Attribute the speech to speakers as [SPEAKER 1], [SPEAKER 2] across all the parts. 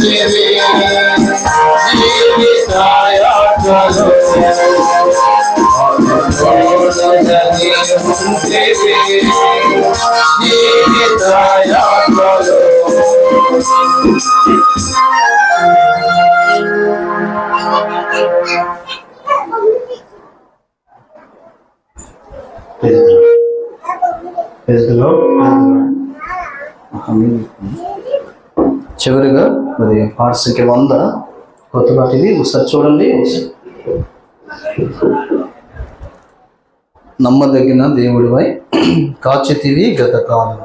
[SPEAKER 1] జీవితాయాత్రలో
[SPEAKER 2] చివరిగా మరి పాట సంఖ్య 100 కొత్త పాట ఇది ఒకసారి చూడండి. నమ్మదగిన దేవుడివై కాచితివి గత కాలం.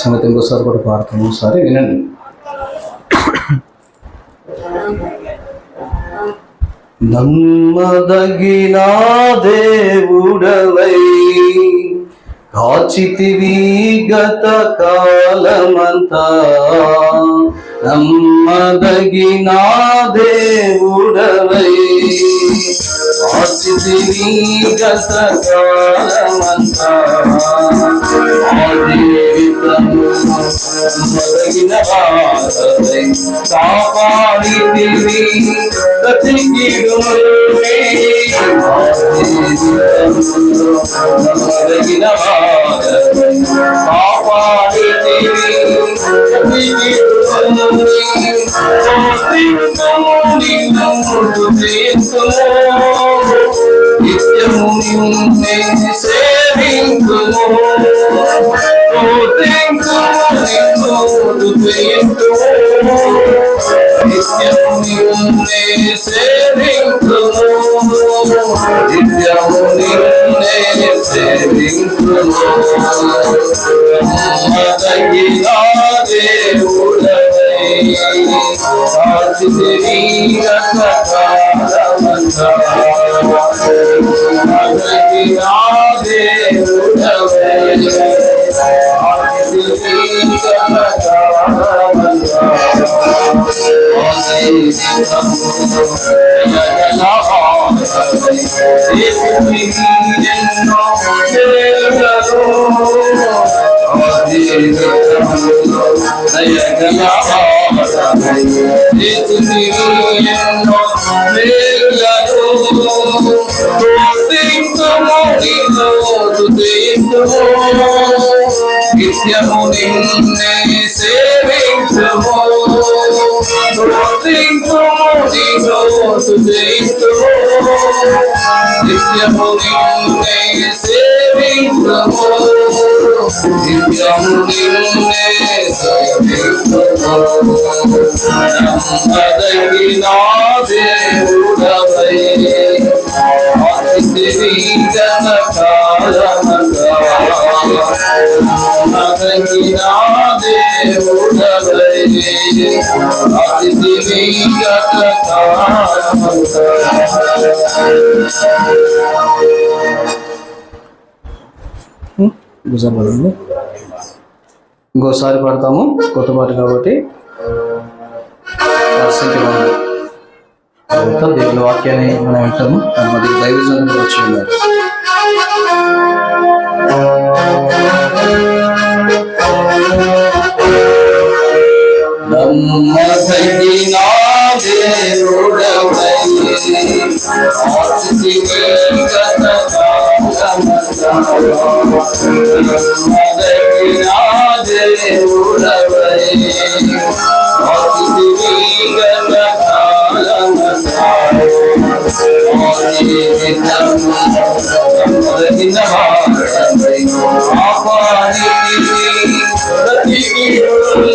[SPEAKER 2] సంగతి ఇంకోసారి కూడా పాడతాము, ఒకసారి వినండి. నమ్మదగిన దేవుడవై కాచితివి గత కాలమంతా, నమ్మదగిన దేవుడవై కాచితివి గత కాలమంతా, నమ్మదగిన వాడవై కాపాడితివి బ్రతికిడునే, నమ్మదగిన వాడవై కాపాడితివి బ్రతికిడునే, నిత్యము నిన్నే సేవింతుము, నిత్యము నిన్నే సేవింతుము, నిత్యము నిన్నే సేవింతుము. నమ్మదగిన దేవుడవై కాచితివి గత కాలమంతా, నమ్మదగిన దేవుడవై కాచితివి గత కాలమంతా, నిత్యము నిన్నే సేవించుము, నిత్యము నిన్నే సేవించుము, నిత్యము నిన్నే సేవించుము. నమ్మదగిన దేవుడవై కాచితివి గత కాలమంతా, నమ్మదగిన దేవుడవై కాచితివి గత కాలమంతా. ఇంకోసారి పాడతాము, కొత్త పాట కాబట్టి. దేవుని వాక్యాన్ని మనం వింటాము. దాని మధ్య దైవజనులు వచ్చి ఉన్నారు. నమ్మదగిన దేవుడవై కాచితివి గత కాలమంతా, నమ్మదగిన దేవుడవై కాచితివి గత కాలమంతా, నమ్మదగిన వాడవై కాపాడితివి బ్రతికిడునే,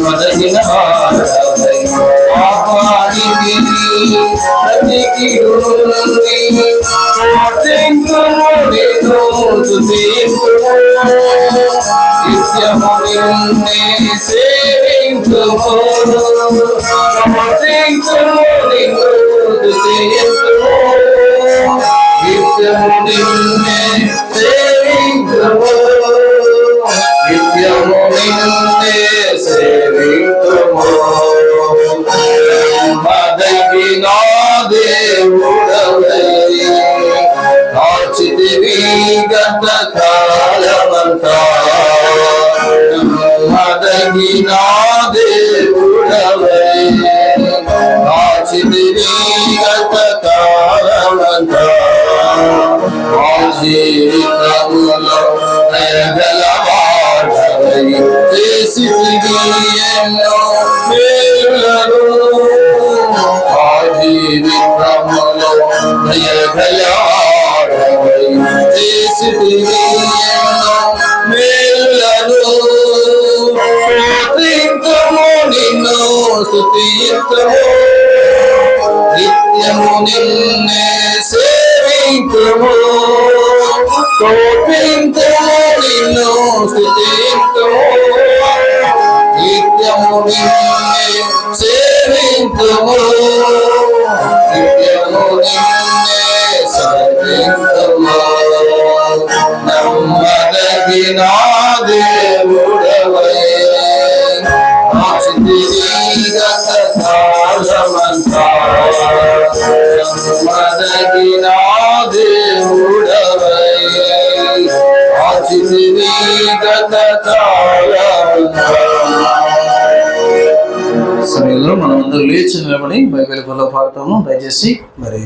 [SPEAKER 2] నమ్మదగిన వాడవై కాపాడితివి బ్రతికిడునే, నిత్యము నిన్నే సేవించుము, నిత్యము నిన్నే సేవించుము, నిత్యము నిన్నే సేవించుము.
[SPEAKER 1] గత కాలమంతా నమ్మదగిన దేవుడవై కాచితివి గత కాలమంతా మా జీవితములో దయగలవాడవై చేసితివి ఎన్నో మేలులను మా జీవితములో దయగలవాడవై చేసితివి ఎన్నో మేలులను స్తుతింతుము నిన్ను స్తుతింతుము నిత్యము నిన్నే సేవింతుము స్తుతింతుము నిన్ను స్తుతింతుము నిత్యము నిన్నే సేవింతుము నిత్యము నిన్నే సేవింతుము నమ్మదగిన దేవుడవై గత కాలమంతా నమ్మదగిన దేవుడవై గత కాలమంతా. సమయంలో మనం అందరూ లేచి నిలబడి బైబిల్ పనులు పాడతాము. దయచేసి మరి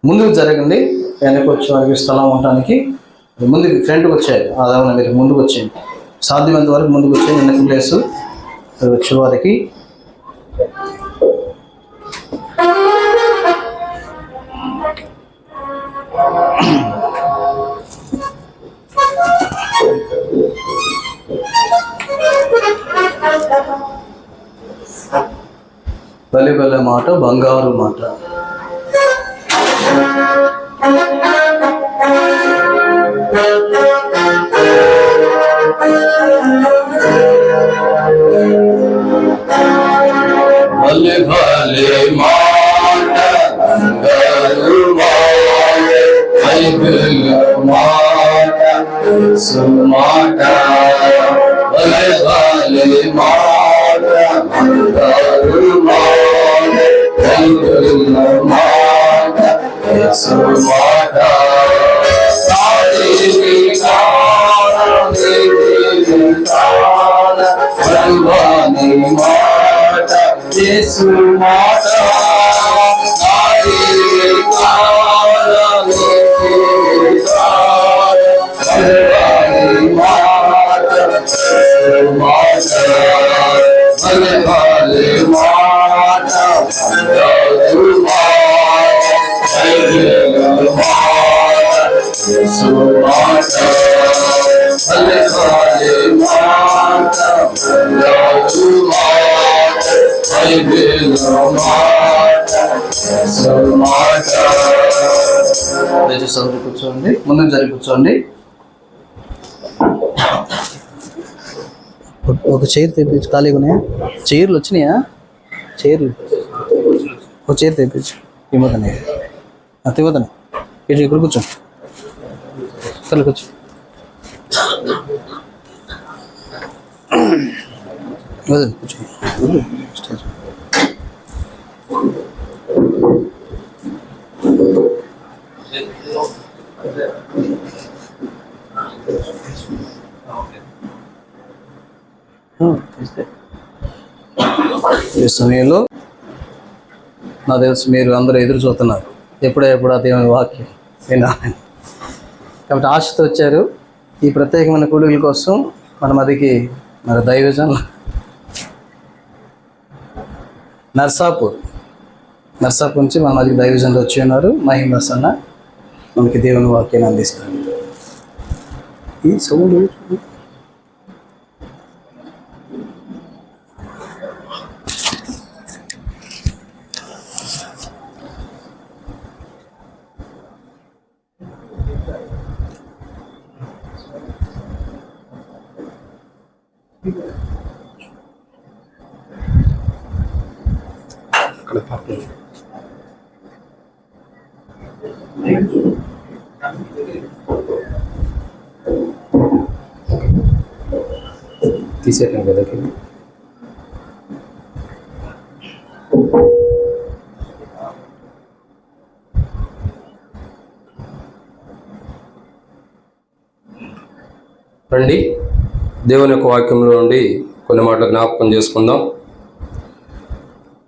[SPEAKER 1] ముందుకు జరగండి, వెనక్కి వచ్చి వారికి స్థలం ఉండటానికి ముందుకు ఫ్రంట్కి వచ్చాయి. అదేమన్నా మీరు ముందుకు వచ్చేయండి, సాధ్యమైనంత వరకు ముందుకు వచ్చేయండి. వెనక్కి ప్లేసు వచ్చే వారికి బలి బలి మాట బంగారు మాట.
[SPEAKER 2] భలే భలే మాట బంగారు మాట బైబిల్ మాట సుమాట. భలే భలే మాట బంగారు మాట బైబిల్ మాట సుమాట. మాట యేసు మాట దయచేసి కూర్చోండి, ముందుకు జరిగి కూర్చోండి. ఒక చైర్ తెప్పించు, ఖాళీగా ఉన్నాయా? చైర్లు వచ్చినాయా? చైర్లు ఒక చైర్ తెప్పించు. ఇవ్వదనే ఇవ్వదనే ఇటు ఇక్కడ కూర్చో, కళ్ళు కూర్చో. కూర్చో స్టేజ్ ఈ సమయంలో నా తెలుసు మీరు అందరూ ఎదురు చూస్తున్నారు, ఎప్పుడెప్పుడు ఆ దేవుని వాక్యం వినాలని. కాబట్టి ఆశతో వచ్చారు. ఈ ప్రత్యేకమైన కూలీల కోసం మన మదికి మరి దైవజన్ నర్సాపూర్ నుంచి మన మదికి దైవజన్లు వచ్చి ఉన్నారు. మహిమస్ అన్న మనకి దేవుని వాక్యాన్ని అందిస్తారు. ఈ సౌండ్ అక్కడ పాపం తీసేయటం కదా.
[SPEAKER 3] రండి దేవుని యొక్క వాక్యంలో నుండి కొన్ని మాటలు జ్ఞాపకం చేసుకుందాం.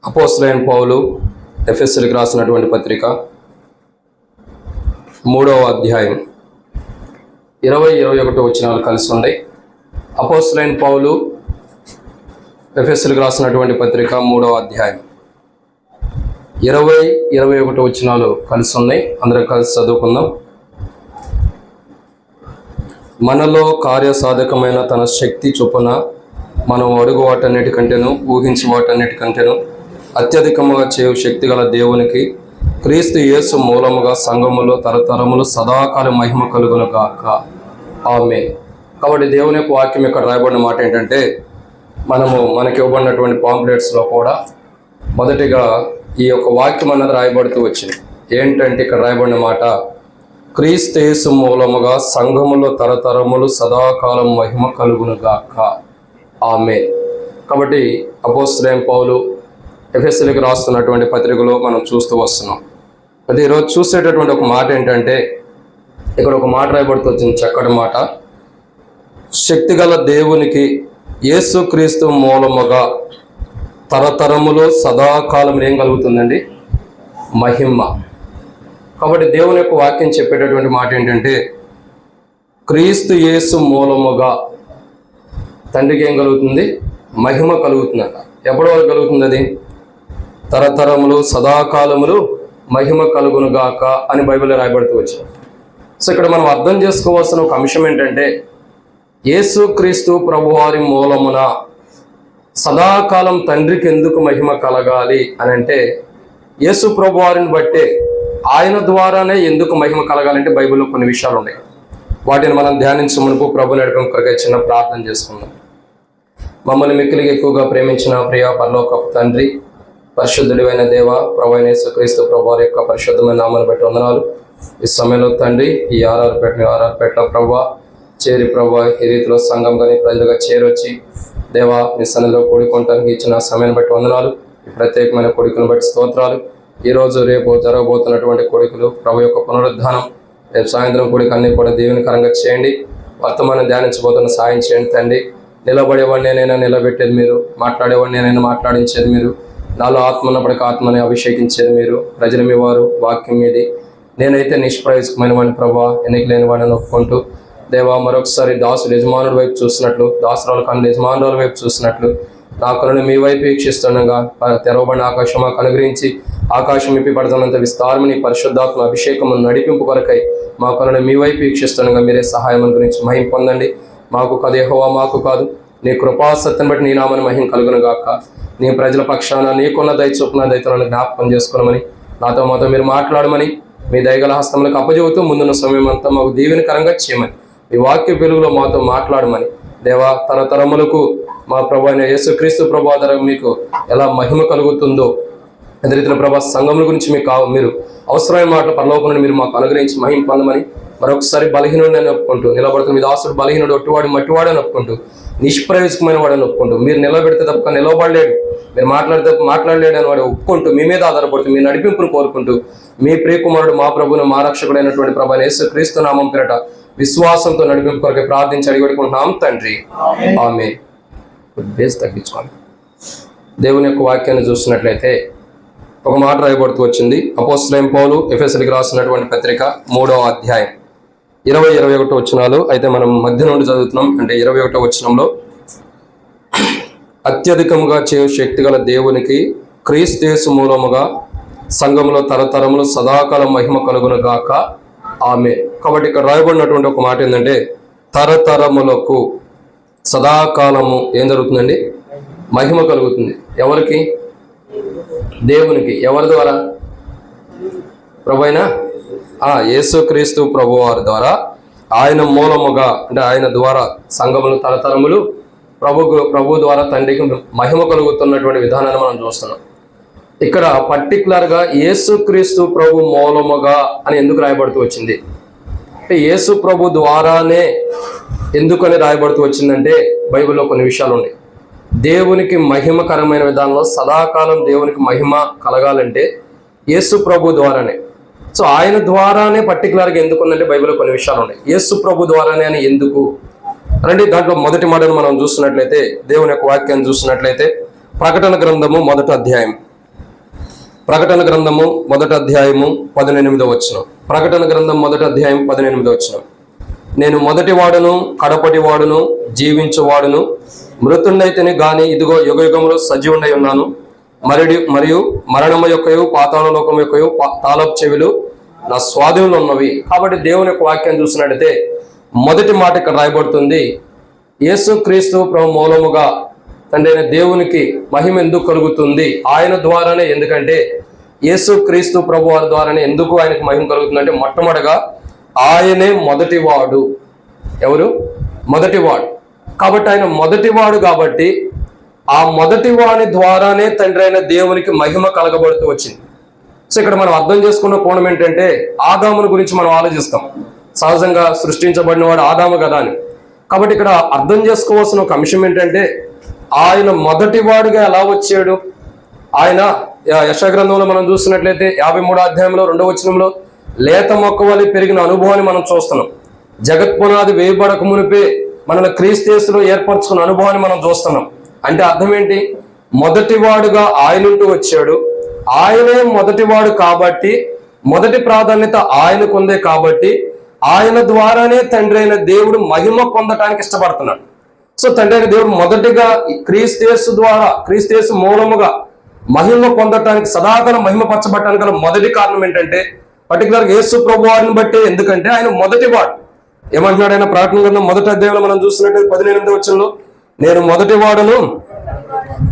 [SPEAKER 3] అపోస్తలుడైన పౌలు ఎఫెసీయులకు రాసినటువంటి పత్రిక 3వ అధ్యాయం 20-21 వచనాలు కలిసి ఉన్నాయి. అపోస్తలుడైన పౌలు ఎఫెసీయులకు రాసినటువంటి పత్రిక 3వ అధ్యాయం 20-21 వచనాలు కలిసి ఉన్నాయి. అందరం కలిసి చదువుకుందాం. మనలో కార్యసాధకమైన తన శక్తి చొప్పున మనం అడుగు వాటన్నిటికంటేను ఊహించి వాటన్నిటికంటేను అత్యధికముగా చేయు శక్తి గల దేవునికి క్రీస్తు యేసు మూలముగా సంఘములో తరతరములు సదాకాల మహిమ కలుగును గాక. ఆమేన్. కాబట్టి దేవుని యొక్క వాక్యం ఇక్కడ రాయబడిన మాట ఏంటంటే, మనకి ఇవ్వబడినటువంటి పాంప్లెట్స్లో కూడా మొదటిగా ఈ యొక్క వాక్యం అన్నది రాయబడుతూ వచ్చింది. ఏంటంటే ఇక్కడ రాయబడిన మాట, క్రీస్తు యేసు మూలముగా సంఘములో తరతరములు సదాకాలం మహిమ కలుగును గాక. ఆమేన్. కాబట్టి అపోస్తలుడైన పౌలు ఎఫెసీయులకు రాస్తున్నటువంటి పత్రికలో మనం చూస్తూ వస్తున్నాం. అయితే ఈరోజు చూసేటటువంటి ఒక మాట ఏంటంటే, ఇక్కడ ఒక మాట రాయబడుతూ వచ్చింది, చక్కటి మాట. శక్తిగల దేవునికి యేసుక్రీస్తు మూలముగా తరతరములు సదాకాలం ఏం కలుగుతుందండి? మహిమ. కాబట్టి దేవుని యొక్క వాక్యం చెప్పేటటువంటి మాట ఏంటంటే, క్రీస్తు యేసు మూలముగా తండ్రికి ఏం కలుగుతుంది? మహిమ కలుగుతుందట. ఎప్పటి వరకు కలుగుతుంది అది? తరతరములు సదాకాలములు మహిమ కలుగునుగాక అని బైబిల్లో రాయబడుతూ వచ్చింది. సో ఇక్కడ మనం అర్థం చేసుకోవాల్సిన ఒక అంశం ఏంటంటే, యేసుక్రీస్తు ప్రభువారి మూలమున సదాకాలం తండ్రికి ఎందుకు మహిమ కలగాలి అని అంటే, యేసు ప్రభువారిని బట్టే ఆయన ద్వారానే ఎందుకు మహిమ కలగాలంటే బైబిల్లో కొన్ని విషయాలు ఉన్నాయి. వాటిని మనం ధ్యానించమునుపు ప్రభు నడిపం కొరకై చిన్న ప్రార్థన చేసుకుందాం. మమ్మల్ని మిక్కిలిగా ఎక్కువగా ప్రేమించిన ప్రియ పరలోకపు తండ్రి, పరిశుద్ధుడైన దేవ, ప్రభు అయిన యేసుక్రీస్తు ప్రభువారి యొక్క పరిశుద్ధమైన నామాన్ని బట్టి వందనాలు. ఈ సమయంలో తండ్రి, ఈ ఆర్ఆర్పేటలో ప్రభువా చేరి ప్రభువా ఈ రీతిలో సంఘం కానీ ప్రజలుగా చేరొచ్చి దేవా మీ సన్నిధిలో కూడుకోవటానికి ఇచ్చిన సమయాన్ని బట్టి వందనాలు. ఈ ప్రత్యేకమైన కోడికలను బట్టి స్తోత్రాలు. ఈరోజు రేపు జరగబోతున్నటువంటి కోడికలు ప్రభు యొక్క పునరుద్ధానం, రేపు సాయంత్రం కోడిక అన్నీ కూడా దేవునికరంగా చేయండి. వర్తమానం ధ్యానించబోతున్న సాయం చేయండి తండ్రి. నిలబడేవాడిని నేనైనా నిలబెట్టేది మీరు, మాట్లాడేవాడిని నేనైనా మాట్లాడించేది మీరు, నాలో ఆత్మ ఉన్నప్పటికీ ఆత్మని అభిషేకించేది మీరు. ప్రజలు మీ వారు, వాక్యం మీది. నేనైతే నిష్ప్రయోజకమైన వాడిని ప్రభా, ఎన్నిక లేని వాడిని ఒప్పుకుంటూ దేవా మరొకసారి దాసులు యజమానుడి వైపు చూసినట్లు, దాసురాలు కన్ను యజమానుల వైపు చూసినట్లు నా కనులు మీ వైపు వీక్షిస్తుండగా తెరవబడిన ఆకాశం మాకు అనుగ్రహించి, ఆకాశం ఇప్పి పడుతున్నంత విస్తారమని పరిశుద్ధాత్మ అభిషేకము నడిపింపు కొరకై మా కనులు మీ వైపు వీక్షిస్తుండగా మీరే సహాయం గురించి మహిం పొందండి. మాకు కాదు యెహోవా, మాకు కాదు, నీ కృపాసత్యం బట్టి నీ నామని మహిం కలుగును గాక. నీ ప్రజల పక్షాన నీకున్న దయ చొప్పున దయతలను జ్ఞాపకం చేసుకోమని, మాతో మీరు మాట్లాడమని మీ దయగల హస్తములకు అప్పజెబుతూ ముందున్న సమయం అంతా మాకు దీవెనకరంగా చేయమని, ఈ వాక్య వెలుగులో మాతో మాట్లాడమని దేవా, తరతరములకు మా ప్రభు అయిన యేసుక్రీస్తు ప్రభు ద్వారా మీకు ఎలా మహిమ కలుగుతుందో అదే రీతిలో ప్రభా సంఘముల గురించి మీరు అవసరమైన మాటలు పరలోకంలో మీరు మాకు అనుగ్రహించి మహిమ పొందమని మరొకసారి బలహీనుడు అని ఒప్పుకుంటూ, నిలబడుతున్న మీ దాసుడు బలహీనుడు, ఒట్టివాడు మట్టివాడు అని ఒప్పుకుంటూ, నిష్ప్రయోజకమైన వాడని ఒప్పుకుంటూ, మీరు నిలబెడితే తప్ప నిలవబడలేడు, మీరు మాట్లాడితే మాట్లాడలేడు అని వాడు ఒప్పుకుంటూ, మీ మీద ఆధారపడుతూ మీ నడిపింపును కోరుకుంటూ, మీ ప్రియకుమారుడు మా ప్రభువును మా రక్షకుడైనటువంటి ప్రభు యేసుక్రీస్తు నామం పేరట విశ్వాసంతో నడిపింపు కొరకు ప్రార్థించి అడిగొడుకుంటున్నాం తండ్రి. ఆమేన్. బేస్ తగ్గించుకోండి. దేవుని యొక్క వాక్యాన్ని చూస్తున్నట్లయితే ఒక మాట రాయబడుతూ వచ్చింది. అపోస్తలుడైన పౌలు ఎఫెసీయులకు రాసినటువంటి పత్రిక 3వ అధ్యాయం 20-21 వచనాలు అయితే మనం మధ్య నుండి చదువుతున్నాం. అంటే 21వ వచనంలో, అత్యధికముగా చేయు శక్తి గల దేవునికి క్రీస్తు యేసు మూలముగా సంఘములో తరతరములు సదాకాలం మహిమ కలుగును గాక. ఆమేన్. కాబట్టి ఇక్కడ రాయబడినటువంటి ఒక మాట ఏంటంటే, తరతరములకు సదాకాలము ఏం జరుగుతుందండి? మహిమ కలుగుతుంది. ఎవరికి? దేవునికి. ఎవరి ద్వారా? ప్రభు అయిన యేసుక్రీస్తు ప్రభువారి ద్వారా, ఆయన మూలముగా అంటే ఆయన ద్వారా సంఘములు తరతరములు ప్రభు ద్వారా తండ్రికి మహిమ కలుగుతున్నటువంటి విధానాన్ని మనం చూస్తున్నాం. ఇక్కడ పర్టికులర్గా యేసుక్రీస్తు ప్రభు మూలముగా అని ఎందుకు రాయబడుతూ వచ్చింది అంటే, యేసు ప్రభు ద్వారానే ఎందుకని రాయబడుతూ వచ్చిందంటే, బైబిల్లో కొన్ని విషయాలు ఉన్నాయి. దేవునికి మహిమకరమైన విధానంలో సదాకాలం దేవునికి మహిమ కలగాలంటే యేసు ప్రభు ద్వారానే. సో ఆయన ద్వారానే పర్టికులర్గా ఎందుకు ఉందంటే, బైబిల్లో కొన్ని విషయాలు ఉన్నాయి. యేసు ప్రభు ద్వారానే అని ఎందుకు రండి దాంట్లో మొదటి మాటను మనం చూస్తున్నట్లయితే, దేవుని యొక్క వాక్యాన్ని చూస్తున్నట్లయితే, ప్రకటన గ్రంథము మొదటి అధ్యాయం, ప్రకటన గ్రంథము మొదటి అధ్యాయము 18వ వచనం. ప్రకటన గ్రంథం మొదటి అధ్యాయం 18వ వచనం. నేను మొదటి వాడును కడపటి వాడును జీవించువాడును, మృతుండైతేనే గాని ఇదిగో యుగయుగములు సజీవుండై ఉన్నాను, మరియు మరణము యొక్కయు పాతాళ లోకం యొక్కయు తాళపు చెవులు నా స్వాధీనంలో ఉన్నవి. కాబట్టి దేవుని యొక్క వాక్యాన్ని చూసినట్లయితే మొదటి మాట ఇక్కడ రాయబడుతుంది, యేసు క్రీస్తు ప్రభు మూలముగా తండ్రి అయిన దేవునికి మహిమ ఎందుకు కలుగుతుంది? ఆయన ద్వారానే. ఎందుకంటే యేసు క్రీస్తు ప్రభు వారి ద్వారానే ఎందుకు ఆయనకు మహిమ కలుగుతుందంటే, మొట్టమొదటిగా ఆయనే మొదటివాడు. ఎవరు? మొదటివాడు. కాబట్టి ఆయన మొదటివాడు కాబట్టి ఆ మొదటి వాని ద్వారానే తండ్రి అయిన దేవునికి మహిమ కలగబడుతూ వచ్చింది. సో ఇక్కడ మనం అర్థం చేసుకున్న కోణం ఏంటంటే, ఆదాముని గురించి మనం ఆలోచిస్తాం. సహజంగా సృష్టించబడిన వాడు ఆదాము కదా అని. కాబట్టి ఇక్కడ అర్థం చేసుకోవాల్సిన ఒక అంశం ఏంటంటే, ఆయన మొదటివాడుగా ఎలా వచ్చాడు? ఆయన యెషయా గ్రంథంలో మనం చూసినట్లయితే 53వ అధ్యాయంలో 2వ వచనంలో లేత మొక్క వలె పెరిగిన అనుభవాన్ని మనం చూస్తున్నాం. జగత్పునాది వేయబడక మునిపే మనల్ని క్రీస్తులో ఏర్పరచుకున్న అనుభవాన్ని మనం చూస్తున్నాం. అంటే అర్థం ఏంటి? మొదటివాడుగా ఆయనంటూ వచ్చాడు. ఆయనే మొదటివాడు కాబట్టి మొదటి ప్రాధాన్యత ఆయనకు ఉంది. కాబట్టి ఆయన ద్వారానే తండ్రి అయిన దేవుడు మహిమ పొందటానికి ఇష్టపడుతున్నాడు. సో తండ్రి అయిన దేవుడు మొదటిగా క్రీస్తు ద్వారా, క్రీస్తు మూలముగా మహిమ పొందటానికి, సదాకాలం మహిమ పరచబడటానికి గల మొదటి కారణం ఏంటంటే, పర్టికులర్గా యేసు ప్రభు వారిని బట్టి. ఎందుకంటే ఆయన మొదటివాడు. ఏమంటున్నాడు ఆయన? ప్రకటన గ్రంథం మొదటి అధ్యాయంలో మనం చూసినట్టు 18వ వచనంలో, నేను మొదటివాడును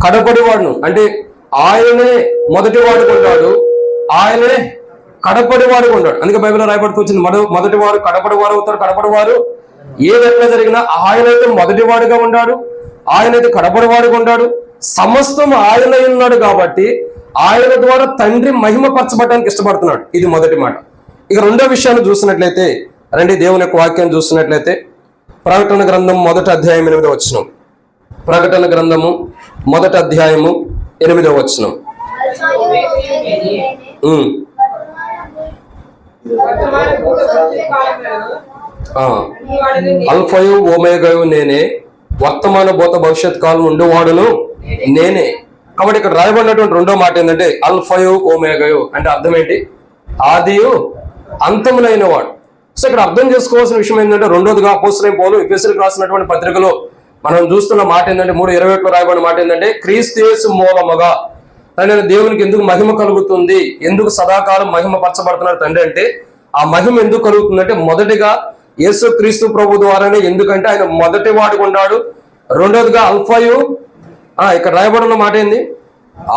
[SPEAKER 3] కడపడి వాడును. అంటే ఆయనే మొదటివాడు కొన్నాడు, ఆయనే కడపడి వాడు కొన్నాడు. అందుకే బైబిల్లో రాయబడుతూ వచ్చింది, మొదటివారు కడపడి వారు అవుతారు. కడపడి వారు ఏదెట్లా జరిగినా ఆయనైతే మొదటివాడుగా ఉన్నాడు, ఆయనైతే కడపడి వాడుగా ఉన్నాడు. సమస్తం ఆయన ఉన్నాడు కాబట్టి ఆయన ద్వారా తండ్రి మహిమ పరచబడడానికి ఇష్టపడుతున్నాడు. ఇది మొదటి మాట. ఇక రెండో విషయాన్ని చూసినట్లయితే రండి, దేవుని యొక్క వాక్యాన్ని చూసినట్లయితే ప్రకటన గ్రంథం మొదటి అధ్యాయం 8వ వచనం. ప్రకటన గ్రంథము మొదటి అధ్యాయము 8వ వచనం. అల్ఫయు ఓమేగయు నేనే, వర్తమాన భూత భవిష్యత్ కాలం ఉండేవాడును నేనే. కాబట్టి ఇక్కడ రాయబడినటువంటి రెండో మాట ఏంటంటే అల్ఫయు ఓమేగయు. అంటే అర్థం ఏంటి? ఆదియు అంతమునైన వాడు. సో ఇక్కడ అర్థం చేసుకోవాల్సిన విషయం ఏంటంటే, రెండోదిగా అపోస్తలుడైన పౌలు ఎఫెసీయులకు రాసినటువంటి పత్రికలో మనం చూస్తున్న మాట ఏంటంటే, 3:21 రాయబడిన మాట ఏంటంటే, క్రీస్తు యేసు మూలముగా తండ్రి దేవునికి ఎందుకు మహిమ కలుగుతుంది, ఎందుకు సదాకాలం మహిమ పరచబడుతున్నాడు తండ్రి అంటే, ఆ మహిమ ఎందుకు కలుగుతుందంటే మొదటిగా యేసు క్రీస్తు ప్రభు ద్వారానే. ఎందుకంటే ఆయన మొదటి వాడుగా ఉన్నాడు. రెండోదిగా అల్ఫాయు, ఇక్కడ రాయబడిన మాట ఏంది?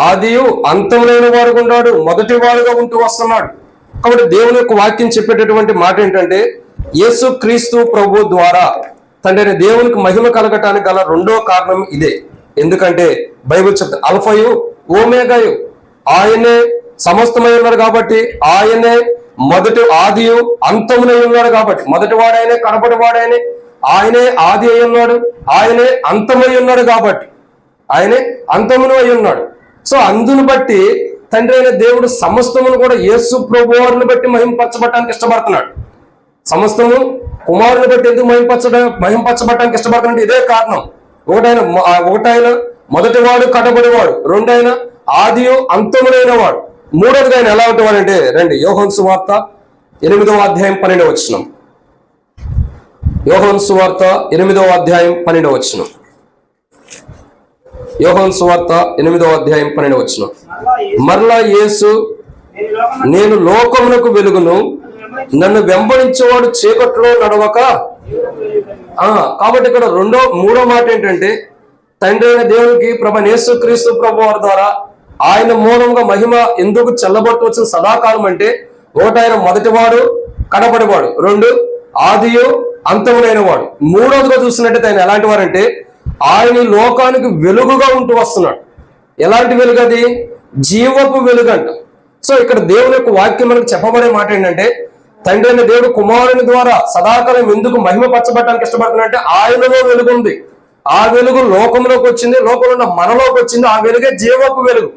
[SPEAKER 3] ఆదియు అంతములైన వాడుగా ఉన్నాడు, మొదటి వాడుగా ఉంటూ వస్తున్నాడు. కాబట్టి దేవుని యొక్క వాక్యం చెప్పేటటువంటి మాట ఏంటంటే, యేసు క్రీస్తు ప్రభు ద్వారా తండ్రి దేవునికి మహిమ కలగటానికి గల రెండో కారణం ఇదే. ఎందుకంటే బైబిల్ చెప్తుంది అల్ఫయు ఓమేగాయు, ఆయనే సమస్తమై ఉన్నాడు కాబట్టి, ఆయనే మొదటి ఆదియు అంతమునై ఉన్నాడు కాబట్టి, మొదటి వాడైనే కడపటి వాడైనే, ఆయనే ఆది అయి ఉన్నాడు, ఆయనే అంతమై ఉన్నాడు కాబట్టి, ఆయనే అంతమును అయి ఉన్నాడు. సో అందును బట్టి తండ్రి అయిన దేవుడు సమస్తమును కూడా యేసు ప్రభు వారిని బట్టి మహింపరచబడటానికి ఇష్టపడుతున్నాడు. సమస్తము కుమారుని బట్టి ఎందుకు మహింపరచబడటానికి ఇష్టపడుతున్నాడు? ఇదే కారణం. ఒకటైన మొదటివాడు కడబడివాడు, రెండైన ఆదియు అంతములైన వాడు, మూడోదిగా ఆయన ఎలా ఉంటేవాడంటే, రండి యోహాను సువార్త 8వ అధ్యాయం 12వ వచనం. యోహాను సువార్త 8వ అధ్యాయం 12వ వచనం. యోహాను సువార్త 8వ అధ్యాయం 12వ వచనం. మరలా యేసు, నేను లోకమునకు వెలుగును, నన్ను వెంబడించేవాడు చీకట్లో నడవక. కాబట్టి ఇక్కడ మూడో మాట ఏంటంటే, తండ్రి అయిన దేవునికి యేసు క్రీస్తు ప్రభు వారి ద్వారా ఆయన మూలంగా మహిమ ఎందుకు చెల్లబడుతూ వచ్చిన సదాకాలం అంటే, ఒకటి ఆయన మొదటివాడు కడపడివాడు, రెండు ఆదియు అంతములైన వాడు, మూడోదిగా చూసినట్టయితే ఆయన ఎలాంటి వారంటే ఆయన లోకానికి వెలుగుగా ఉంటూ వస్తున్నాడు. ఎలాంటి వెలుగు అది? జీవపు వెలుగు అంట. సో ఇక్కడ దేవుని యొక్క వాక్యం మనకు చెప్పబడే మాట ఏంటంటే, తండ్రి అయిన దేవుడు కుమారుని ద్వారా సదాకాలం ఎందుకు మహిమ పరచబడటానికి ఇష్టపడుతున్నాడంటే, ఆయనలో వెలుగు ఉంది. ఆ వెలుగు లోకంలోకి వచ్చింది, లోకంలో ఉన్న మనలోకి వచ్చింది. ఆ వెలుగే జీవపు వెలుగు.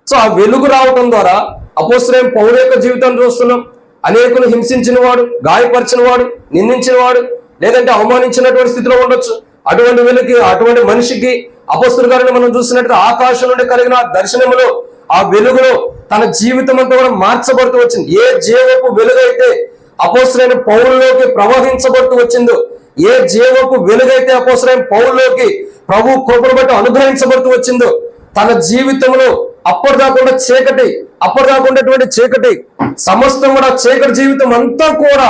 [SPEAKER 3] సో ఆ వెలుగు రావటం ద్వారా అపోస్తలుడైన పౌలు యొక్క జీవితాన్ని చూస్తున్నాం. అనేకులు హింసించిన వాడు, గాయపరిచిన వాడు, నిందించిన వాడు, లేదంటే అవమానించినటువంటి స్థితిలో ఉండొచ్చు. అటువంటి మనిషికి అపొస్తలుల గారిని మనం చూసినట్టు ఆకాశం నుండి కలిగిన దర్శనములో ఆ వెలుగులో తన జీవితం అంతా కూడా మార్చబడుతూ వచ్చింది. ఏ జీవపు వెలుగైతే అపొస్తలులైన పౌలులోకి ప్రవహించబడుతూ వచ్చిందో, ఏ జీవపు వెలుగైతే అపొస్తలులైన పౌలులోకి ప్రభు కృపను బట్టి అనుగ్రహించబడుతూ వచ్చిందో, తన జీవితంలో అప్పటిదాకుండేటువంటి చీకటి సమస్తం కూడా చీకటి జీవితం అంతా కూడా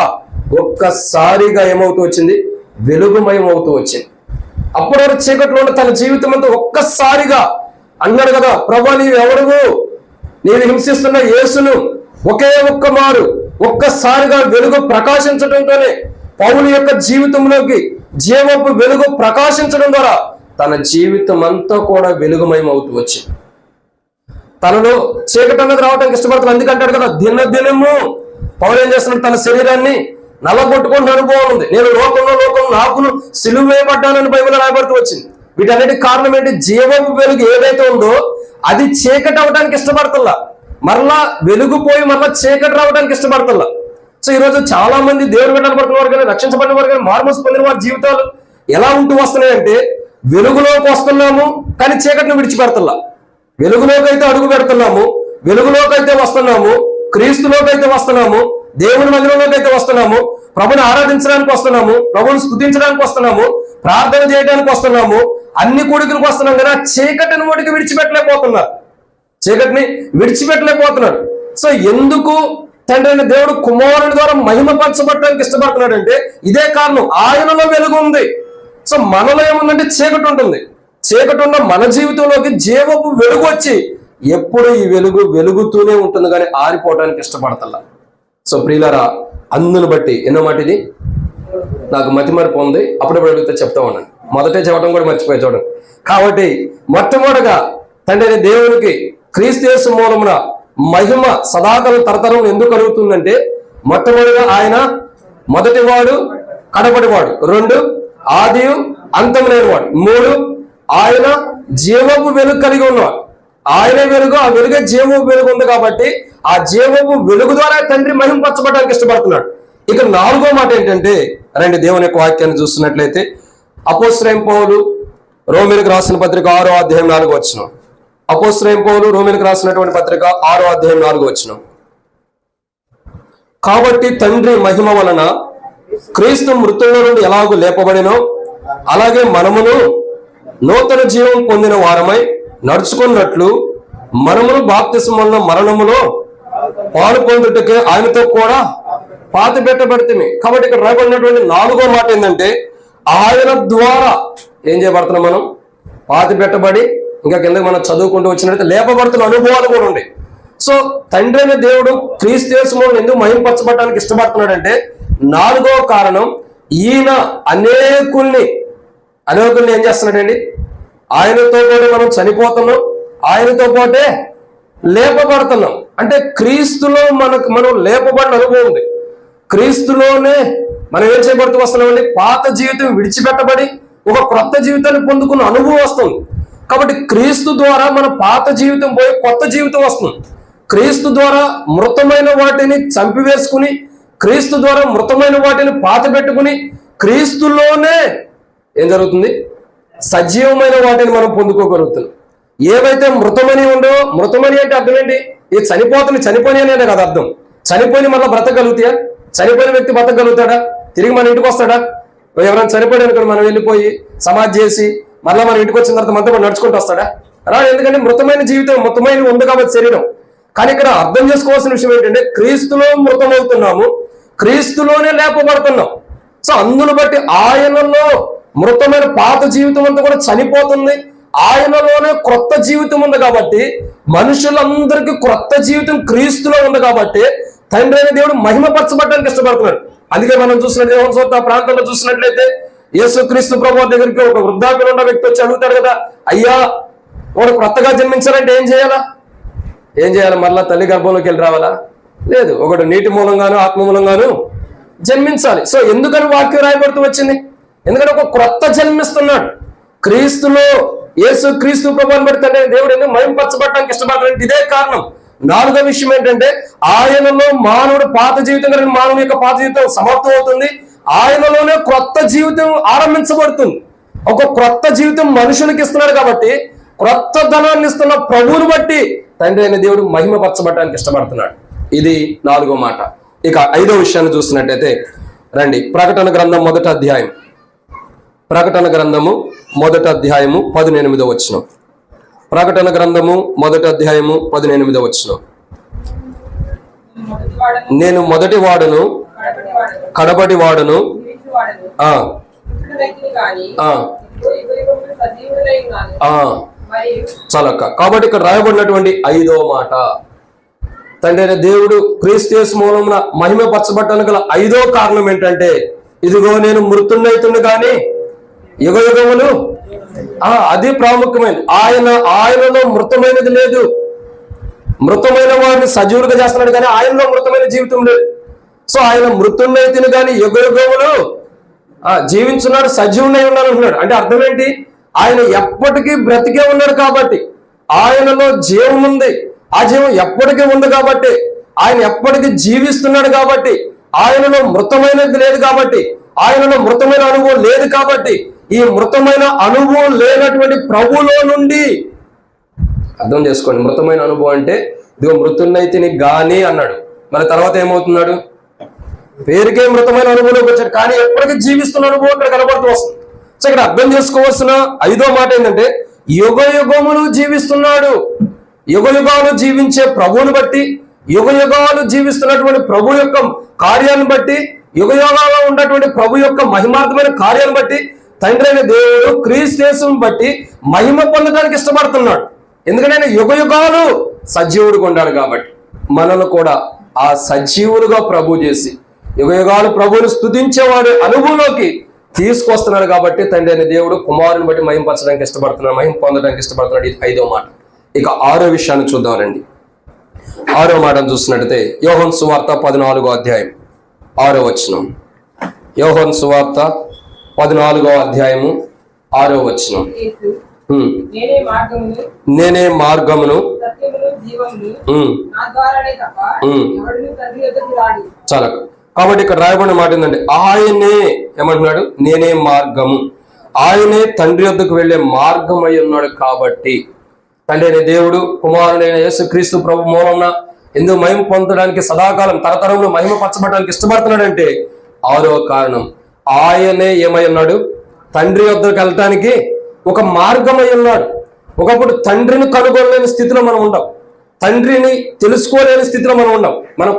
[SPEAKER 3] ఒక్కసారిగా ఏమవుతూ వచ్చింది? వెలుగుమయం అవుతూ వచ్చింది. అప్పటి వరకు చీకట్లో ఉన్న తన జీవితం అంతా ఒక్కసారిగా అన్నాడు కదా, ప్రభా నీవు ఎవరువు, నీవు హింసిస్తున్న యేసును ఒకే ఒక్క మారు ఒక్కసారిగా వెలుగు ప్రకాశించడంతోనే పౌలు యొక్క జీవితంలోకి జీవపు వెలుగు ప్రకాశించడం ద్వారా తన జీవితం అంతా కూడా వెలుగుమయం అవుతూ వచ్చింది. తనలో చీకటి అన్నది రావడానికి ఇష్టపడుతుంది. అందుకంటాడు కదా, దినము పౌలు ఏం చేస్తున్నాడు? తన శరీరాన్ని నల్లగొట్టుకున్న అనుభవం ఉంది. నేను లోకంలో నాకును సిలువ వేయబడ్డానని బైబిల్ రాయబడుతూ వచ్చింది. వీటన్నిటికి కారణం ఏంటి? జీవపు వెలుగు ఏదైతే ఉందో అది చీకటి అవడానికి ఇష్టపడుతుందా, మరలా వెలుగుపోయి మరలా చీకటి రావడానికి ఇష్టపడుతుందా. సో ఈరోజు చాలా మంది దేవుడు పెట్టబడుతున్న వారు కానీ, రక్షించబడిన వారు కానీ, మార్మోస్ పొందిన వారి జీవితాలు ఎలా ఉంటూ వస్తున్నాయంటే, వెలుగులోకి వస్తున్నాము కానీ చీకటిని విడిచిపెడుతున్నా. వెలుగులోకి అయితే అడుగు పెడుతున్నాము, వెలుగులోకి అయితే వస్తున్నాము, క్రీస్తులోకి అయితే వస్తున్నాము, దేవుని మందిరంలోకి అయితే వస్తున్నాము, ప్రభుని ఆరాధించడానికి వస్తున్నాము, ప్రభుని స్తుతించడానికి వస్తున్నాము, ప్రార్థన చేయడానికి వస్తున్నాము, అన్ని కోడికలకు వస్తున్నాం కదా, చీకటిని వాటికి విడిచిపెట్టలేకపోతున్నాడు. సో ఎందుకు తండ్రి అయిన దేవుడు కుమారుని ద్వారా మహిమపరచబడటానికి ఇష్టపడుతున్నాడంటే ఇదే కారణం. ఆయనలో వెలుగు ఉంది. సో మనలో ఏముందంటే చీకటి ఉంటుంది. చీకటి ఉన్న మన జీవితంలోకి జీవపు వెలుగు వచ్చి ఎప్పుడు ఈ వెలుగు వెలుగుతూనే ఉంటుంది కానీ ఆరిపోవడానికి ఇష్టపడతల్లా. సో ప్రియులారా, అందును బట్టి ఎన్నో మాట ఇది నాకు మతిమరుపు ఉంది, అప్పుడప్పుడు అడిగితే చెప్తా ఉన్నాను. మొదటే చెప్పడం కూడా మర్చిపోయి చూడండి. కాబట్టి మొట్టమొదటిగా తండ్రి దేవునికి క్రీస్తు యేసు మూలమున మహిమ సదాకాలం తరతరం ఎందుకు కలుగుతుందంటే, మొట్టమొదటిగా ఆయన మొదటివాడు కడపటివాడు, 2 ఆది అంతం లేనివాడు, 3 ఆయన జీవపు వెలుగు కలిగి ఉన్నవాడు. ఆయనే వెలుగు, ఆ వెలుగే జీవపు వెలుగు ఉంది కాబట్టి ఆ జీవపు వెలుగు ద్వారా తండ్రి మహిమపరచబడడానికి ఇష్టపడుతున్నాడు. ఇక 4వ మాట ఏంటంటే, రండి దేవుని యొక్క వాక్యాన్ని చూస్తున్నట్లయితే అపోస్తలుడైన పౌలు రోమీయులకు రాసిన పత్రిక 6వ అధ్యాయం 4వ వచనం. అపోస్తలుడైన పౌలు రోమీయులకు రాసినటువంటి పత్రిక 6వ అధ్యాయం 4వ వచనం. కాబట్టి తండ్రి మహిమ వలన క్రీస్తు మృతుల నుండి ఎలాగూ లేపబడినో అలాగే మనమును నూతన జీవం పొందిన వారమై నడుచుకున్నట్లు మనమును బాప్తిస్మం వలన మరణములో పాలు పొందుటకే ఆయనతో కూడా పాతి పెట్టబడితే. కాబట్టి ఇక్కడ రాబడినటువంటి 4వ మాట ఏంటంటే, ఆయన ద్వారా ఏం చేయబడుతున్నాం? మనం పాతి పెట్టబడి ఇంకా కిందకి మనం చదువుకుంటూ వచ్చినట్లయితే లేపబడుతున్న అనుభవాలు కూడా ఉన్నాయి. సో తండ్రి అయిన దేవుడు క్రీస్తు యేసులో ఎందుకు మహిమపరచబడడానికి ఇష్టపడుతున్నాడంటే, 4వ కారణం, ఈయన అనేకుల్ని ఏం చేస్తున్నాడండి? ఆయనతో పాటు మనం చనిపోతున్నాం, ఆయనతో పాటే లేపబడుతున్నాం. అంటే క్రీస్తులో మనం లేపబడిన అనుభవం ఉంది. క్రీస్తులోనే మనం ఏం చేయబడుతూ వస్తున్నామండి? పాత జీవితం విడిచిపెట్టబడి ఒక క్రొత్త జీవితాన్ని పొందుకున్న అనుభవం వస్తుంది. కాబట్టి క్రీస్తు ద్వారా మన పాత జీవితం పోయి కొత్త జీవితం వస్తుంది. క్రీస్తు ద్వారా మృతమైన వాటిని చంపివేసుకుని, క్రీస్తు ద్వారా మృతమైన వాటిని పాత పెట్టుకుని, క్రీస్తులోనే ఏం జరుగుతుంది? సజీవమైన వాటిని మనం పొందుకోగలుగుతున్నాం. ఏవైతే మృతమని ఉండో, మృతమని అంటే అర్థం ఏంటి? ఈ చనిపోని అనేది కదా అర్థం. చనిపోయి మళ్ళీ బ్రతకగలుగుతాయా? చనిపోయిన వ్యక్తి బ్రతకగలుగుతాడా? తిరిగి మన ఇంటికి వస్తాడా? ఎవరైనా చనిపోయాడు అనుకోండి, మనం వెళ్ళిపోయి సమాధి చేసి మళ్ళీ మనం ఇంటికి వచ్చిన తర్వాత మనతో నడుచుకుంటూ వస్తాడా? రా. ఎందుకంటే మృతమైన జీవితం, మృతమైన ఉంది కాబట్టి శరీరం. కానీ ఇక్కడ అర్థం చేసుకోవాల్సిన విషయం ఏంటంటే, క్రీస్తులో మృతమవుతున్నాము, క్రీస్తులోనే లేపబడుతున్నాం. సో అందును బట్టి ఆయనలో మృతమైన పాత జీవితం అంతా కూడా చనిపోతుంది, ఆయనలోనే క్రొత్త జీవితం ఉంది. కాబట్టి మనుషులందరికీ క్రొత్త జీవితం క్రీస్తులో ఉంది కాబట్టి తండ్రి అయిన దేవుడు మహిమపరచబడడానికి ఇష్టపడుతున్నాడు. అందుకే మనం చూసినట్లయితే ఆ ప్రాంతంలో చూసినట్లయితే యేసు క్రీస్తు ప్రభువు దగ్గరికి ఒక వృద్ధాప్యంలో ఉన్న వ్యక్తి వచ్చి అడుగుతాడు కదా, అయ్యా వాడు కొత్తగా జన్మించాలంటే ఏం చేయాలా? మరలా తల్లి గర్భంలోకి వెళ్ళి రావాలా? లేదు, ఒకడు నీటి మూలంగాను ఆత్మ మూలంగాను జన్మించాలి. సో ఎందుకని వాక్యం రాయబడుతూ వచ్చింది? ఎందుకంటే ఒక క్రొత్త జన్మిస్తున్నాడు క్రీస్తులో. యేసు క్రీస్తు ప్రభువుని బట్టి దేవుడు ఎందుకు మహిమపరచబడటానికి ఇష్టపడతాడు? ఇదే కారణం. నాలుగో విషయం ఏంటంటే ఆయనలో మానవుడు పాత జీవితం కలిగిన మానవుని యొక్క పాత జీవితం సమాప్తం అవుతుంది, ఆయనలోనే క్రొత్త జీవితం ఆరంభించబడుతుంది. ఒక క్రొత్త జీవితం మనుషునికి ఇస్తున్నాడు కాబట్టి క్రొత్త ధనాన్ని ఇస్తున్న ప్రభువుని బట్టి తండ్రి అయిన దేవుడు మహిమపరచబడటానికి ఇష్టపడుతున్నాడు. ఇది నాలుగో మాట. ఇక ఐదో విషయాన్ని చూస్తున్నట్టయితే రండి, ప్రకటన గ్రంథం మొదటి అధ్యాయం, ప్రకటన గ్రంథము మొదటి అధ్యాయము 18వ వచనం. ప్రకటన గ్రంథము మొదటి అధ్యాయము 18వ వచనం. నేను మొదటి వాడును కడపటి వాడును చాలక్క. కాబట్టి ఇక్కడ రాయబడినటువంటి ఐదో మాట, తండ్రి అయిన దేవుడు క్రీస్తు యేసు మూలమున మహిమపరచబడటానికి గల ఐదో కారణం ఏంటంటే, ఇదిగో నేను మృతున్నైతును గాని యుగ యుగములు. అది ప్రాముఖ్యమైనది. ఆయనలో మృతమైనది లేదు. మృతమైన వాడిని సజీవులుగా చేస్తున్నాడు కానీ ఆయనలో మృతమైన జీవితం లేదు. సో ఆయన మృతున్నైతును గాని యుగ యుగములు జీవించున్నాడు, సజీవునై ఉన్నాడు అంటున్నాడు. అంటే అర్థం ఏంటి? ఆయన ఎప్పటికీ బ్రతికే ఉన్నాడు కాబట్టి ఆయనలో జీవం ఉంది. ఆ జీవం ఎప్పటికీ ఉంది కాబట్టి ఆయన ఎప్పటికీ జీవిస్తున్నాడు కాబట్టి ఆయనలో మృతమైనది లేదు కాబట్టి ఆయనలో మృతమైన అనుభవం లేదు కాబట్టి ఈ మృతమైన అనుభవం లేనటువంటి ప్రభువులో నుండి అర్థం చేసుకోండి. మృతమైన అనుభవం అంటే ఇదిగో మృతున్నైతిని గాని అన్నాడు. మరి తర్వాత ఏమవుతున్నాడు? పేరుకే మృతమైన అనుభవంలోకి వచ్చాడు కానీ ఎప్పటికీ జీవిస్తున్న అనుభవం ఇక్కడ కనబడుతూ వస్తుంది. సో ఇక్కడ అర్థం చేసుకోవాల్సిన ఐదో మాట ఏంటంటే, యుగ యుగములు జీవిస్తున్నాడు. యుగ యుగాలు జీవించే ప్రభువుని బట్టి, యుగ యుగాలు జీవిస్తున్నటువంటి ప్రభు యొక్క కార్యాన్ని బట్టి, యుగ యుగాల్లో ఉన్నటువంటి ప్రభు యొక్క మహిమార్థమైన కార్యాన్ని బట్టి తండ్రి అయిన దేవుడు క్రీస్తు యేసుని బట్టి మహిమ పొందడానికి ఇష్టపడుతున్నాడు. ఎందుకంటే ఆయన యుగ యుగాలు సజీవుడిగా ఉన్నాడు కాబట్టి మనల్ని కూడా ఆ సజీవులుగా ప్రభు చేసి యుగ యుగాలు ప్రభువుని స్తుతించేవాడు అనుభవంలోకి తీసుకొస్తున్నాడు కాబట్టి తండ్రి అయిన దేవుడు కుమారుని బట్టి మహింపరచడానికి ఇష్టపడుతున్నాడు, మహిమ పొందడానికి ఇష్టపడుతున్నాడు. ఇది ఐదో మాట. ఇక ఆరో విషయాన్ని చూద్దామండి. ఆరో మాటను చూసినట్టయితే యోహాను సువార్త 14వ అధ్యాయం 6వ వచనం. యోహాను సువార్త 14వ అధ్యాయము 6వ వచనం. నేనే మార్గమును చాలా. కాబట్టి ఇక్కడ రాయబడిన మాట ఏంటంటే ఆయనే ఏమంటున్నాడు? నేనే మార్గము, ఆయనే తండ్రి వద్దకు వెళ్లే మార్గం అయి ఉన్నాడు. కాబట్టి తండ్రి అయిన దేవుడు కుమారుడైన యేసుక్రీస్తు ప్రభు మూలన ఎందుకు మహిమ పొందడానికి సదాకాలం తరతరంలో మహిమ పరచబడడానికి ఇష్టపడుతున్నాడంటే ఆరో కారణం, ఆయనే ఏమై ఉన్నాడు? తండ్రి వద్దకు వెళ్ళటానికి ఒక మార్గం అయి ఉన్నాడు. ఒకప్పుడు తండ్రిని కనుగొనలేని స్థితిలో మనం ఉండం, తండ్రిని తెలుసుకోలేని స్థితిలో మనం ఉన్నాం. మన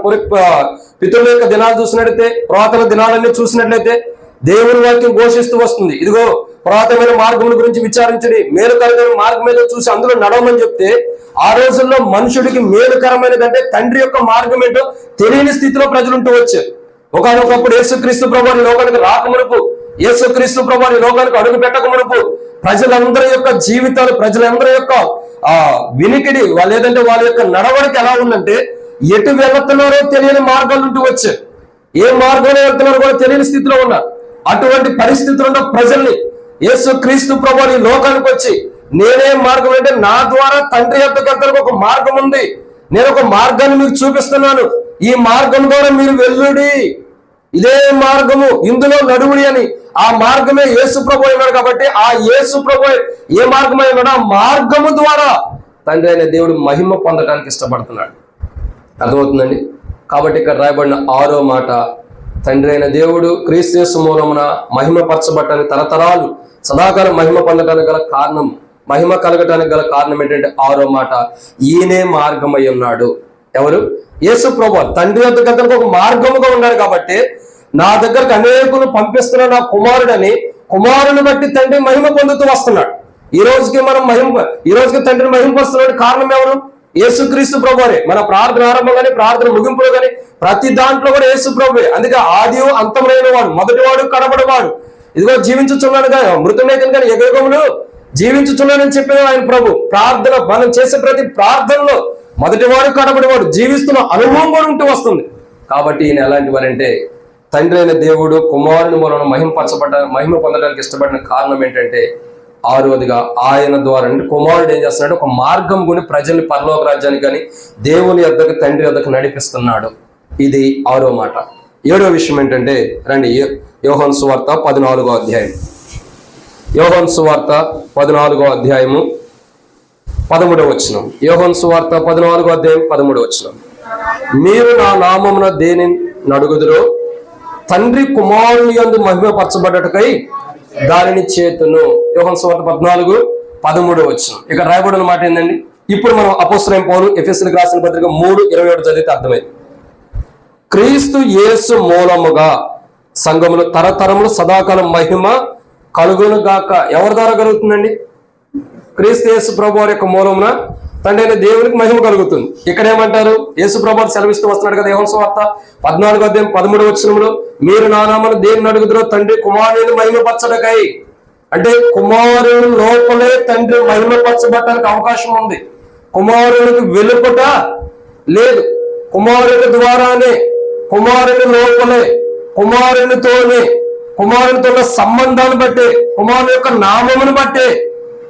[SPEAKER 3] పితరుల యొక్క దినాలు చూసినట్లయితే, పురాతన దినాలన్నీ చూసినట్లయితే దేవుని వాక్యం ఘోషిస్తూ వస్తుంది. ఇదిగో పురాతనమైన మార్గముల గురించి విచారించండి, మేలుకరమైన మార్గం మీద చూసి అందులో నడవమని చెప్తే ఆ రోజుల్లో మనుషుడికి మేలుకరమైనది అంటే తండ్రి యొక్క మార్గం ఏంటో తెలియని స్థితిలో ప్రజలు ఉంటూ వచ్చారు. ఒకనొకప్పుడు యేసుక్రీస్తు ప్రభువుని లోకానికి రాకమునుపు, యేసుక్రీస్తు ప్రభువుని లోకానికి అడుగు పెట్టకమునుపు ప్రజలందరి యొక్క జీవితాలు, ప్రజలందరి యొక్క వినికిడి లేదంటే వాళ్ళ యొక్క నడవడికి ఎలా ఉందంటే ఎటు వెళుతున్నారో తెలియని మార్గాలు ఉంటూ వచ్చారు. ఏ మార్గంలో వెళ్తున్నారో కూడా తెలియని స్థితిలో ఉన్నారు. అటువంటి పరిస్థితులు ఉన్న ప్రజల్ని యేసుక్రీస్తు ప్రభువుని లోకానికి వచ్చి నేనే మార్గం అంటే నా ద్వారా తండ్రి యొద్దకు ఒక మార్గం ఉంది, నేను ఒక మార్గాన్ని మీకు చూపిస్తున్నాను, ఈ మార్గం ద్వారా మీరు వెళ్ళుడి, ఇదే మార్గము, ఇందులో నడువుడి అని ఆ మార్గమే యేసు ప్రభు అయినాడు. కాబట్టి ఆ యేసు ప్రభు ఏ మార్గం అయినాడు ఆ మార్గము ద్వారా తండ్రి అయిన దేవుడు మహిమ పొందడానికి ఇష్టపడుతున్నాడు. అర్థమవుతుందండి? కాబట్టి ఇక్కడ రాయబడిన ఆరో మాట, తండ్రి అయిన దేవుడు క్రీస్తు యేసు మూలమున మహిమ పరచబడటానికి తరతరాలు సదాకాలం మహిమ పొందడానికి గల కారణం, మహిమ కలగటానికి గల కారణం ఏంటంటే ఆరో మాట, ఈయనే మార్గమై ఉన్నాడు. ఎవరు? యేసు ప్రభు తండ్రి వద్దకు ఒక మార్గముగా ఉన్నాడు. కాబట్టి నా దగ్గరకు అనేకులు పంపిస్తున్న నా కుమారుడని కుమారుని బట్టి తండ్రి మహిమ పొందుతూ వస్తున్నాడు. ఈ రోజుకి తండ్రిని మహిమపరుస్తున్నాడు. కారణం ఎవరు? యేసుక్రీస్తు ప్రభువే. మన ప్రార్థన ఆరంభంగానే ప్రార్థన ముగింపులో కానీ ప్రతి దాంట్లో కూడా యేసు ప్రభువే. అందుకే ఆది అంతమైన వాడు, మొదటివాడు కడబడివాడు, ఇదిగో జీవించుచున్నాడు కానీ మృతుడైతే కానీ యుగయుగములు జీవించుచున్నాడని చెప్పిన ఆయన ప్రభు. ప్రార్థన మనం చేసే ప్రతి ప్రార్థనలో మొదటివాడు కడబడివాడు జీవిస్తున్న అనుభవం కూడా ఉంటూ వస్తుంది. కాబట్టి ఈయన ఎలాంటి వారంటే తండ్రి అయిన దేవుడు కుమారుని మూలన మహిమ పొందడానికి ఇష్టపడిన కారణం ఏంటంటే ఆరవదిగా ఆయన ద్వారా అంటే కుమారుడు ఏం చేస్తున్నాడు, ఒక మార్గం గుని ప్రజల్ని పరలోక రాజ్యానికి కానీ దేవుని యొద్దకు తండ్రి యొద్దకు నడిపిస్తున్నాడు. ఇది 6వ మాట. 7వ విషయం ఏంటంటే రండి, యోహాను సువార్త 14వ అధ్యాయం. యోహాను సువార్త 14వ అధ్యాయము 13వ వచనం. యోహాను సువార్త 14వ అధ్యాయం 13వ వచనం. మీరు నా నామమున దేనిని అడుగుదురో తండ్రి కుమారుని యందు మహిమపరచబడటకై దానిని చేతును. యోహాను సువార్త 14:13 వచనం. ఇక్కడ రాయబడిన మాట ఏంటండి? ఇప్పుడు మనం అపోస్తలుడైన పౌలు ఎఫెసీయులకు రాసిన పత్రిక 3:27 చదివితే అర్థమైంది. క్రీస్తు యేసు మూలముగా సంఘములు తరతరములు సదాకాలం మహిమ కలుగును గాక. ఎవరి ద్వారా కలుగుతుందండి? క్రీస్తు యేసు ప్రభు వారి యొక్క మూలమున తండ్రి అయిన దేవునికి మహిమ కలుగుతుంది. ఇక్కడ ఏమంటారు? యేసు ప్రభు సెలవిస్తూ వస్తున్నాడు కదా, యోహాను సువార్త 14వ అధ్యాయం 13వ వచనంలో, మీరు నా నామమున దేనిని అడుగుదురో తండ్రి కుమారుని మహిమపరచడకై. అంటే కుమారుని లోపలే తండ్రి మహిమపరచబడటానికి అవకాశం ఉంది. కుమారునికి వెలుపట లేదు, కుమారుని ద్వారానే, కుమారుని లోపలే, కుమారునితోనే, కుమారునితో ఉన్న సంబంధాన్ని బట్టి, కుమారుని యొక్క నామమును బట్టి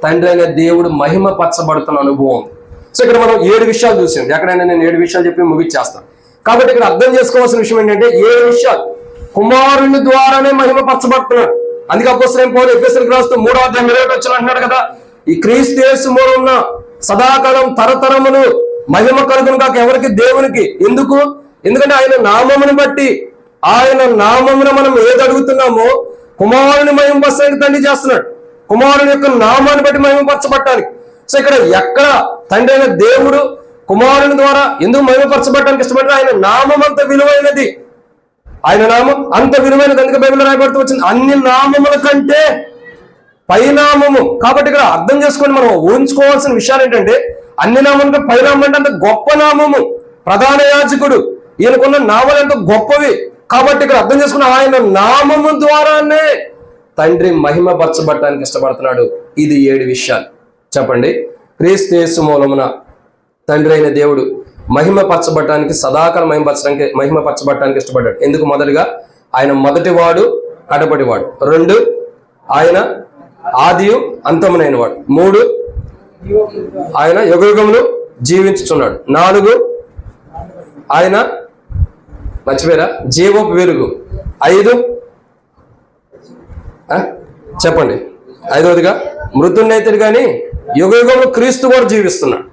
[SPEAKER 3] తండ్రి అయిన దేవుడు మహిమపరచబడుతున్న అనుభవం. సో ఇక్కడ మనం 7 విషయాలు చూసాం. ఎక్కడైనా నేను 7 విషయాలు చెప్పి ముగిచ్చేస్తాను. కాబట్టి ఇక్కడ అర్థం చేసుకోవాల్సిన విషయం ఏంటంటే 7 విషయాలు కుమారుని ద్వారానే మహిమపరచబడుతున్నాడు. అందుకే అపోస్తలుడైన పౌలు ఎఫెసీయులకు రాస్తూ 3వ అధ్యాయం 21 వచనం అంటున్నాడు కదా, ఈ క్రీస్తు యేసు మూలమున సదాకాలం తరతరములు మహిమ కలుగును గాక. ఎవరికి? దేవునికి. ఎందుకు? ఎందుకంటే ఆయన నామమును బట్టి, ఆయన నామమున మనం ఏది అడుగుతున్నామో కుమారుని మహిమపరచడానికి తండ్రి చేస్తున్నాడు. కుమారుని యొక్క నామాన్ని బట్టి మహిమపరచబడటానికి. సో ఇక్కడ ఎక్కడ తండ్రి అయిన దేవుడు కుమారుని ద్వారా ఎందుకు మహిమపరచబడటానికి ఇష్టపడ్డాడు? ఆయన నామం అంత విలువైనది, ఆయన నామం అంత విలువైనది. అందుకే బైబిల్లో రాయబడుతూ వచ్చింది, అన్ని నామముల కంటే పైనామము. కాబట్టి ఇక్కడ అర్థం చేసుకొని మనం ఊహించుకోవాల్సిన విషయాలు ఏంటంటే, అన్ని నామములకి పైనామం అంటే అంత గొప్ప నామము. ప్రధాన యాజకుడు, ఈయనకున్న నామాలు ఎంతో గొప్పవి. కాబట్టి ఇక్కడ అర్థం చేసుకున్న ఆయన నామము ద్వారానే తండ్రి మహిమపరచబడటానికి ఇష్టపడుతున్నాడు. ఇది 7 విషయాలు. చెప్పండి. క్రీస్తు యేసు మూలమున తండ్రి అయిన దేవుడు మహిమపరచబడటానికి, సదాకాలం మహిమపరచబడటానికి ఇష్టపడ్డాడు. ఎందుకు? మొదటిగా ఆయన మొదటివాడు, కడపటివాడు. 2 ఆయన ఆదియు అంతమునైన వాడు. 3 ఆయన యుగయుగములు జీవించుచున్నాడు. 4 ఆయన మర్చిపోయారా? జీవపు వెలుగు. 5 చెప్పండి. 5వదిగా మృతున్నైతుడు కానీ యుగయుగములు క్రీస్తు కూడా జీవిస్తున్నాడు.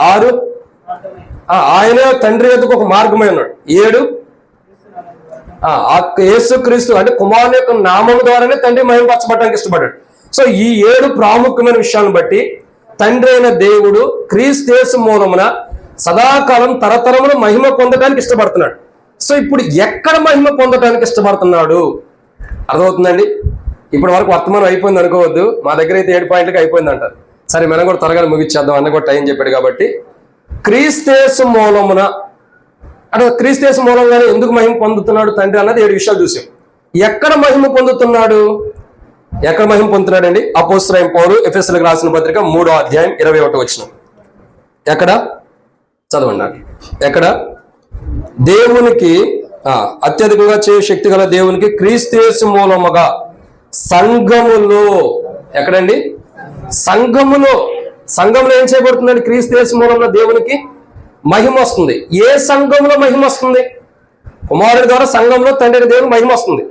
[SPEAKER 3] 6 ఆయన తండ్రి ఎదుకు ఒక మార్గమై ఉన్నాడు. 7 యేసు క్రీస్తు అంటే కుమారుని యొక్క నామము ద్వారానే తండ్రి మహిమపరచబడటానికి ఇష్టపడ్డాడు. సో ఈ 7 ప్రాముఖ్యమైన విషయాలను బట్టి తండ్రి అయిన దేవుడు క్రీస్తు యేసు మూలమున సదాకాలం తరతరములు మహిమ పొందడానికి ఇష్టపడుతున్నాడు. సో ఇప్పుడు ఎక్కడ మహిమ పొందడానికి ఇష్టపడుతున్నాడు? అర్థమవుతుందండి? ఇప్పటి వరకు వర్తమానం అయిపోయింది అనుకోవద్దు. మా దగ్గర అయితే 7 పాయింట్లకి అయిపోయింది అంటారు. సరే, మనం కూడా త్వరగా ముగిచ్చేద్దాం అన్న కూడా టైం చెప్పాడు కాబట్టి, క్రీస్తు యేసు మూలమున అంటే క్రీస్తు యేసు మూలంగానే ఎందుకు మహిమ పొందుతున్నాడు తండ్రి అన్నది 7 విషయాలు చూసాం. ఎక్కడ మహిమ పొందుతున్నాడు? ఎక్కడ మహిమ పొందుతున్నాడండి? అపోస్తలుడైన పౌలు ఎఫెసీయులకు రాసిన పత్రిక 3వ అధ్యాయం 21 వచనం. ఎక్కడ? చదవండి. ఎక్కడ? దేవునికి అత్యధికంగా చేయు శక్తి గల దేవునికి క్రీస్తు యేసు మూలముగా సంఘములో. ఎక్కడండి? సంఘములో. సంఘంలో ఏం చేయబడుతుందండి? క్రీస్తు యేసు మూలంలో దేవునికి మహిమ వస్తుంది. ఏ సంఘంలో మహిమ వస్తుంది? కుమారుడి ద్వారా సంఘంలో తండ్రి దేవునికి మహిమ వస్తుంది.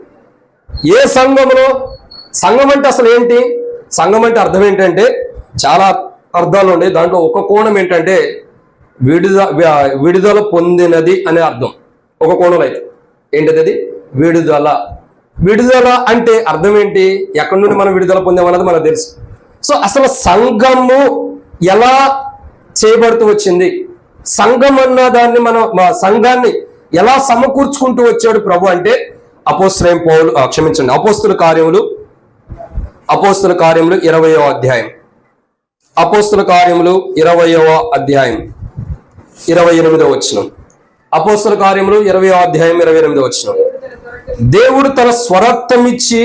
[SPEAKER 3] ఏ సంఘంలో? సంఘం అంటే అసలు ఏంటి? సంఘం అంటే అర్థం ఏంటంటే చాలా అర్థాలు ఉన్నాయి. దాంట్లో ఒక కోణం ఏంటంటే విడుదల పొందినది అనే అర్థం. ఒక కోణంలో అయితే ఏంటిది? అది విడుదల. విడుదల అంటే అర్థం ఏంటి? ఎక్కడి నుండి మనం విడుదల పొందామన్నది మనకు తెలుసు. సో అసలు సంఘము ఎలా చేయబడుతూ వచ్చింది, సంఘం అన్న దాన్ని మనం సంఘాన్ని ఎలా సమకూర్చుకుంటూ వచ్చాడు ప్రభు అంటే అపోస్తలుడైన పౌలు అపోస్తలుల కార్యములు 20వ అధ్యాయం. అపోస్తలుల కార్యములు 20వ అధ్యాయం 28వ వచనం. అపోస్తలుల కార్యములు 20వ అధ్యాయం 28వ వచనం. దేవుడు తన స్వరక్తమిచ్చి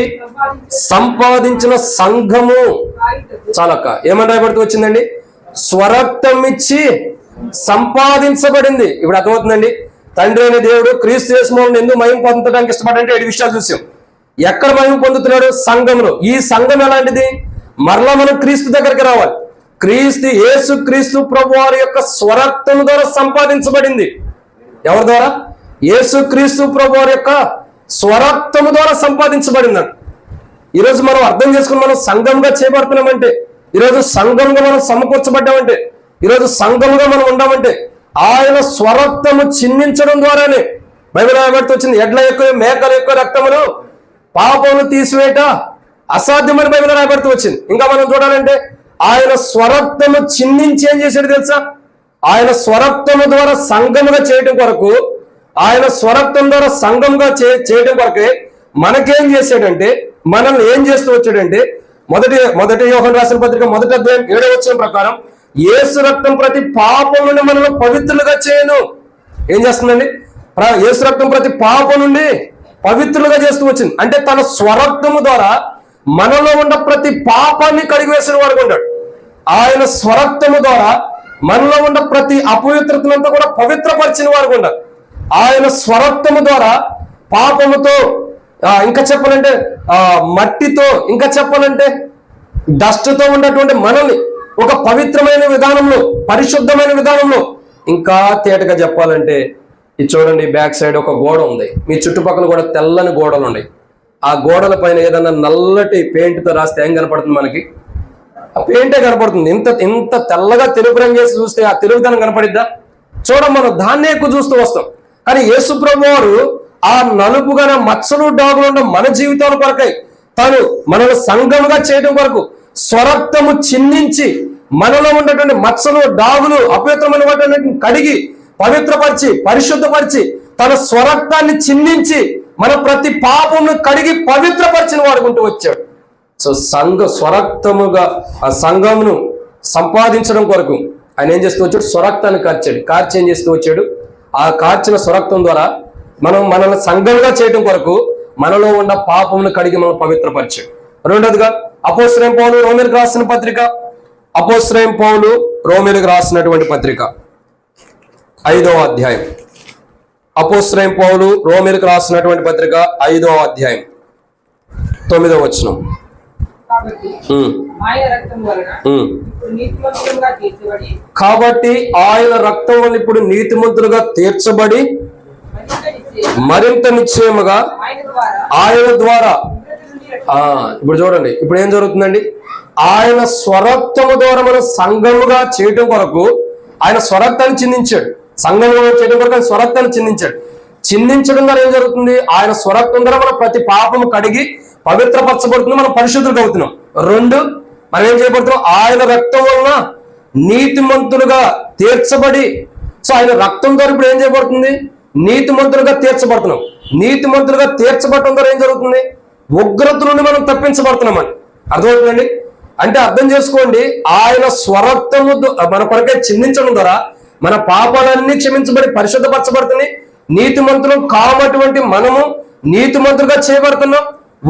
[SPEAKER 3] సంపాదించిన సంఘము. చాలక్క ఏమని రాయబడుతూ వచ్చిందండి? స్వరక్తమిచ్చి సంపాదించబడింది. ఇప్పుడు అర్థమవుతుందండి. తండ్రి అయిన దేవుడు క్రీస్తు యేసు మూలంలో ఎందుకు మహిమ పొందడానికి ఇష్టపడంటే 7 విషయాలు చూసాం. ఎక్కడ మహిమ పొందుతున్నాడు? సంఘంలో. ఈ సంఘం ఎలాంటిది? మరలా మనం క్రీస్తు దగ్గరికి రావాలి. యేసు క్రీస్తు ప్రభు వారి యొక్క స్వరక్తము ద్వారా సంపాదించబడింది. ఎవరి ద్వారా? యేసు క్రీస్తు ప్రభు వారి యొక్క స్వరక్తము ద్వారా సంపాదించబడిందండి. ఈరోజు మనం అర్థం చేసుకుని మనం సంఘంగా చేయబడుతున్నామంటే, ఈరోజు సంఘంగా మనం సమకూర్చబడ్డామంటే, ఈరోజు సంఘంగా మనం ఉండామంటే ఆయన స్వరక్తము చిందించడం ద్వారానే. బైబిల్ రాయబడితే వచ్చింది, ఎడ్ల యొక్క మేకల యొక్క రక్తమును పాపమును తీసివేయట అసాధ్యమని బైబిల్ రాయబడితే వచ్చింది. ఇంకా మనం చూడాలంటే ఆయన స్వరక్తము చిందించి ఏం చేశాడు తెలుసా? ఆయన స్వరక్తము ద్వారా సంఘముగా చేయటం కొరకు, ఆయన స్వరక్తం ద్వారా సంఘంగా చేయటం కొరకే మనకేం చేశాడంటే, మనల్ని ఏం చేస్తూ వచ్చాడంటే, మొదటి యోహాను రాసిన పత్రిక 1వ అధ్యాయం 7వ వచనం ప్రకారం యేసు రక్తం ప్రతి పాపం నుండి మనల్ని పవిత్రులుగా చేయను. ఏం చేస్తుందండి? యేసు రక్తం ప్రతి పాపం నుండి పవిత్రులుగా చేస్తూ వచ్చింది. అంటే తన స్వరక్తము ద్వారా మనలో ఉన్న ప్రతి పాపాన్ని కడిగివేసిన వాడు ఉన్నాడు. ఆయన స్వరక్తము ద్వారా మనలో ఉన్న ప్రతి అపవిత్రతనంతా కూడా పవిత్రపరిచిన వారు ఉన్నారు. ఆయన స్వరక్తము ద్వారా పాపముతో, ఇంకా చెప్పాలంటే మట్టితో, ఇంకా చెప్పాలంటే డస్ట్తో ఉన్నటువంటి మనల్ని ఒక పవిత్రమైన విధానంలో, పరిశుద్ధమైన విధానంలో, ఇంకా తేటగా చెప్పాలంటే ఇది చూడండి, బ్యాక్ సైడ్ ఒక గోడ ఉంది. మీ చుట్టుపక్కల కూడా తెల్లని గోడలు ఉన్నాయి. ఆ గోడల పైన ఏదన్నా నల్లటి పెయింట్తో రాస్తే ఏం కనపడుతుంది? మనకి ఆ పెయింటే కనపడుతుంది. ఇంత తెల్లగా తెలుపు రంగు వేసి చూస్తే ఆ తెలుగుదనం కనపడిద్దా? మనం దాన్నే ఎక్కువ చూస్తూ వస్తాం. కానీ యేసు ప్రభు వారు ఆ నలుపుగా మచ్చలు డాగులు ఉన్న మన జీవితాల కొరకై తాను మనల్ని సంఘముగా చేయడం కొరకు స్వరక్తము చిందించి మనలో ఉన్నటువంటి మచ్చలు డాగులు అపవిత్రమైన వాటిని కడిగి పవిత్రపరిచి పరిశుద్ధపరిచి తన స్వరక్తాన్ని చిందించి మన ప్రతి పాపమును కడిగి పవిత్రపరిచిన వాడుకుంటూ వచ్చాడు. సో స్వరక్తముగా ఆ సంఘమును సంపాదించడం కొరకు ఆయన ఏం చేస్తూ వచ్చాడు? స్వరక్తాన్ని కార్చి ఏం చేస్తూ వచ్చాడు? ఆ కార్చిన స్వరక్తం ద్వారా మనల్ని సంఘంగా చేయడం కొరకు మనలో ఉన్న పాపమును కడిగి మనం పవిత్రపరిచాడు. రెండోదిగా అపోస్తలుడైన పౌలు రోమీయులకు రాసిన పత్రిక, అపోస్తలుడైన పౌలు రోమీయులకు రాసినటువంటి పత్రిక 5వ అధ్యాయం. అపోస్తలుడైన పౌలు రోమీయులకు రాసినటువంటి పత్రిక 5వ అధ్యాయం 9వ వచనం. కాబట్టి ఆయన రక్తం వల్ల ఇప్పుడు నీతిమంతులుగా తీర్చబడి మరింత నిశ్చయముగా ఆయన ద్వారా, ఇప్పుడు చూడండి, ఇప్పుడు ఏం జరుగుతుందండి? ఆయన స్వరక్తము ద్వారా మనం సంఘముగా చేయటం కొరకు ఆయన స్వరక్తాన్ని చిందించాడు. సంఘముగా చేయడం కొరకు ఆయన స్వరక్తాన్ని చిందించడం ద్వారా ఏం జరుగుతుంది? ఆయన స్వరక్తం ద్వారా మనం ప్రతి పాపము కడిగి పవిత్రపరచబడుతుంది, మనం పరిశుద్ధులుగా అవుతున్నాం. 2, మనం ఏం చేయబడుతున్నాం? ఆయన రక్తం వలన నీతిమంతులుగా తీర్చబడి, సో ఆయన రక్తం ద్వారా ఇప్పుడు ఏం చేయబడుతుంది? నీతిమంతులుగా తీర్చబడుతున్నాం. నీతిమంతులుగా తీర్చబడటం ద్వారా ఏం జరుగుతుంది? ఉగ్రత నుండి మనం తప్పించబడుతున్నామని అర్థమవుతుందండి. అంటే అర్థం చేసుకోండి, ఆయన స్వరక్తము మన కొరకే చిందించడం ద్వారా మన పాపాలన్నీ క్షమించబడి పరిశుద్ధపరచబడుతున్నాయి. నీతిమంతులు కావటువంటి మనము నీతిమంతులుగా చేయబడుతున్నాం.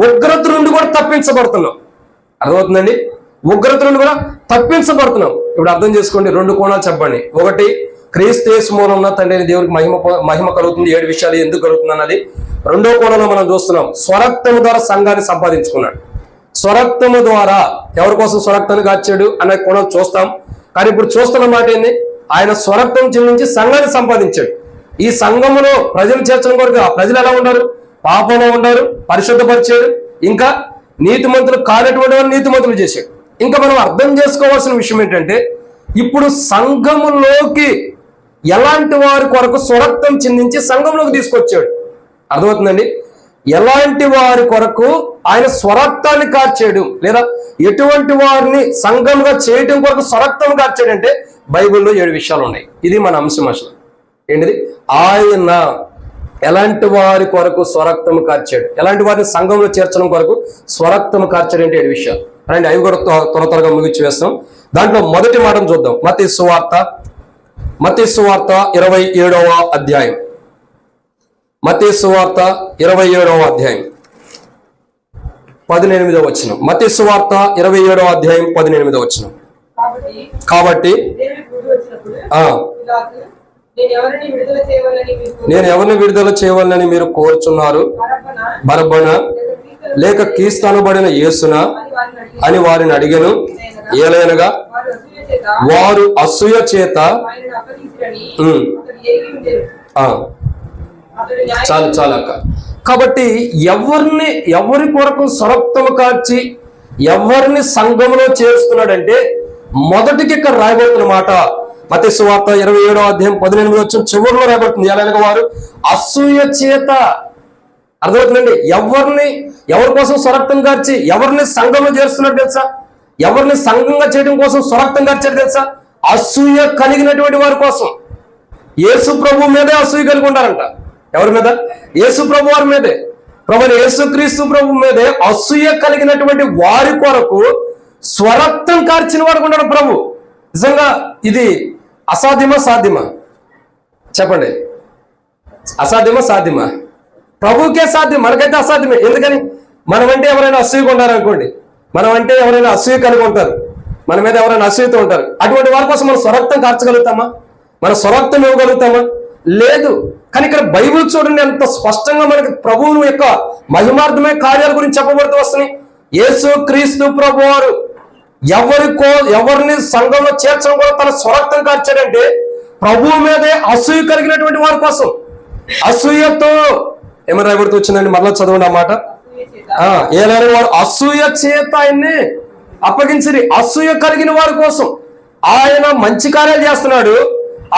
[SPEAKER 3] ఉగ్రత నుండి కూడా తప్పించబడుతున్నాం. అర్థమవుతుందండి? ఉగ్రత నుండి కూడా తప్పించబడుతున్నాం. ఇప్పుడు అర్థం చేసుకోండి, 2 కోణాలు చెప్పండి. ఒకటి, క్రీస్తు యేసు మూలంన తండ్రి దేవునికి మహిమ కలుగుతుంది. 7 విషయాలు ఎందుకు కలుగుతుంది అన్నది. 2వ కోణంలో మనం చూస్తున్నాం, స్వరక్తము ద్వారా సంఘాన్ని సంపాదించుకున్నాడు. స్వరక్తము ద్వారా ఎవరి కోసం స్వరక్తాన్ని కాచాడు అనే కోణం చూస్తాం. కానీ ఇప్పుడు చూస్తున్న మాట ఏంది? ఆయన స్వరక్తం చెల్లించి సంఘాన్ని సంపాదించాడు. ఈ సంఘములో ప్రజలు చేర్చడం కొరకు ఆ ప్రజలు ఎలా ఉన్నారు? పాపంలో ఉన్నారు, పరిశుద్ధపరిచాడు. ఇంకా నీతిమంతులు కానటువంటి వారు నీతిమంతులు చేశాడు. ఇంకా మనం అర్థం చేసుకోవాల్సిన విషయం ఏంటంటే, ఇప్పుడు సంఘములోకి ఎలాంటి వారి కొరకు స్వరక్తం చిందించి సంఘంలోకి తీసుకొచ్చాడు. అర్థమవుతుందండి? ఎలాంటి వారి కొరకు ఆయన స్వరక్తాన్ని కార్చాడు, లేదా ఎటువంటి వారిని సంఘంగా చేయటం కొరకు స్వరక్తం కార్చాడంటే బైబిల్లో 7 విషయాలు ఉన్నాయి. ఇది మన అంశం. అసలు ఏంటిది? ఆయన ఎలాంటి వారి కొరకు స్వరక్తము కార్చాడు, ఎలాంటి వారిని సంఘంలో చేర్చడం కొరకు స్వరక్తము కార్చాడు అంటే 7 విషయాలు. రండి, అవి కూడా త్వరగా ముగించి వేస్తాం. దాంట్లో మొదటి మాటను చూద్దాం. మత్తయి సువార్త 27వ అధ్యాయం. మత్తయి సువార్త 27వ అధ్యాయం 18వ వచనం. మత్తయి సువార్త 27వ అధ్యాయం 18వ వచనం. కాబట్టి నేను ఎవరిని విడుదల చేయవాలని మీరు కోరుచున్నారు? బరబ్బనా లేక క్రీస్తు అనబడిన యేసునా అని వారిని అడిగెను. ఏలైనగా వారు అసూయ చేత చాలు చాలు అక్క. కాబట్టి ఎవరి కొరకు స్వరక్తము కార్చి ఎవరిని సంఘంలో చేరుస్తున్నాడంటే మొదటికి ఇక్కడ రాయబడుతున్న మాట మత్తయి సువార్త 27వ అధ్యాయం 18వ వచనం చివరిలో రాయబడుతుంది. ఎలాగ వారు అసూయ చేత. అర్థమవుతుందండి? ఎవరి కోసం స్వరక్తం కార్చి ఎవరిని సంఘంలో చేరుస్తున్నాడు తెలుసా? ఎవరిని సంఘంగా చేయడం కోసం స్వరక్తం కార్చాడు తెలుసా? అసూయ కలిగినటువంటి వారి కోసం. యేసు ప్రభు మీదే అసూయ కలిగి ఉంటారంట. ఎవరి మీద? యేసు ప్రభు వారి మీదే. ప్రభువైన యేసుక్రీస్తు ప్రభు మీదే అసూయ కలిగినటువంటి వారి కొరకు స్వరక్తం కార్చిన వాడు ఉన్నాడు ప్రభు. నిజంగా ఇది అసాధ్యమా సాధ్యమా చెప్పండి? అసాధ్యమా సాధ్యమా? ప్రభుకే సాధ్యం, మనకైతే అసాధ్యమే. ఎందుకని? మనమంటే ఎవరైనా అసూయగా ఉన్నారనుకోండి, మనమంటే ఎవరైనా అసూయ కలిగి ఉంటారు, మన మీద ఎవరైనా అసూయతో ఉంటారు. అటువంటి వారి కోసం మనం స్వరక్తం కార్చగలుగుతామా? మన స్వరక్తం ఇవ్వగలుగుతామా? లేదు. కానీ ఇక్కడ బైబిల్ చూడండి ఎంత స్పష్టంగా మనకి ప్రభువు యొక్క మహిమార్థమైన కార్యాల గురించి చెప్పబడుతూ వస్తున్నాయి. యేసు క్రీస్తు ప్రభు వారు ఎవరిని సంఘంలో చేర్చడం కూడా తన స్వరక్తం కార్చాడంటే ప్రభువు మీదే అసూయ కలిగినటువంటి వారి కోసం. అసూయతో ఏమని రాయబడుతూ వచ్చిందండి? మరలా చదవండి ఆ మాట. ఏలైనా వారు అసూయ చేత ఆయన్ని అప్పగించిరి. అసూయ కలిగిన వారి కోసం ఆయన మంచి కార్యాలు చేస్తున్నాడు,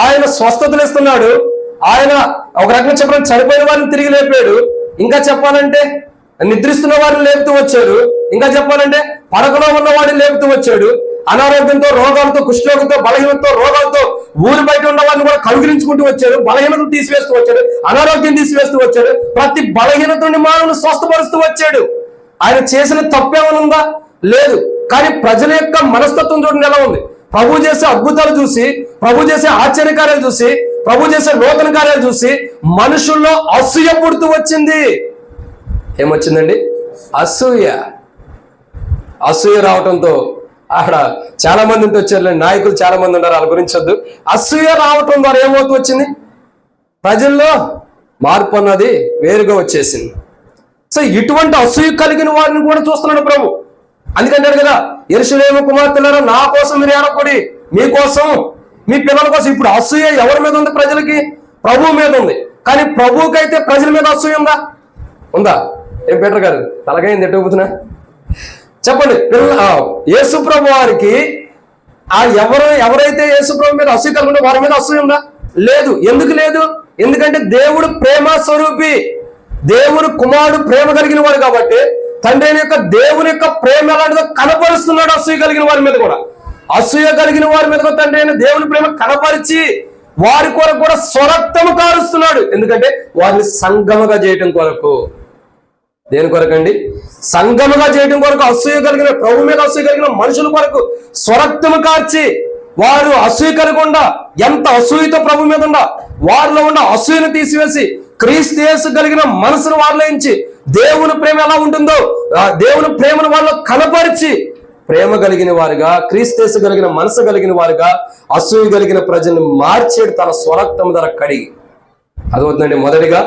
[SPEAKER 3] ఆయన స్వస్థతలు ఇస్తున్నాడు, ఆయన ఒక రకంగా చెప్పడం చనిపోయిన వారిని తిరిగి లేపాడు, ఇంకా చెప్పాలంటే నిద్రిస్తున్న వారిని లేపుతూ వచ్చాడు, ఇంకా చెప్పాలంటే పడకలో ఉన్న వాడిని లేపుతూ వచ్చాడు, అనారోగ్యంతో రోగాలతో కుష్ఠరోగంతో బలహీనతో రోగాలతో ఊరి బయట ఉన్న వారిని కూడా కలుగురించుకుంటూ వచ్చాడు, బలహీనతను తీసివేస్తూ వచ్చాడు, అనారోగ్యం తీసివేస్తూ వచ్చాడు, ప్రతి బలహీనత నుండి మానవుని స్వస్థపరుస్తూ వచ్చాడు. ఆయన చేసిన తప్పేమనుందా? లేదు. కానీ ప్రజల యొక్క మనస్తత్వం చూడండి ఎలా ఉంది. ప్రభు చేసే అద్భుతాలు చూసి, ప్రభు చేసే ఆశ్చర్యకార్యాలు చూసి, ప్రభు చేసే నూతన కార్యాలు చూసి మనుషుల్లో అసూయ పుడుతూ వచ్చింది. ఏమొచ్చిందండి? అసూయ. అసూయ రావటంతో అక్కడ చాలా మంది ఉంటూ వచ్చారు, నాయకులు చాలా మంది ఉన్నారు, వాళ్ళ గురించి వద్దు. అసూయ రావటం ద్వారా ఏమవుతూ వచ్చింది? ప్రజల్లో మార్పు అన్నది వేరుగా వచ్చేసింది. సో ఇటువంటి అసూయ కలిగిన వారిని కూడా చూస్తున్నాడు ప్రభు. అందుకంటాడు కదా, యెరూషలేము కుమార్తెలారా నా కోసం మీరు ఏడవకుడి, మీకోసం మీ పిల్లల కోసం. ఇప్పుడు అసూయ ఎవరి మీద ఉంది? ప్రజలకి ప్రభు మీద ఉంది. కానీ ప్రభువుకైతే ప్రజల మీద అసూయ ఉందా? ఏం పీటర్ గారు తలకైంది ఎట్టుకుతున్నా చెప్పండి. యేసు ప్రభు వారికి ఎవరైతే యేసు ప్రభు మీద అసూయ కలుగుంటే వారి మీద అసూయ ఉందా? లేదు. ఎందుకు లేదు? ఎందుకంటే దేవుడు ప్రేమ స్వరూపి, దేవుడు కుమారుడు ప్రేమ కలిగిన వాడు కాబట్టి తండ్రి యొక్క దేవుని యొక్క ప్రేమ ఎలాంటిదో కనపరుస్తున్నాడు అసూయ కలిగిన వారి మీద కూడా. అసూయ కలిగిన వారి మీద తండ్రి అయిన దేవుని ప్రేమ కనపరిచి వారి కొరకు కూడా స్వరక్తము కారుస్తున్నాడు. ఎందుకంటే వారిని సంగముగా చేయటం కొరకు. దేని కొరకండి? సంగముగా చేయడం కొరకు. అసూయ కలిగిన ప్రభు మీద అసూయ కలిగిన మనుషుల కొరకు స్వరక్తము కార్చి వారు అసూయ కలగకుండా ఎంత అసూయతో ప్రభు మీద ఉండా వారిలో ఉన్న అసూయను తీసివేసి క్రీస్తు యేసు కలిగిన మనసును వారిలో ఉంచి దేవుని ప్రేమ ఎలా ఉంటుందో దేవుని ప్రేమను వాళ్ళలో కనపరిచి ప్రేమ కలిగిన వారుగా, క్రీస్తు యేసు కలిగిన మనసు కలిగిన వారుగా అసూయ కలిగిన ప్రజల్ని మార్చేడు తన స్వరక్తం ధర కడిగి. అదవుతుందండి. మొదటిగా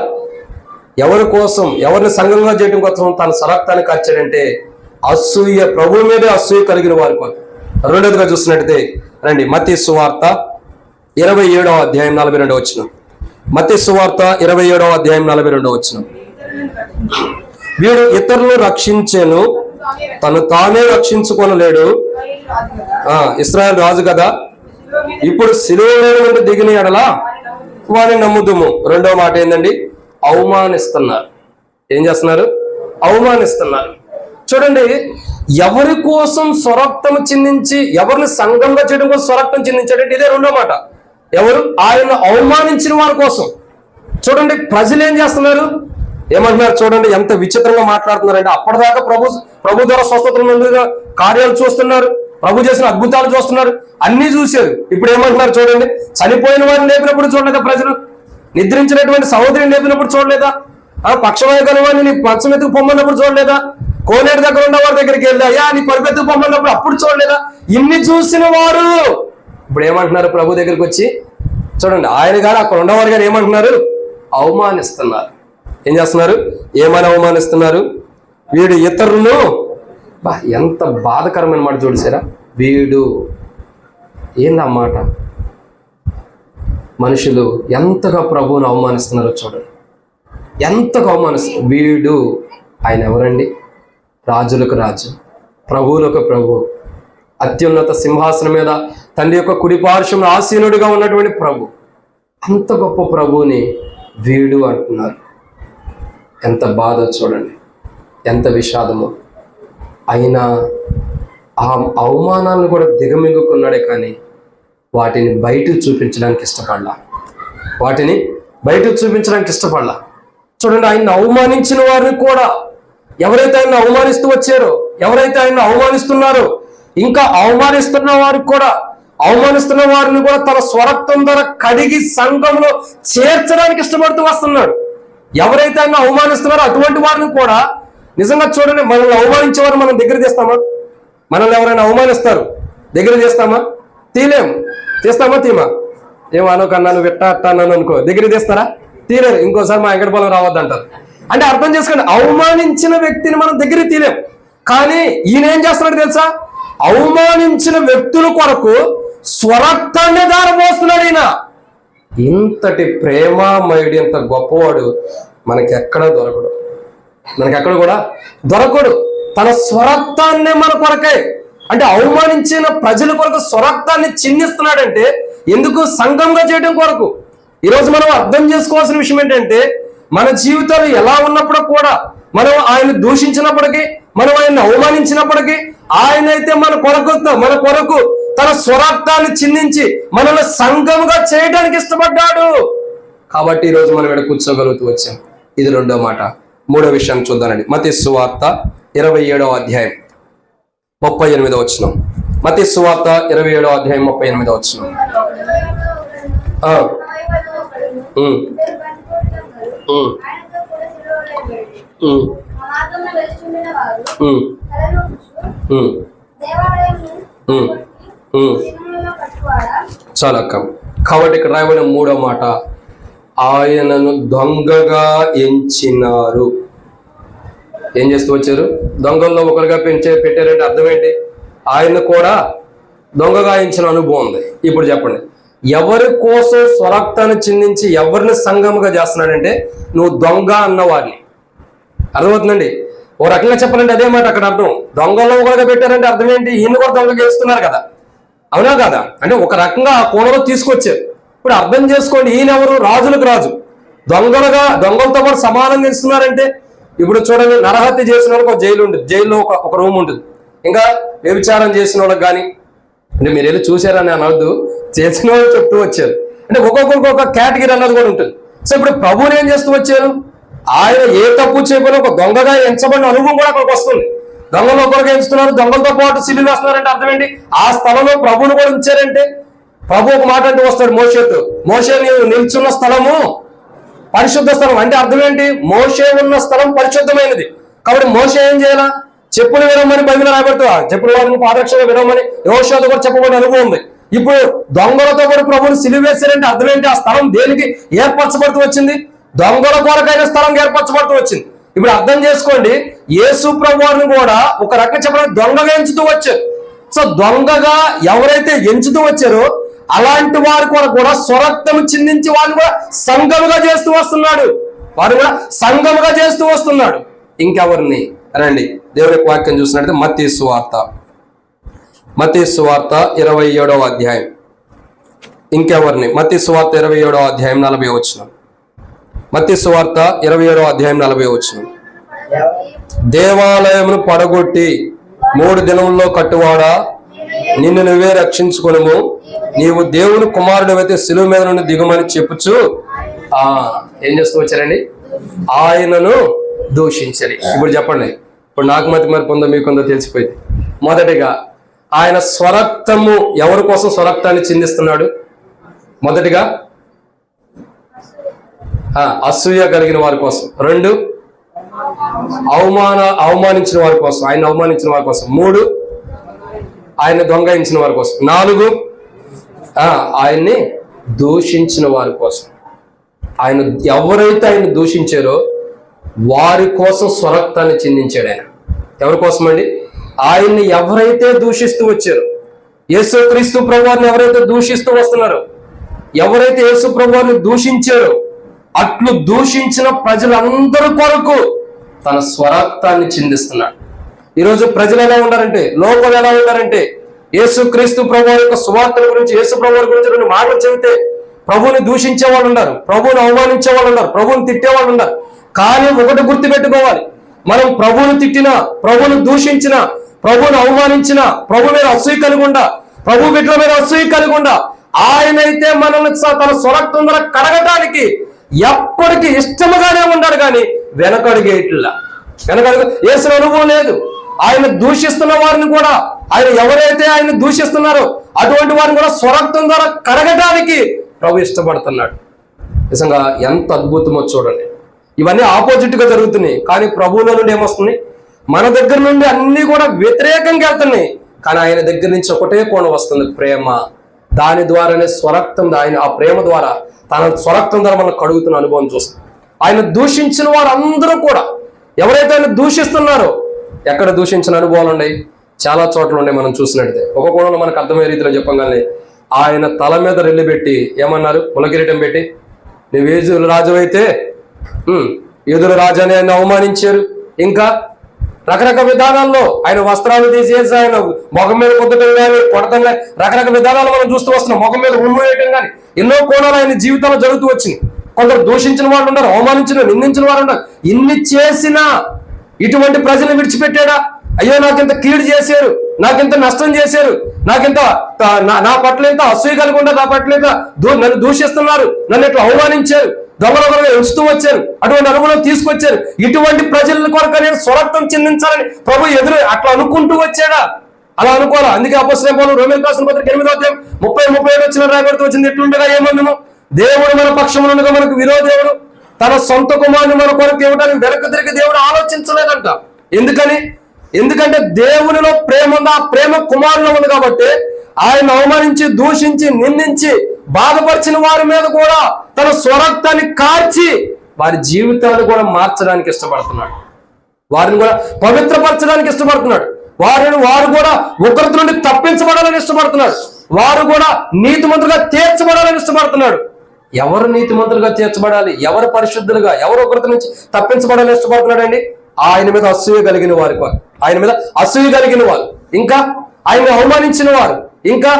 [SPEAKER 3] ఎవరి కోసం, ఎవరిని సంఘంగా చేయడం కోసం తన స్వరక్తాన్ని ఖర్చాడంటే అసూయ, ప్రభు మీదే అసూయ కలిగిన వారి కోసం. రెండోదిగా చూసినట్టయితే రండి, మత్తయి సువార్త 27వ అధ్యాయం 42వ వచనం. మత్తయి సువార్త 27వ అధ్యాయం 42వ వచనం. వీడు ఇతరులను రక్షించెను, తను తానే రక్షించుకొనలేడు. ఇశ్రాయేలు రాజు కదా, ఇప్పుడు శిలువ మీద నుండి దిగిన ఎడల వారిని నమ్ముదుము. రెండవ మాట ఏందండి? అవమానిస్తున్నారు. ఏం చేస్తున్నారు? అవమానిస్తున్నారు. చూడండి, ఎవరి కోసం స్వరక్తం చిందించి ఎవరిని సంఘంగా చేయడం కోసం స్వరక్తం చిందించాడంటే ఇదే రెండో మాట. ఎవరు? ఆయన అవమానించిన వారి కోసం. చూడండి ప్రజలు ఏం చేస్తున్నారు, ఏమంటున్నారు చూడండి, ఎంత విచిత్రంగా మాట్లాడుతున్నారంటే అప్పటిదాకా ప్రభు ద్వారా స్వస్థతల కార్యాలు చూస్తున్నారు, ప్రభు చేసిన అద్భుతాలు చూస్తున్నారు, అన్ని చూశారు. ఇప్పుడు ఏమంటున్నారు చూడండి, చనిపోయిన వారిని లేపినప్పుడు చూడలేదా ప్రజలు? నిద్రించినటువంటి సహోదరిని లేపినప్పుడు చూడలేదా? పక్షవాయు వాడిని నీ పచ్చమెత్తుకు పొమ్మన్నప్పుడు చూడలేదా? కోనేరు దగ్గర ఉన్న వారి దగ్గరికి వెళ్ళి అయ్యా నీ పరిపెత్తుకు పొమ్మన్నప్పుడు అప్పుడు చూడలేదా? ఇన్ని చూసిన వారు ఇప్పుడు ఏమంటున్నారు ప్రభు దగ్గరికి వచ్చి? చూడండి, ఆయన గారు అక్కడ ఉన్నవారు గారు ఏమంటున్నారు? అవమానిస్తున్నారు. ఏం చేస్తున్నారు? ఏమని అవమానిస్తున్నారు? వీడు ఇతరులను ఎంత బాధకరమైన మాట చూడసారా. వీడు ఏందన్నమాట, మనుషులు ఎంతగా ప్రభువుని అవమానిస్తున్నారో చూడండి, ఎంతగా అవమానిస్తున్నారు. వీడు, ఆయన ఎవరండి? రాజులకు రాజు, ప్రభువులకు ప్రభు, అత్యున్నత సింహాసనం మీద తండ్రి యొక్క కుడి పార్శ్వంలో ఆసీనుడిగా ఉన్నటువంటి ప్రభు, అంత గొప్ప ప్రభువుని వీడు అంటున్నారు. ఎంత బాధ చూడండి, ఎంత విషాదము. అయినా ఆ అవమానాలను కూడా దిగమింగుకున్నాడే కానీ వాటిని బయటకు చూపించడానికి ఇష్టపడలా, వాటిని బయటకు చూపించడానికి ఇష్టపడలా. చూడండి, ఆయన్ని అవమానించిన వారిని కూడా, ఎవరైతే ఆయన్ని అవమానిస్తూ వచ్చారో, ఎవరైతే ఆయన్ని అవమానిస్తున్నారో, ఇంకా అవమానిస్తున్న వారికి కూడా, అవమానిస్తున్న వారిని కూడా తన స్వరక్తం ద్వారా కడిగి సంఘంలో చేర్చడానికి ఇష్టపడుతూ వస్తున్నాడు. ఎవరైతే ఆయన అవమానిస్తున్నారో అటువంటి వారిని కూడా, నిజంగా చూడండి, మనల్ని అవమానించేవారు మనం దగ్గర తీస్తామా? మనల్ని ఎవరైనా అవమానిస్తారు, దగ్గర తీస్తామా? తీలేము. తీస్తామా? తీమా? ఏమో అనుకన్నా, నువ్వు ఇట్టా అట్టా అన్నాను అనుకో, దగ్గర తీస్తారా? తీలేరు. ఇంకోసారి మా వెంకటపాలెం రావద్దంటారు. అంటే అర్థం చేసుకోండి, అవమానించిన వ్యక్తిని మనం దగ్గర తీలేం. కానీ ఈయన ఏం చేస్తున్నాడు తెలుసా? అవమానించిన వ్యక్తుల కొరకు స్వరక్తాన్ని దారపోస్తున్నాడు ఈయన. ఇంతటి ప్రేమామయుడు, ఇంత గొప్పవాడు మనకెక్కడ దొరకడు, మనకెక్కడ కూడా దొరకడు. తన స్వరక్తాన్నే మన కొరకే, అంటే అవమానించిన ప్రజల కొరకు స్వరక్తాన్ని చిందిస్తున్నాడంటే ఎందుకు? సంఘంగా చేయడం కొరకు. ఈరోజు మనం అర్థం చేసుకోవాల్సిన విషయం ఏంటంటే, మన జీవితాలు ఎలా ఉన్నప్పుడు కూడా, మనం ఆయన దూషించినప్పటికీ, మనం ఆయన్ని అవమానించినప్పటికీ, ఆయన అయితే మన కొరకు తన స్వరక్తాన్ని చిందించి మనల్ని సంఘముగా చేయడానికి ఇష్టపడ్డాడు. కాబట్టి ఈరోజు మనం ఇక్కడ కూర్చోగలుగుతూ వచ్చాం. ఇది రెండో మాట. మూడో విషయాన్ని చూద్దానండి. మత్తయి సువార్త 27వ అధ్యాయం 38వ వచనం. మత్తయి సువార్త 27వ అధ్యాయం 38వ వచనం. చాలా అక్క. కాబట్టి ఇక్కడ రాయబడిన మూడో మాట, ఆయనను దొంగగా ఎంచినారు. ఏం చేస్తూ వచ్చారు? దొంగల్లో ఒకరిగా పెట్టారంటే అర్థం ఏంటి? ఆయన కూడా దొంగగా ఎంచిన అనుభవం ఉంది. ఇప్పుడు చెప్పండి, ఎవరి కోసం స్వరక్తాన్ని చిందించి ఎవరిని సంగముగా చేస్తున్నాడంటే నువ్వు దొంగ అన్న వారిని. అర్థమవుతుందండి? ఓ రకంగా చెప్పాలంటే అదే మాట అక్కడ అర్థం. దొంగల్లో ఒకరిగా పెట్టారంటే అర్థం ఏంటి? ఈయన కూడా దొంగ చేస్తున్నారు కదా, అవునా కదా? అంటే ఒక రకంగా ఆ కోణంలో తీసుకొచ్చారు. ఇప్పుడు అర్థం చేసుకోండి, ఈయన ఎవరు? రాజులకు రాజు. దొంగలతో పాటు సమానంగా ఇస్తున్నారంటే, ఇప్పుడు చూడండి, నరహత్య చేసిన వాళ్ళకి ఒక జైలు ఉంటుంది, జైల్లో ఒక రూమ్ ఉంటుంది. ఇంకా వ్యభిచారం చేసిన వాళ్ళకి కానీ, అంటే మీరు వెళ్ళి చూసారని అనవద్దు, చేసిన వాళ్ళు చెప్తూ వచ్చారు. అంటే ఒక్కొక్కరికి ఒక కేటగిరీ అన్నది కూడా ఉంటుంది. సో ఇప్పుడు ప్రభువుని ఏం చేస్తూ వచ్చారు? ఆయన ఏ తప్పు చేయకుండా ఒక దొంగగా ఎంచబడిన అనుభవం కూడా అక్కడికి వస్తుంది. దొంగలు ఒకరికి ఎంచుతున్నారు, దొంగలతో పాటు సిలువ వేస్తున్నారంటే అర్థం ఏంటి? ఆ స్థలంలో ప్రభువుని కూడా ఉంచారంటే, ప్రభు ఒక మాట అంటూ వస్తాడు మోషేతో, మోషే నీవు నిల్చున్న స్థలము పరిశుద్ధ స్థలం. అంటే అర్థం ఏంటి? మోషే ఉన్న స్థలం పరిశుద్ధమైనది. కాబట్టి మోషే ఏం చేయాలా? చెప్పులు విరవమని బైబిల్ రాయబడుతుందా? చెప్పులు వారిని పాదరక్షణ విరవమని యెహోషువతో కూడా చెప్పబడిన అనుభవం ఉంది. ఇప్పుడు దొంగలతో కూడా ప్రభువుని సిలువ వేశారంటే అర్థం ఏంటి? ఆ స్థలం దేనికి ఏర్పరచబడుతూ వచ్చింది? దొంగల కొరకైన స్థలం ఏర్పరచబడుతూ వచ్చింది. ఇప్పుడు అర్థం చేసుకోండి, యేసు ప్రభువుని కూడా ఒక రకంగా చెప్పడానికి దొంగగా ఎంచుతూ వచ్చారు. సో దొంగగా ఎవరైతే ఎంచుతూ వచ్చారో అలాంటి వారి కొరకు కూడా స్వరక్తం చిందించి వాళ్ళు కూడా సంఘముగా చేస్తూ వస్తున్నాడు. వారు కూడా సంఘముగా చేస్తూ వస్తున్నాడు. ఇంకెవరిని రండి, దేవుని యొక్క వాక్యం చూసినట్లయితే మత్తయి సువార్త 27వ అధ్యాయం. ఇంకెవరిని? మత్తయి సువార్త 27వ అధ్యాయం 40వ వచనం. మత్తయి సువార్త 27వ అధ్యాయం 40వ వచనం. దేవాలయమును పడగొట్టి 3 దినముల్లో కట్టువాడా, నిన్ను నువ్వే రక్షించుకొనుము, నీవు దేవుని కుమారుడివైతే శిలువ మీద నుండి దిగుమని చెప్పుచు ఏం చేస్తూ వచ్చారండి? ఆయనను దూషించాలి. ఇప్పుడు చెప్పండి, ఇప్పుడు నాకు మరి పొందో మీకుందో తెలిసిపోయింది. మొదటిగా ఆయన స్వరక్తము ఎవరి కోసం స్వరక్తాన్ని చిందిస్తున్నాడు? మొదటిగా అసూయ కలిగిన వారి కోసం. 2 అవమానించిన వారి కోసం, ఆయన అవమానించిన వారి కోసం. 3 ఆయన దొంగయించిన వారి కోసం. 4 ఆయన్ని దూషించిన వారి కోసం. ఎవరైతే ఆయన దూషించారో వారి కోసం స్వరక్తాన్ని చిందించాడు ఆయన. ఎవరి కోసం అండి? ఆయన్ని ఎవరైతే దూషిస్తూ వచ్చారో, యేసుక్రీస్తు ప్రభువారిని ఎవరైతే దూషిస్తూ వస్తున్నారో, ఎవరైతే యేసు ప్రభువారిని దూషించారో అట్లు దూషించిన ప్రజలందరి కొరకు తన స్వరక్తాన్ని చిందిస్తున్నాడు. ఈరోజు ప్రజలు ఎలా ఉన్నారంటే, లోకం ఎలా ఉన్నారంటే, యేసుక్రీస్తు ప్రభువారి యొక్క సువార్తల గురించి, యేసు ప్రభువారి గురించి రెండు మాటలు చెబితే ప్రభువుని దూషించే వాళ్ళు ఉన్నారు, ప్రభువుని అవమానించే వాళ్ళు ఉన్నారు, ప్రభువుని తిట్టే వాళ్ళు ఉన్నారు. కానీ ఒకటి గుర్తుపెట్టుకోవాలి, మనం ప్రభువుని తిట్టినా, ప్రభువుని దూషించినా, ప్రభువుని అవమానించినా, ప్రభు మీద అసూయ కలిగి ఉండా, ప్రభు బిడ్డల మీద అసూయ కలిగి ఉండా, ఆయనైతే మనల్ని తన స్వరక్తం ద్వారా కడగటానికి ఎప్పటికీ ఇష్టముగానే ఉన్నాడు. కానీ వెనకడుగేట్లా, వెనకడుగు వేసిన అనుభవం లేదు. ఆయన దూషిస్తున్న వారిని కూడా, ఆయన ఎవరైతే ఆయన దూషిస్తున్నారో అటువంటి వారిని కూడా స్వరక్తం ద్వారా కడగటానికి ప్రభు ఇష్టపడుతున్నాడు. నిజంగా ఎంత అద్భుతమో చూడండి. ఇవన్నీ ఆపోజిట్ గా జరుగుతున్నాయి, కానీ ప్రభువులో నుండి ఏమొస్తుంది? మన దగ్గర నుండి అన్ని కూడా వ్యతిరేకంగా వెళ్తున్నాయి, కానీ ఆయన దగ్గర నుంచి ఒకటే కోణం వస్తుంది, ప్రేమ. దాని ద్వారానే స్వరక్తం, ఆయన ఆ ప్రేమ ద్వారా తన స్వరక్తం ద్వారా మనం కడుగుతున్న అనుభవం చూస్తాం. ఆయన దూషించిన వారు అందరూ కూడా, ఎవరైతే ఆయన దూషిస్తున్నారో, ఎక్కడ దూషించిన అనుభవాలు ఉన్నాయి? చాలా చోట్ల ఉన్నాయి. మనం చూసినట్టే ఒక కోణంలో మనకు అర్థమయ్యే రీతిలో చెప్పగానే ఆయన తల మీద రెల్లి పెట్టి ఏమన్నారు? ములకిరీటం పెట్టి, నువ్వు యూదుల రాజు అయితే యూదుల రాజు అని ఆయన అవమానించారు. ఇంకా రకరకాల విధానాల్లో ఆయన వస్త్రాలు తీసేసి ఆయన మొగం మీద పొద్దుటం కానీ, కొడటం కానీ, రకరకాల విధానాలు మనం చూస్తూ వస్తున్నాం. మొగం మీద ఉమ్ము వేయటం కానీ, ఎన్నో కోణాలు ఆయన జీవితంలో జరుగుతూ వచ్చినాయి. కొందరు దూషించిన వాళ్ళు ఉన్నారు, అవమానించిన, నిందించిన వారు ఉన్నారు. ఇన్ని చేసినా ఇటువంటి ప్రజలను విడిచిపెట్టాడా? అయ్యో నాకింత కీడు చేశారు, నాకింత నష్టం చేశారు, నాకింత నా పట్ల ఇంత అసూయ కలిగి ఉండదు, నా పట్ల ఇంత నన్ను దూషిస్తున్నారు, నన్ను ఇట్లా అవమానించారు, దొంగలుగా ఎంచుతూ వచ్చారు, అటువంటి అనుభవం తీసుకొచ్చారు. ఇటువంటి ప్రజల కొరకు నేను స్వరక్తం చిందించాలని ప్రభు ఎదురు అట్లా అనుకుంటూ వచ్చాడా? అలా అనుకోవాలా. అందుకే అపొస్తలుడైన పౌలు రోమీయులకు రాసిన పత్రిక 8వ అధ్యాయం 30-37 వచ్చిన రాయబడుతూ వచ్చింది, ఎట్లుండగా ఏమందుము? దేవుడు మన పక్షమునుగా మనకు విరోధేవుడు, తన సొంత కుమారుని మన కొరకు ఇవ్వడానికి వెనక తిరిగి దేవుడు ఆలోచించలేదంట. ఎందుకంటే దేవునిలో ప్రేమ ఉంది, ఆ ప్రేమ కుమారులో ఉంది. కాబట్టి ఆయన అవమానించి, దూషించి, నిందించి, బాధపరిచిన వారి మీద కూడా తన స్వరక్తాన్ని కార్చి వారి జీవితాన్ని కూడా మార్చడానికి ఇష్టపడుతున్నాడు. వారిని కూడా పవిత్రపరచడానికి ఇష్టపడుతున్నాడు. వారు కూడా ఉగ్రత నుండి తప్పించబడాలని ఇష్టపడుతున్నాడు. వారు కూడా నీతిమంతులుగా తీర్చబడాలని ఇష్టపడుతున్నాడు. ఎవరు నీతిమంతులుగా తీర్చబడాలి, ఎవరు పరిశుద్ధులుగా, ఎవరు ఉగ్రత నుంచి తప్పించబడాలని ఇష్టపడుతున్నాడు అండి? ఆయన మీద అసూయ కలిగిన వారు, ఆయన మీద అసూయ కలిగిన వారు, ఇంకా ఆయన అవమానించిన వారు, ఇంకా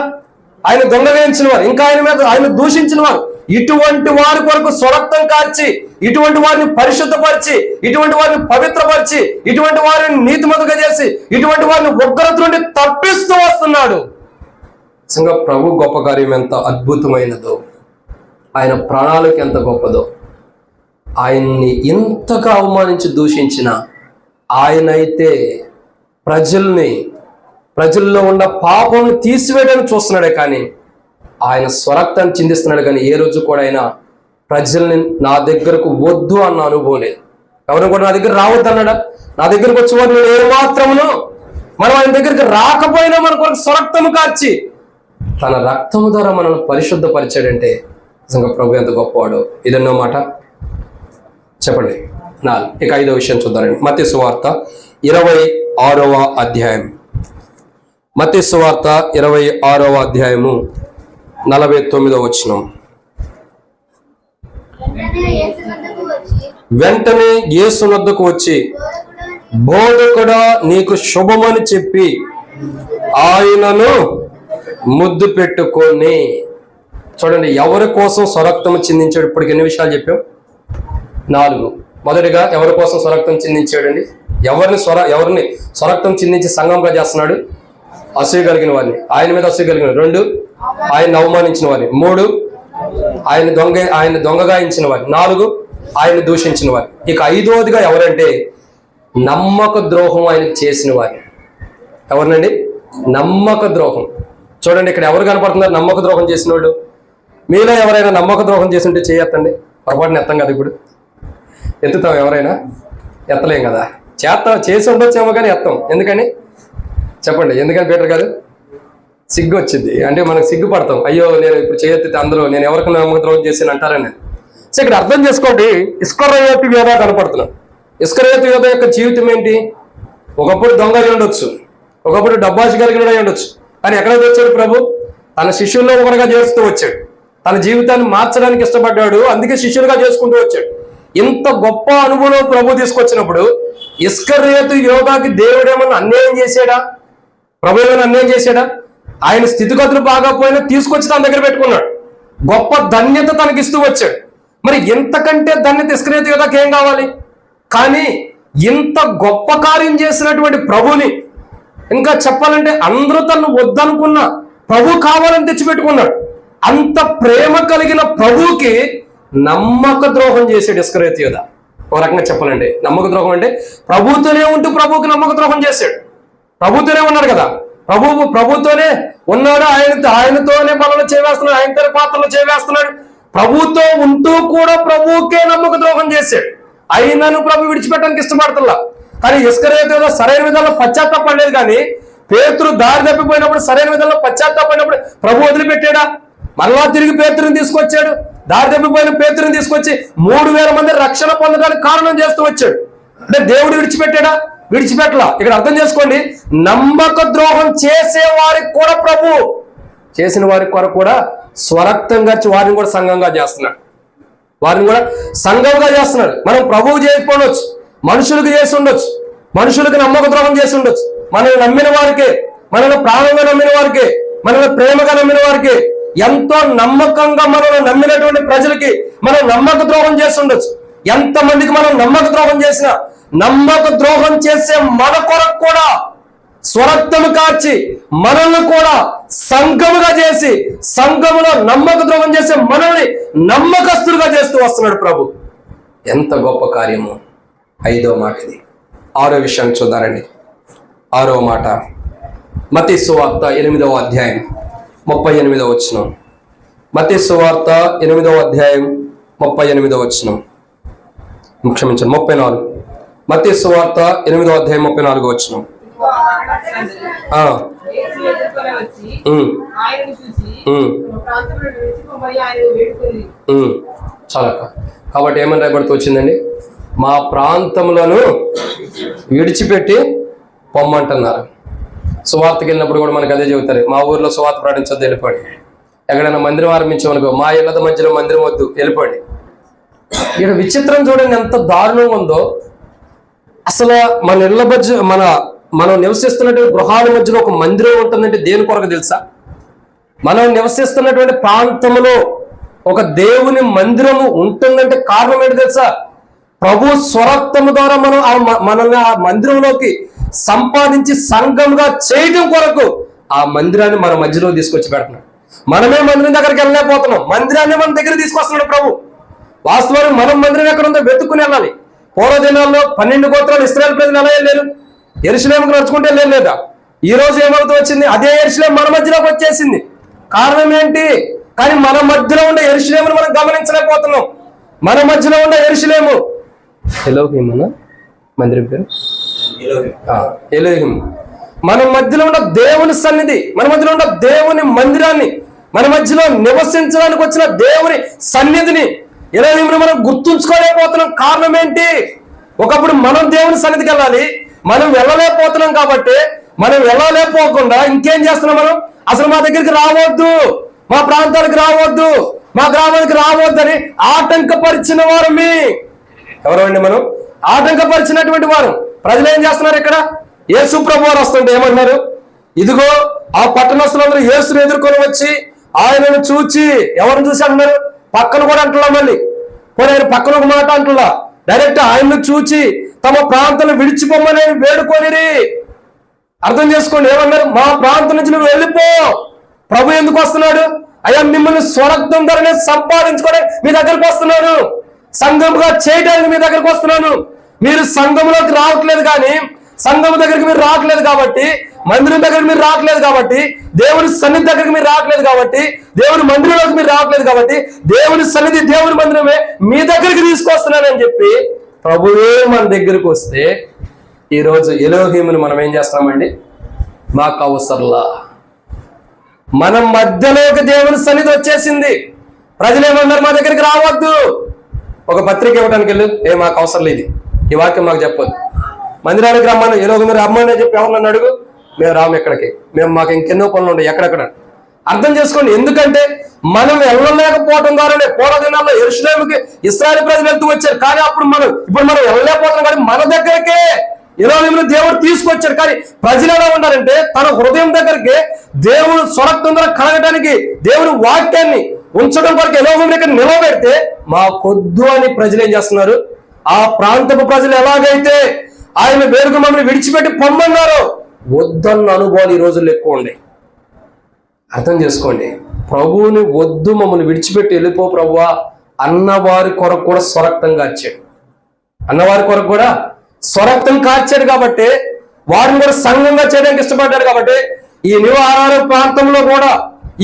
[SPEAKER 3] ఆయన దొంగవేయించిన వారు, ఇంకా ఆయన దూషించిన వారు, ఇటువంటి వారి కొరకు స్వరక్తం కార్చి, ఇటువంటి వారిని పరిశుద్ధపరిచి, ఇటువంటి వారిని పవిత్రపరిచి, ఇటువంటి వారిని నీతిమంతులుగా చేసి, ఇటువంటి వారిని ఉగ్రత నుండి తప్పిస్తూ వస్తున్నాడు. నిజంగా ప్రభు గొప్ప కార్యం ఎంత అద్భుతమైనదో, ఆయన ప్రణాళిక ఎంత గొప్పదో. ఆయన్ని ఇంతగా అవమానించి దూషించిన ఆయనైతే ప్రజల్లో ఉన్న పాపం తీసివేయడానికి చూస్తున్నాడే, కానీ ఆయన స్వరక్తాన్ని చిందిస్తున్నాడు. కానీ ఏ రోజు కూడా ఆయన ప్రజల్ని నా దగ్గరకు వద్దు అన్న అనుభవం లేదు. ఎవరు కూడా నా దగ్గర రావద్దు అన్నాడా? నా దగ్గరకు వచ్చేవారు నేను ఏమాత్రమును, మనం ఆయన దగ్గరికి రాకపోయినా మన కొరకు స్వరక్తము కార్చి తన రక్తము ద్వారా మనల్ని పరిశుద్ధపరిచాడంటే నిజంగా ప్రభు ఎంత గొప్పవాడు. ఇదన్నో మాట చెప్పండి. 4. ఇక 5వ విషయం చూద్దారండి. మత్తయి సువార్త 26వ అధ్యాయం. మత్తయి సువార్త 26వ అధ్యాయము 49వ వచనం. వెంటనే యేసు వద్దకు వచ్చి, బోధకుడా నీకు శుభమని చెప్పి ఆయనను ముద్దు పెట్టుకొని. చూడండి, ఎవరి కోసం స్వరక్తము చిందించాడు? ఇప్పటికి ఎన్ని విషయాలు చెప్పాం? 4. మొదటిగా ఎవరి కోసం స్వరక్తం చిందించాడండి? ఎవరిని స్వరక్తం చిందించి సంఘంగా చేస్తున్నాడు? అసూయ కలిగిన వారిని, ఆయన మీద అసూయ కలిగిన. 2, ఆయన అవమానించిన వారిని. 3, ఆయన దొంగగాయించిన వారిని. 4, ఆయన దూషించిన వారిని. ఇక 5వదిగా ఎవరంటే నమ్మక ద్రోహం ఆయనకు చేసిన వారిని. ఎవరినండి? నమ్మక ద్రోహం. చూడండి, ఇక్కడ ఎవరు కనపడుతున్నారు నమ్మక ద్రోహం చేసిన వాళ్ళు? మీలో ఎవరైనా నమ్మక ద్రోహం చేసి ఉంటే చేయొద్దండి. పొరపాటున ఎత్తాం కదా, ఇప్పుడు ఎత్తుతాం? ఎవరైనా ఎత్తలేం కదా. చేసి ఉండొచ్చేమో కానీ ఎత్తాం. ఎందుకని చెప్పండి? ఎందుకని బెటర్ కాదు? సిగ్గు వచ్చింది అంటే మనకు సిగ్గుపడతాం. అయ్యో నేను ఇప్పుడు చేయెత్తితే అందరూ నేను ఎవరికైనా నమ్మక ద్రోహం చేసి అంటారని. సో ఇక్కడ అర్థం చేసుకోండి, ఇస్కరియోతు యోధా కనపడుతున్నాం. ఇస్కరియోతు యోధ యొక్క జీవితం ఏంటి? ఒకప్పుడు దొంగ అయి ఉండొచ్చు, ఒకప్పుడు డబ్బాష కలిగిన అయి ఉండొచ్చు, కానీ ఎక్కడికి వచ్చాడు ప్రభు? తన శిష్యుల్లో ఒకరుగా చేస్తూ వచ్చాడు. తన జీవితాన్ని మార్చడానికి ఇష్టపడ్డాడు, అందుకే శిష్యులుగా చేసుకుంటూ వచ్చాడు. ఇంత గొప్ప అనుభవం ప్రభు తీసుకొచ్చినప్పుడు ఇస్కరియోతు యోధాకి దేవుడు ఏమన్నా అన్యాయం చేశాడా? ప్రభు ఏమైనా అన్యాయం చేశాడా? ఆయన స్థితిగతులు బాగాపోయినా తీసుకొచ్చి తన దగ్గర పెట్టుకున్నాడు. గొప్ప ధన్యత తనకిస్తూ వచ్చాడు. మరి ఇంతకంటే ధన్యత ఇస్కరియోతు యోధాకి ఏం కావాలి? కానీ ఇంత గొప్ప కార్యం చేసినటువంటి ప్రభుని, ఇంకా చెప్పాలంటే అందరూ తను వద్దనుకున్న ప్రభు కావాలని తెచ్చిపెట్టుకున్నాడు. అంత ప్రేమ కలిగిన ప్రభువుకి నమ్మక ద్రోహం చేశాడు ఇస్కరియోతు యోధ. ఒక రకంగా చెప్పాలంటే నమ్మక ద్రోహం అంటే ప్రభుతోనే ఉంటూ ప్రభువుకి నమ్మక ద్రోహం చేశాడు. ప్రభుతోనే ఉన్నాడు కదా, ప్రభుతోనే ఉన్నాడు, ఆయనతోనే పనులు చేవేస్తున్నాడు, ఆయనతోనే పాత్రలు చేవేస్తున్నాడు. ప్రభుతో ఉంటూ కూడా ప్రభువుకే నమ్మక ద్రోహం చేశాడు. అయినను ప్రభు విడిచిపెట్టడానికి ఇష్టపడుతున్నా. కానీ ఇస్కరియోతు యోధ సరైన విధానంలో పశ్చాత్తాపడలేదు. కానీ పేతురు దారి తప్పిపోయినప్పుడు, సరైన విధానంలో పశ్చాత్తాపడినప్పుడు ప్రభు వదిలిపెట్టాడా? మళ్ళా తిరిగి పేతురుని తీసుకొచ్చాడు. దారి తప్పిపోయిన పేతురుని తీసుకొచ్చి 3000 మంది రక్షణ పొందడానికి కారణం చేస్తూ వచ్చాడు. అంటే దేవుడు విడిచిపెట్టాడా? విడిచిపెట్టలా. ఇక్కడ అర్థం చేసుకోండి, నమ్మక ద్రోహం చేసే వారికి కూడా ప్రభు చేసిన వారి కొరకు కూడా స్వరక్తంగా వారిని కూడా సంఘంగా చేస్తున్నాడు. వారిని కూడా సంఘంగా చేస్తున్నాడు. మనం ప్రభువు చేయకపోవచ్చు, మనుషులకు చేసి ఉండొచ్చు, మనుషులకు నమ్మక ద్రోహం చేసి ఉండొచ్చు. మనల్ని నమ్మిన వారికే, మనల్ని ప్రాణంగా నమ్మిన వారికే, మనల్ని ప్రేమగా నమ్మిన వారికే, ఎంతో నమ్మకంగా మనల్ని నమ్మినటువంటి ప్రజలకి మనం నమ్మక ద్రోహం చేసి ఉండొచ్చు. ఎంతమందికి మనం నమ్మక ద్రోహం చేసినా, నమ్మక ద్రోహం చేసే మన కొరకు కూడా స్వరక్తము కార్చి మనల్ని కూడా సంఘముగా చేసి, సంఘములో నమ్మక ద్రోహం చేసే మనల్ని నమ్మకస్తులుగా చేస్తూ వస్తున్నాడు ప్రభు. ఎంత గొప్ప కార్యము. 5వ మాట ఇది. 6వ విషయాన్ని చూద్దారండి. 6వ మాట మత్తయి సువార్త 8వ అధ్యాయం 38వ వచనం. మత్తయి సువార్త 8వ అధ్యాయం 38వ వచనం. క్షమించండి, 34. మత్తయి సువార్త 8వ అధ్యాయం 34వ వచనం. చాలా. కాబట్టి ఏమని రాయబడుతూ వచ్చిందండి? మా ప్రాంతములను విడిచిపెట్టి పొమ్మంటున్నారు. సువార్తకి వెళ్ళినప్పుడు కూడా మనకు అదే చెబుతారు, మా ఊర్లో సువార్త ప్రకటించొద్దు, వెళ్ళిపోండి. ఎక్కడైనా మందిరం ఆరంభించామనుకో, మా ఇళ్ళ మధ్యలో మందిరం వద్దు, వెళ్ళిపోండి. ఇక్కడ విచిత్రం చూడండి, ఎంత దారుణంగా ఉందో. అసలు మన ఇళ్ళ మధ్య మనం నివసిస్తున్నటువంటి గృహాల మధ్యలో ఒక మందిరం ఉంటుందంటే దేని కొరకు తెలుసా? మనం నివసిస్తున్నటువంటి ప్రాంతంలో ఒక దేవుని మందిరము ఉంటుందంటే కారణం ఏంటి తెలుసా? ప్రభు స్వరక్తము ద్వారా మనల్ని ఆ మందిరంలోకి సంపాదించి సంఘంగా చేయడం కొరకు ఆ మందిరాన్ని మన మధ్యలో తీసుకొచ్చి పెడుతున్నాడు. మనమే మందిరం దగ్గరికి వెళ్ళలేకపోతున్నాం, మందిరాన్ని మన దగ్గర తీసుకొస్తున్నాడు ప్రభు. వాస్తవానికి మనం మందిరం ఎక్కడ ఉందో వెతుక్కుని వెళ్ళాలి. పూర్వ దినాల్లో 12 గోత్రాలు ఇశ్రాయేలు ప్రజలు ఎలా వెళ్ళారు? యెరూషలేముకు నడుచుకుంటే లేదా? ఈ రోజు ఏమవుతూ వచ్చింది? అదే యెరూషలేము మన మధ్యలోకి వచ్చేసింది. కారణం ఏంటి? కానీ మన మధ్యలో ఉండే యెరూషలేమును మనం గమనించలేకపోతున్నాం. మన మధ్యలో ఉండే యెరూషలేము ఎలోహిం మందిరం పేరు ఎలోహిం. మన మధ్యలో ఉన్న దేవుని సన్నిధి, మన మధ్యలో ఉన్న దేవుని మందిరాన్ని, మన మధ్యలో నివసించడానికి వచ్చిన దేవుని సన్నిధిని, ఎలోహింను మనం గుర్తుంచుకోలేకపోతున్నాం. కారణం ఏంటి? ఒకప్పుడు మనం దేవుని సన్నిధికి వెళ్ళాలి, మనం వెళ్ళలేకపోతున్నాం. కాబట్టి మనం వెళ్ళలేకపోకుండా ఇంకేం చేస్తున్నాం? మనం అసలు మా దగ్గరికి రావద్దు, మా ప్రాంతానికి రావద్దు, మా గ్రామానికి రావద్దని ఆటంకపరిచిన వారమే. ఎవరండి మనం? ఆటంకపరిచినటువంటి వారు. ప్రజలు ఏం చేస్తున్నారు? ఇక్కడ యేసు ప్రభు వారు వస్తుంటే ఏమంటున్నారు? ఇదిగో ఆ పట్టణస్తులందరూ యేసును ఎదుర్కొని వచ్చి ఆయనను చూచి, ఎవరిని చూసి అంటున్నారు? పక్కన కూడా అంటున్నా, మళ్ళీ ఆయన పక్కన ఒక మాట అంటున్నా, డైరెక్ట్ ఆయన్ను చూచి తమ ప్రాంతాన్ని విడిచిపోమని వేడుకొనిరి. అర్థం చేసుకోండి, ఏమన్నారు? మా ప్రాంతం నుంచి నువ్వు వెళ్ళిపో. ప్రభు ఎందుకు వస్తున్నాడు? అయ్యా, మిమ్మల్ని స్వరక్తం ధరనే సంపాదించుకోవడానికి మీ దగ్గరకు వస్తున్నాను, సంఘముగా చేయడానికి మీ దగ్గరకు వస్తున్నాను. మీరు సంఘంలోకి రావట్లేదు, కానీ సంఘం దగ్గరికి మీరు రావట్లేదు కాబట్టి, మందిరం దగ్గరికి మీరు రావట్లేదు కాబట్టి, దేవుని సన్నిధి దగ్గరికి మీరు రావట్లేదు కాబట్టి, దేవుని మందిరంలోకి మీరు రావట్లేదు కాబట్టి, దేవుని సన్నిధి దేవుని మందిరమే మీ దగ్గరికి తీసుకొస్తున్నానని చెప్పి ప్రభువే మన దగ్గరికి వస్తే, ఈరోజు ఎలోహీముని మనం ఏం చేస్తున్నామండి? మాకు అవసరంలా. మన మధ్యలోకి దేవుని సన్నిధి వచ్చేసింది. ప్రజలు ఏమన్నారు? మా దగ్గరికి రావద్దు. ఒక పత్రిక ఇవ్వడానికి వెళ్ళు, మాకు అవసరం లేదు, ఈ వాక్యం మాకు చెప్పొద్దు. మందిరానికి రమ్మని ఏ రోజు మీరు రమ్మని చెప్పి ఎవరు నన్ను అడుగు, మేము రాము ఎక్కడికి, మేము మాకు ఇంకెన్నో పనులు ఉంటాయి ఎక్కడెక్కడ. అర్థం చేసుకోండి. ఎందుకంటే మనం వెళ్ళలేకపోవడం ద్వారానే పూర్వ దినాల్లో యెరూషలేముకి ఇశ్రాయేలు ప్రజలు వెళ్తూ వచ్చారు. కానీ ఇప్పుడు మనం వెళ్ళలేకపోతున్నాం. కానీ మన దగ్గరికే యెరూషలేమును దేవుడు తీసుకొచ్చాడు. కానీ ప్రజలు ఎలా ఉన్నారంటే తన హృదయం దగ్గరికి దేవుడు స్వరక్తం ద్వారా కలగడానికి దేవుడు వాక్యాన్ని ఉంచడం కొరకు యెరూషలేమును ఇక్కడ నిలబెడితే మాకొద్దు అని ప్రజలు ఏం చేస్తున్నారు? ఆ ప్రాంతపు ప్రజలు ఎలాగైతే ఆయన వేరుగా మమ్మల్ని విడిచిపెట్టి పొమ్మన్నారో వద్దన్న అనుభవాలు ఈ రోజుల్లో ఎక్కువ ఉన్నాయి. అర్థం చేసుకోండి. ప్రభువుని వద్దు, మమ్మల్ని విడిచిపెట్టి వెళ్ళిపో ప్రభువా అన్నవారి కొరకు కూడా స్వరక్తం కార్చాడు. అన్నవారి కొరకు కూడా స్వరక్తం కార్చాడు కాబట్టి వారిని కూడా సంఘంగా చేయడానికి ఇష్టపడ్డాడు. కాబట్టి ఈ నివారాల ప్రాంతంలో కూడా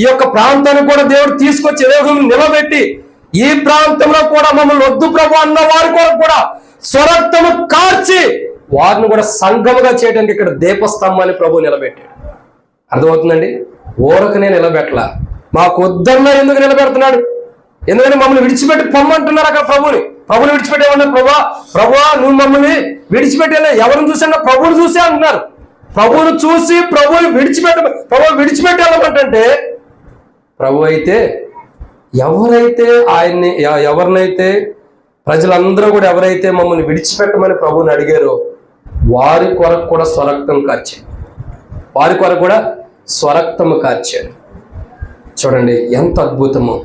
[SPEAKER 3] ఈ యొక్క ప్రాంతానికి కూడా దేవుడు తీసుకొచ్చి నిలబెట్టి ఈ ప్రాంతంలో కూడా మమ్మల్ని వద్దు ప్రభు అన్న వారి కొరకు కూడా స్వరక్తము కార్చి వారిని కూడా సంఘముగా చేయడానికి ఇక్కడ దీపస్తంభాన్ని ప్రభు నిలబెట్టాడు. అర్థమవుతుందండి? ఊరకనే నిలబెట్టలా, మాకు వద్దన్నా ఎందుకు నిలబెడుతున్నాడు? ఎందుకంటే మమ్మల్ని విడిచిపెట్టి పొమ్మంటున్నారు. అక్కడ ప్రభుని విడిచిపెట్టేమన్నారు. ప్రభువా నువ్వు మమ్మల్ని విడిచిపెట్టేలా ఎవరిని చూసా? ప్రభువుని చూసే అంటున్నారు. ప్రభువును చూసి ప్రభువుని విడిచిపెట్టాలంటే ప్రభు అయితే ఎవరినైతే ప్రజలందరూ కూడా ఎవరైతే మమ్మల్ని విడిచిపెట్టమని ప్రభువుని అడిగారో వారి కొరకు కూడా స్వరక్తము కార్చాడు. చూడండి ఎంత అద్భుతమో.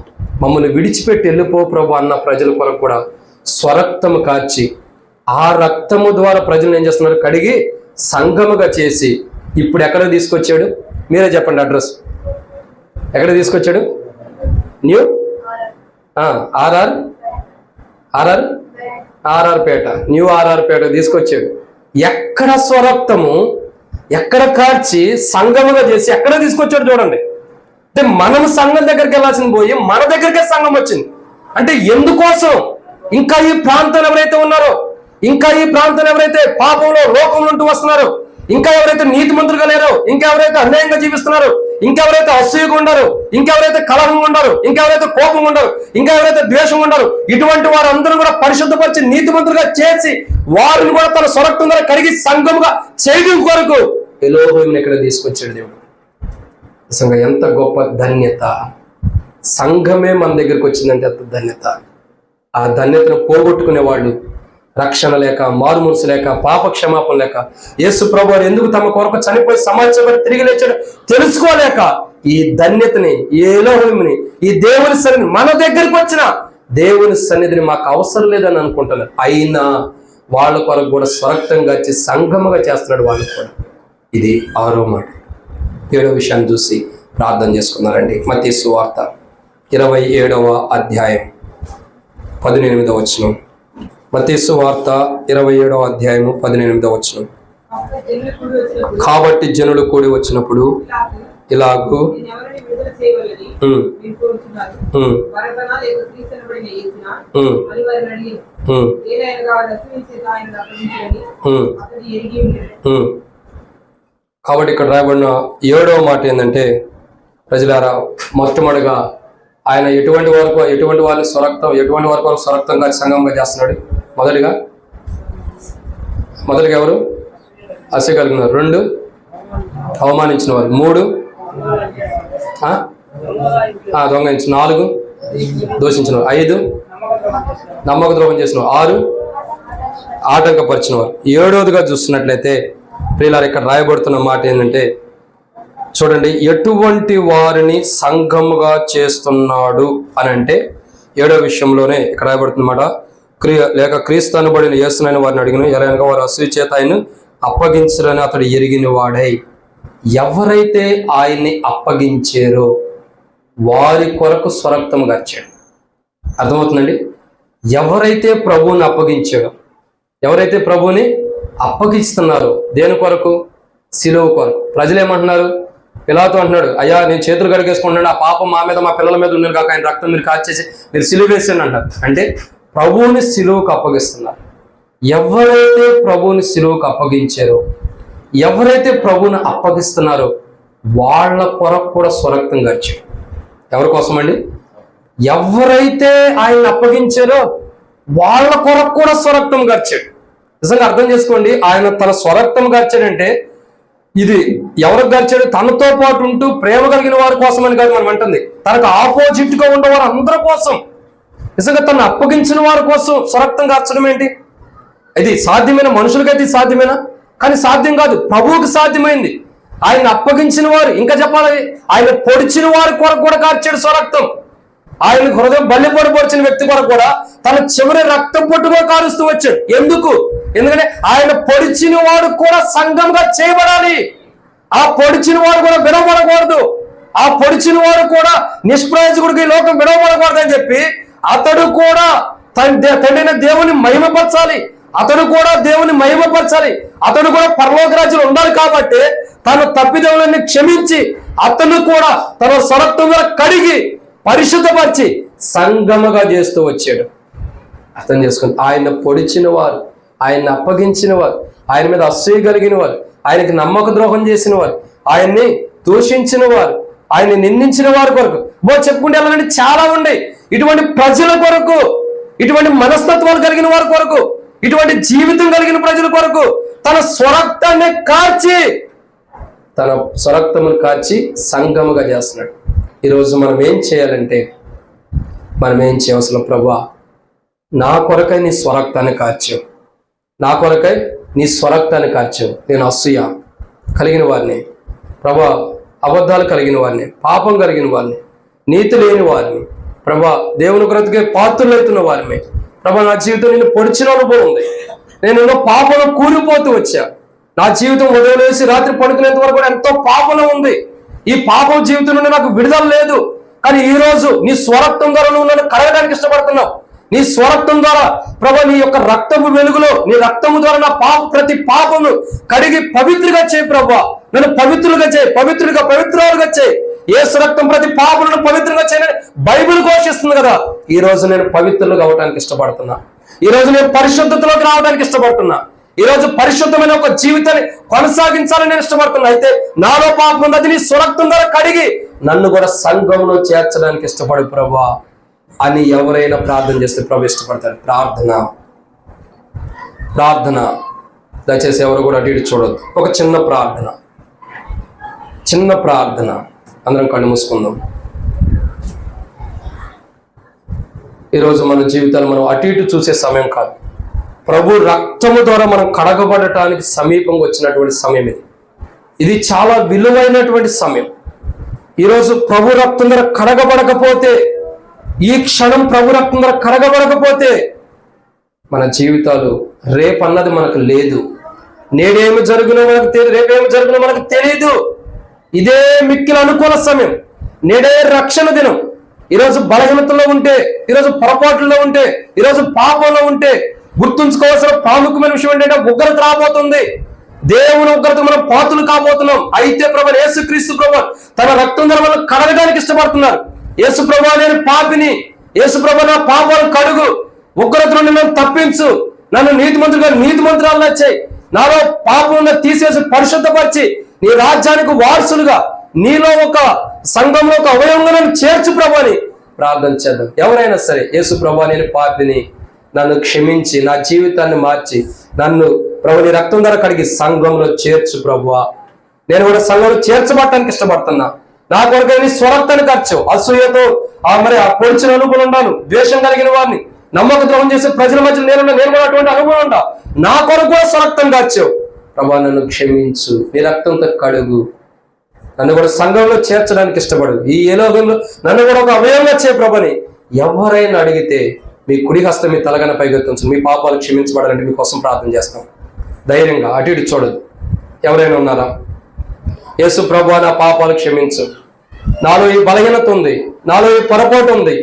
[SPEAKER 3] మమ్మల్ని విడిచిపెట్టి వెళ్ళిపో ప్రభు అన్న ప్రజల కొరకు కూడా స్వరక్తము కార్చి ఆ రక్తము ద్వారా ప్రజలను ఏం చేస్తున్నారు? కడిగి సంఘముగా చేసి ఇప్పుడు ఎక్కడ తీసుకొచ్చాడు? మీరే చెప్పండి అడ్రస్. ఎక్కడ తీసుకొచ్చాడు? న్యూ ఆర్ఆర్ పేట, న్యూ ఆర్ఆర్ పేట తీసుకొచ్చాడు. ఎక్కడ స్వరక్తము ఎక్కడ కార్చి సంఘముగా చేసి ఎక్కడ తీసుకొచ్చాడు చూడండి. అంటే మనం సంఘం దగ్గరికి వెళ్ళాల్సింది పోయి మన దగ్గరికే సంఘం వచ్చింది. అంటే ఎందుకోసం? ఇంకా ఈ ప్రాంతంలో ఎవరైతే ఉన్నారో, ఇంకా ఈ ప్రాంతంలో ఎవరైతే పాపంలో లోకంలో ఉంటూ వస్తున్నారో, ఇంకా ఎవరైతే నీతిమంతులుగా లేరో, ఇంకెవరైతే అన్యాయంగా జీవిస్తున్నారు, ఇంకెవరైతే అసూయగా ఉండరు, ఇంకెవరైతే కలహంగా ఉండరు, ఇంకెవరైతే కోపంగా ఉండరు, ఇంకెవరైతే ద్వేషంగా ఉండరు, ఇటువంటి వారందరూ కూడా పరిశుద్ధపరిచి నీతిమంతులుగా చేసి వారిని కూడా తన స్వరక్తం ద్వారా కడిగి సంఘముగా చేయడం కొరకు ఎలోహీముని ఇక్కడ తీసుకొచ్చాడు దేవుడు. నిజంగా ఎంత గొప్ప ధన్యత! సంఘమే మన దగ్గరికి వచ్చిందంటే ఎంత ధన్యత! ఆ ధన్యతను పోగొట్టుకునే వాళ్ళు రక్షణ లేక, మారు మనసు లేక, పాప క్షమాపణ లేక, యేసు ప్రభువు ఎందుకు తమ కొరకు చనిపోయి సమాజపడి తిరిగి లేచాడు తెలుసుకోలేక ఈ ధన్యతని, ఈ ఎలోహీముని, ఈ దేవుని సన్నిధిని, మన దగ్గరికి వచ్చిన దేవుని సన్నిధిని మాకు అవసరం లేదని అనుకుంటున్నారు. అయినా వాళ్ళ కొరకు కూడా స్వరక్తంగా వచ్చి సంఘముగా చేస్తున్నాడు వాళ్ళు కూడా. ఇది 6వ మాట. 7వ విషయాన్ని చూసి ప్రార్థన చేసుకున్నారండి. మత్తయి సువార్త 27వ అధ్యాయం 18వ వచనం. మత్తయి సువార్త 27వ అధ్యాయము 18వ వచనం. కాబట్టి జనులు కూడి వచ్చినప్పుడు ఇలాగూ కాబట్టి ఇక్కడ రాయబడిన 7వ మాట ఏంటంటే, ప్రజలారా మొట్టమొదటిగా ఆయన ఎటువంటి వారిని ఎటువంటి వరకు స్వరక్తంగా సంఘంగా చేస్తున్నాడు? మొదటిగా ఎవరు? అసహ్య కలిగినారు. 2 అవమానించిన వారు. 3 దొంగలించిన. 4 దూషించిన వారు. 5 నమ్మక ద్రోహం చేసిన వారు. 6 ఆటంకపరిచిన వారు. 7వదిగా చూస్తున్నట్లయితే ప్రియులారా ఇక్కడ రాయబడుతున్న మాట ఏంటంటే చూడండి, ఎటువంటి వారిని సంఘముగా చేస్తున్నాడు అని అంటే 7వ విషయంలోనే ఇక్కడ రాయబడుతున్నమాట. క్రీస్తు అనబడిన యేసునైన వారిని అడిగిన ఎలాగనగా వారు అసూయ చేత ఆయన్ను అప్పగించరని అతడు ఎరిగిన వాడై, ఎవరైతే ఆయన్ని అప్పగించారో వారి కొరకు స్వరక్తం గార్చాడు. అర్థమవుతుందండి? ఎవరైతే ప్రభువుని అప్పగించాడో, ఎవరైతే ప్రభువుని అప్పగిస్తున్నారో దేని కొరకు? సిలువ కొరకు. ప్రజలు ఏమంటున్నారు? పిలాతు అంటున్నాడు, అయ్యా నేను చేతులు కడిగేసుకుంటున్నాను, ఆ పాపం మా మీద మా పిల్లల మీద ఉన్నారు కాక ఆయన రక్తం మీరు కాచేసి మీరు సిలువ వేసాను అంటారు. అంటే ప్రభువుని సిలువకు అప్పగిస్తున్నారు. ఎవరైతే ప్రభువుని సిలువకు అప్పగించారో, ఎవరైతే ప్రభువుని అప్పగిస్తున్నారో వాళ్ళ కొరకు కూడా స్వరక్తం గార్చాడు. ఎవరి కోసం అండి? ఎవరైతే ఆయన అప్పగించారో వాళ్ళ కొరకు కూడా స్వరక్తం గార్చాడు. నిజంగా అర్థం చేసుకోండి, ఆయన తన స్వరక్తం గార్చాడంటే ఇది ఎవరికి గార్చాడు? తనతో పాటు ఉంటూ ప్రేమ కలిగిన వారి కోసం అని కాదు మనం అంటుంది, తనకు ఆపోజిట్ గా ఉన్న వారు అందరి కోసం, నిజంగా తను అప్పగించిన వారి కోసం స్వరక్తం గార్చడం ఏంటి? ఇది సాధ్యమైన మనుషులకైతే సాధ్యమేనా? కానీ సాధ్యం కాదు, ప్రభువుకు సాధ్యమైంది. ఆయన అప్పగించిన వారు, ఇంకా చెప్పాలి, ఆయన పొడిచిన వారి కొరకు కూడా కార్చాడు స్వరక్తం. ఆయన హృదయం బల్లిపొడి పొడిచిన వ్యక్తి కొరకు కూడా తన చివరి రక్తం పొట్టుగా కారుస్తూ వచ్చాడు. ఎందుకు? ఎందుకంటే ఆయన పొడిచిన వాడు కూడా సంఘంగా చేయబడాలి. ఆ పొడిచిన వాడు కూడా విడవబడకూడదు, ఆ పొడిచిన వాడు కూడా నిష్ప్రయోజకుడికి ఈ లోకం విడవబడకూడదు అని చెప్పి అతడు కూడా తండ్రైన దేవుని మహిమపరచాలి, అతడు కూడా దేవుని మహిమపరచాలి, అతడు కూడా పరలోక రాజ్యంలో ఉండాలి. కాబట్టి తన తప్పిదములన్నీ క్షమించి అతను కూడా తన స్వరక్తం ద్వారా కడిగి పరిశుద్ధపరిచి సంగముగా చేస్తూ వచ్చాడు. అర్థం చేసుకుని ఆయన పొడిచిన వారు, ఆయన్ని అప్పగించిన వారు, ఆయన మీద అసూయ కలిగిన వారు, ఆయనకి నమ్మక ద్రోహం చేసిన వారు, ఆయన్ని దూషించిన వారు, ఆయన్ని నిందించిన వారి కొరకు చెప్పుకుంటే వెళ్ళాలంటే చాలా ఉన్నాయి. ఇటువంటి ప్రజల కొరకు, ఇటువంటి మనస్తత్వాలు కలిగిన వారి కొరకు, ఇటువంటి జీవితం కలిగిన ప్రజల కొరకు తన స్వరక్తాన్ని కార్చి, తన స్వరక్తమును కార్చి సంగముగా చేస్తున్నాడు. ఈరోజు మనం ఏం చేయాలంటే, మనం ఏం చేయవలసిన? ప్రభువా, నా కొరకై నీ స్వరక్తాన్ని కార్చావు, నా కొరకై నీ స్వరక్తాన్ని కార్చావు. నేను అసూయ కలిగిన వారిని ప్రభువా, అబద్ధాలు కలిగిన వారిని, పాపం కలిగిన వారిని, నీతి లేని వారిని ప్రభువా, దేవుని కొరకే పాత్రులవుతున్న వారిని ప్రభువా, నా జీవితం నేను పొడిచిన అనుభవం ఉంది. నేను ఎన్నో పాపంలో కూలిపోతూ వచ్చా. నా జీవితం ఉదయం లేసి రాత్రి పడుకునేంత వరకు కూడా ఎంతో పాపంలో ఉంది. ఈ పాపం జీవితం నుండి నాకు విడుదల లేదు. కానీ ఈ రోజు నీ స్వరక్తం ద్వారా నువ్వు నన్ను కడగడానికి ఇష్టపడుతున్నావు. నీ స్వరక్తం ద్వారా ప్రభు, నీ యొక్క రక్తము వెలుగులో, నీ రక్తము ద్వారా నా ప్రతి పాపమును కడిగి పవిత్రుగా చేయి ప్రభు. నన్ను పవిత్రులుగా చేయి, పవిత్రాలుగా చేయి. యేసు రక్తం ప్రతి పాపములను పవిత్రంగా చేయని బైబిల్ ఘోషిస్తుంది కదా. ఈ రోజు నేను పవిత్రులుగా అవడానికి ఇష్టపడుతున్నా. ఈ రోజు నేను పరిశుద్ధతలోకి రావడానికి ఇష్టపడుతున్నా. ఈ రోజు పరిశుద్ధమైన ఒక జీవితాన్ని కొనసాగించాలని నేను ఇష్టపడుతున్నా. అయితే నాలో పాపం ఉంది, అది నీ స్వరక్తం ద్వారా కడిగి నన్ను కూడా సంఘంలో చేర్చడానికి ఇష్టపడు ప్రభువా అని ఎవరైనా ప్రార్థన చేస్తే ప్రభు ఇష్టపడతారు. ప్రార్థన దయచేసి ఎవరు కూడా అటు ఇటు చూడొద్దు. ఒక చిన్న ప్రార్థన అందరం కళ్ళు మూసుకుందాం. ఈరోజు మన జీవితాలు మనం అటు ఇటు చూసే సమయం కాదు. ప్రభు రక్తము ద్వారా మనం కడగబడటానికి సమీపంగా వచ్చినటువంటి సమయం ఇది చాలా విలువైనటువంటి సమయం. ఈరోజు ప్రభు రక్తం ద్వారా కడగబడకపోతే, ఈ క్షణం ప్రభు రక్తం ద్వారా కడగబడకపోతే మన జీవితాలు రేపన్నది మనకు లేదు. నేడేమి జరుగునో మనకు తెలియదు, రేపేమి జరుగునో మనకు తెలియదు. ఇదే మిక్కిలి అనుకూల సమయం, నేడే రక్షణ దినం. ఈరోజు బలహీనతలో ఉంటే, ఈరోజు పొరపాట్లలో ఉంటే, ఈరోజు పాపంలో ఉంటే గుర్తుంచుకోవాల్సిన ప్రాముఖ్యమైన విషయం ఏంటంటే ఉగ్రత రాబోతుంది. దేవుని ఉగ్రత మనం పాతులు కాబోతున్నాం. అయితే ప్రభు యేసుక్రీస్తు ప్రభు తన రక్తం ద్వారా మనం కడగడానికి ఇష్టపడుతున్నారు. యేసు ప్రభు, నేను పాపిని, యేసు ప్రభు నా పాపాలను కడుగు, ఉగ్రత నుండి నన్ను తప్పించు, నన్ను నీతిమంతురాలుగా చేయి, నాలో పాపం తీసేసి పరిశుద్ధపరిచి నీ రాజ్యానికి వారసులుగా, నీలో ఒక సంఘంలో ఒక అవయవంగా నన్ను చేర్చు ప్రభు అని ప్రార్థన చేద్దాం. ఎవరైనా సరే, యేసు ప్రభు నేను పాపిని, నన్ను క్షమించి నా జీవితాన్ని మార్చి నన్ను ప్రభు నీ రక్తం ద్వారా కడిగి సంఘంలో చేర్చు ప్రభువా. నేను కూడా సంఘంలో చేర్చబడటానికి ఇష్టపడుతున్నా. నా కొరకు నీ స్వరక్తాన్ని ఖర్చు, అసూయతో మరి ఆ పొడిచిన అనుభవం ఉండాలి, ద్వేషం కలిగిన వారిని, నమ్మక ద్రోహం చేసే ప్రజల మధ్య నేను కూడా అటువంటి అనుభవం ఉండా. నా కొరకు కూడా స్వరక్తం ఖర్చు ప్రభా, నన్ను క్షమించు, నీ రక్తంతో కడుగు, నన్ను కూడా సంఘంలో చేర్చడానికి ఇష్టపడు, ఈ ఏలోకంలో నన్ను కూడా ఒక అవయవంగా చే ప్రభుని ఎవరైనా అడిగితే మీ కుడి హస్తం మీ తలగన పైకెత్తుంచు. మీ పాపాలు క్షమించబడాలంటే మీకోసం ప్రార్థన చేస్తాం. ధైర్యంగా అటు ఇటు చూడదు. ఎవరైనా ఉన్నారా? యేసు ప్రభువా, నా పాపాలు క్షమించు, నాలో ఈ బలహీనత ఉంది, నాలో ఈ పొరపాటు ఉంది,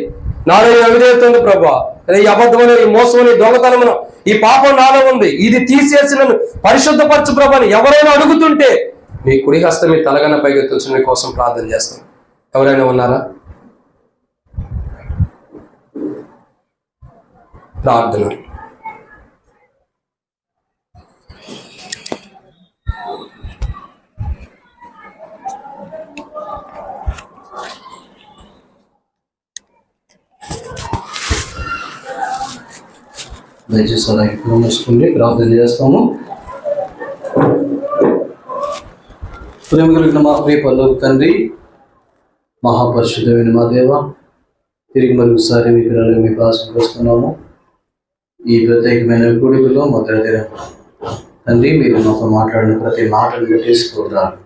[SPEAKER 3] నాలో ఈ అవిధేయత ఉంది ప్రభువా, ఈ అబద్ధమని, ఈ మోసమని, దొంగతనమును, ఈ పాపం నాలో ఉంది, ఇది తీసేసి నన్ను పరిశుద్ధపరచు ప్రభు అని ఎవరైనా అడుగుతుంటే మీ కుడి హస్తం మీ తలగన పైకెత్తుంచు. మీకోసం ప్రార్థన చేస్తాం. ఎవరైనా ఉన్నారా? ప్రార్థన.
[SPEAKER 2] దయచేసి అలాగే గమనించుకోండి. ప్రార్థన చేస్తాము. ప్రేమ కలిగిన మా ప్రియ పరలోక తండ్రి, మహాపరిశుద్ధమైన మా దేవ, తిరిగి మరొకసారి మీ పిల్లలు మీ పాసకు వస్తున్నాము. ఈ ప్రత్యేకమైన కూడికలో మొదటి దినం తండ్రి, మీరు మాతో మాట్లాడిన ప్రతి మాటను బట్టి స్తోత్రాలు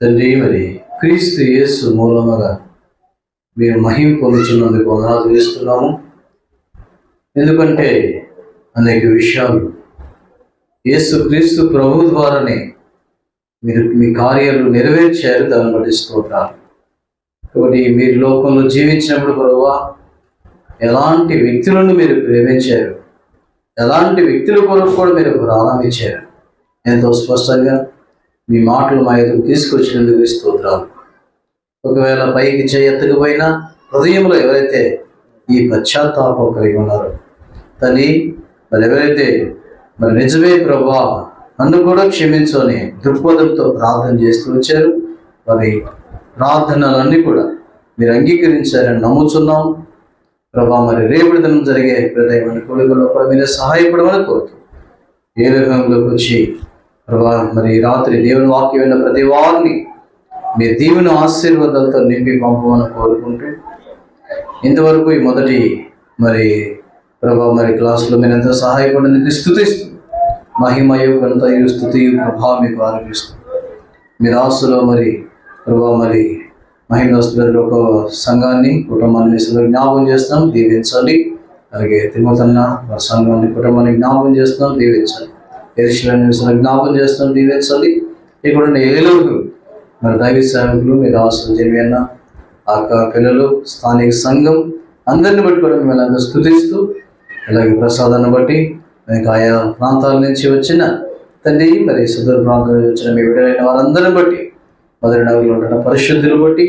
[SPEAKER 2] తండ్రి. మరి క్రీస్తు యేసు మూలముగా మీరు మహిమ పొందుతున్నందుకు వందనాలు చేస్తున్నాము. ఎందుకంటే అనేక విషయాలు యేసు క్రీస్తు ప్రభు ద్వారానే మీరు మీ కార్యాలు నెరవేర్చారు. దాన్ని బట్టి స్తోత్రాలు. కాబట్టి మీరు లోకంలో జీవించినప్పుడు ప్రభువా ఎలాంటి వ్యక్తులను మీరు ప్రేమించారు, ఎలాంటి వ్యక్తుల కొరకు కూడా మీరు ప్రారంభించారు. ఎంతో స్పష్టంగా మీ మాటలు మా ఎదుగు తీసుకొచ్చినందుకు స్తోత్రాలు. ఒకవేళ పైకి చేయెత్తకపోయినా హృదయంలో ఎవరైతే ఈ పశ్చాత్తాపం కలిగి ఉన్నారో తల్లి, మరి ఎవరైతే మరి నిజమే ప్రభువా నన్ను కూడా క్షమించని దృక్పథంతో ప్రార్థన చేస్తూ వచ్చారు, మరి ప్రార్థనలన్నీ కూడా మీరు అంగీకరించారని నమ్ముతున్నాం ప్రభా. మరి రేపటి దినం జరిగే ప్రత్యేకమైన కూడికల్లో కూడా మీరు సహాయపడమని కోరుతూ ఏ రంగంలోకి వచ్చి ప్రభా మరి రాత్రి దేవుని వాక్యం విన్న ప్రతి వారిని మీ దీవెన ఆశీర్వాదాలతో నింపి పంపమని కోరుకుంటూ, ఇంతవరకు ఈ మొదటి మరి ప్రభా మరి క్లాసులో మీరు ఎంతో సహాయపడినందుకు స్తుతిస్తూ, మహిమయు ఘనతయు స్తుతియు ప్రభావం మీకు ఆరోపిస్తూ, మీ రాసులో మరి ప్రభా మరి మహిమస్తుల ఒక సంఘాన్ని కుటుంబాన్ని మీ జ్ఞాపకం చేస్తాం, దీవించండి. అలాగే తిమ్మతన్న వారి సంఘాన్ని కుటుంబాన్ని జ్ఞాపకం చేస్తున్నాం, దీవించండి. ఎరుషలేముని జ్ఞాపకం చేస్తున్నాం, దీవించండి. ఇక్కడ ఏలూరు మరి దైవ సేవకులు మీ రాసులు జరిగిన అక్క పిల్లలు స్థానిక సంఘం అందరిని బట్టి కూడా మిమ్మల్ని అందరూ స్తుతిస్తూ, అలాగే ప్రసాదాన్ని బట్టి మీకు ఆయా ప్రాంతాల నుంచి వచ్చిన తండ్రి, మరి సుదూర ప్రాంతాల నుంచి వచ్చిన మీ విడుదలైన వారందరిని బట్టి, మొదటి నగరంలో ఉంటున్న పరిశుద్ధులు బట్టి,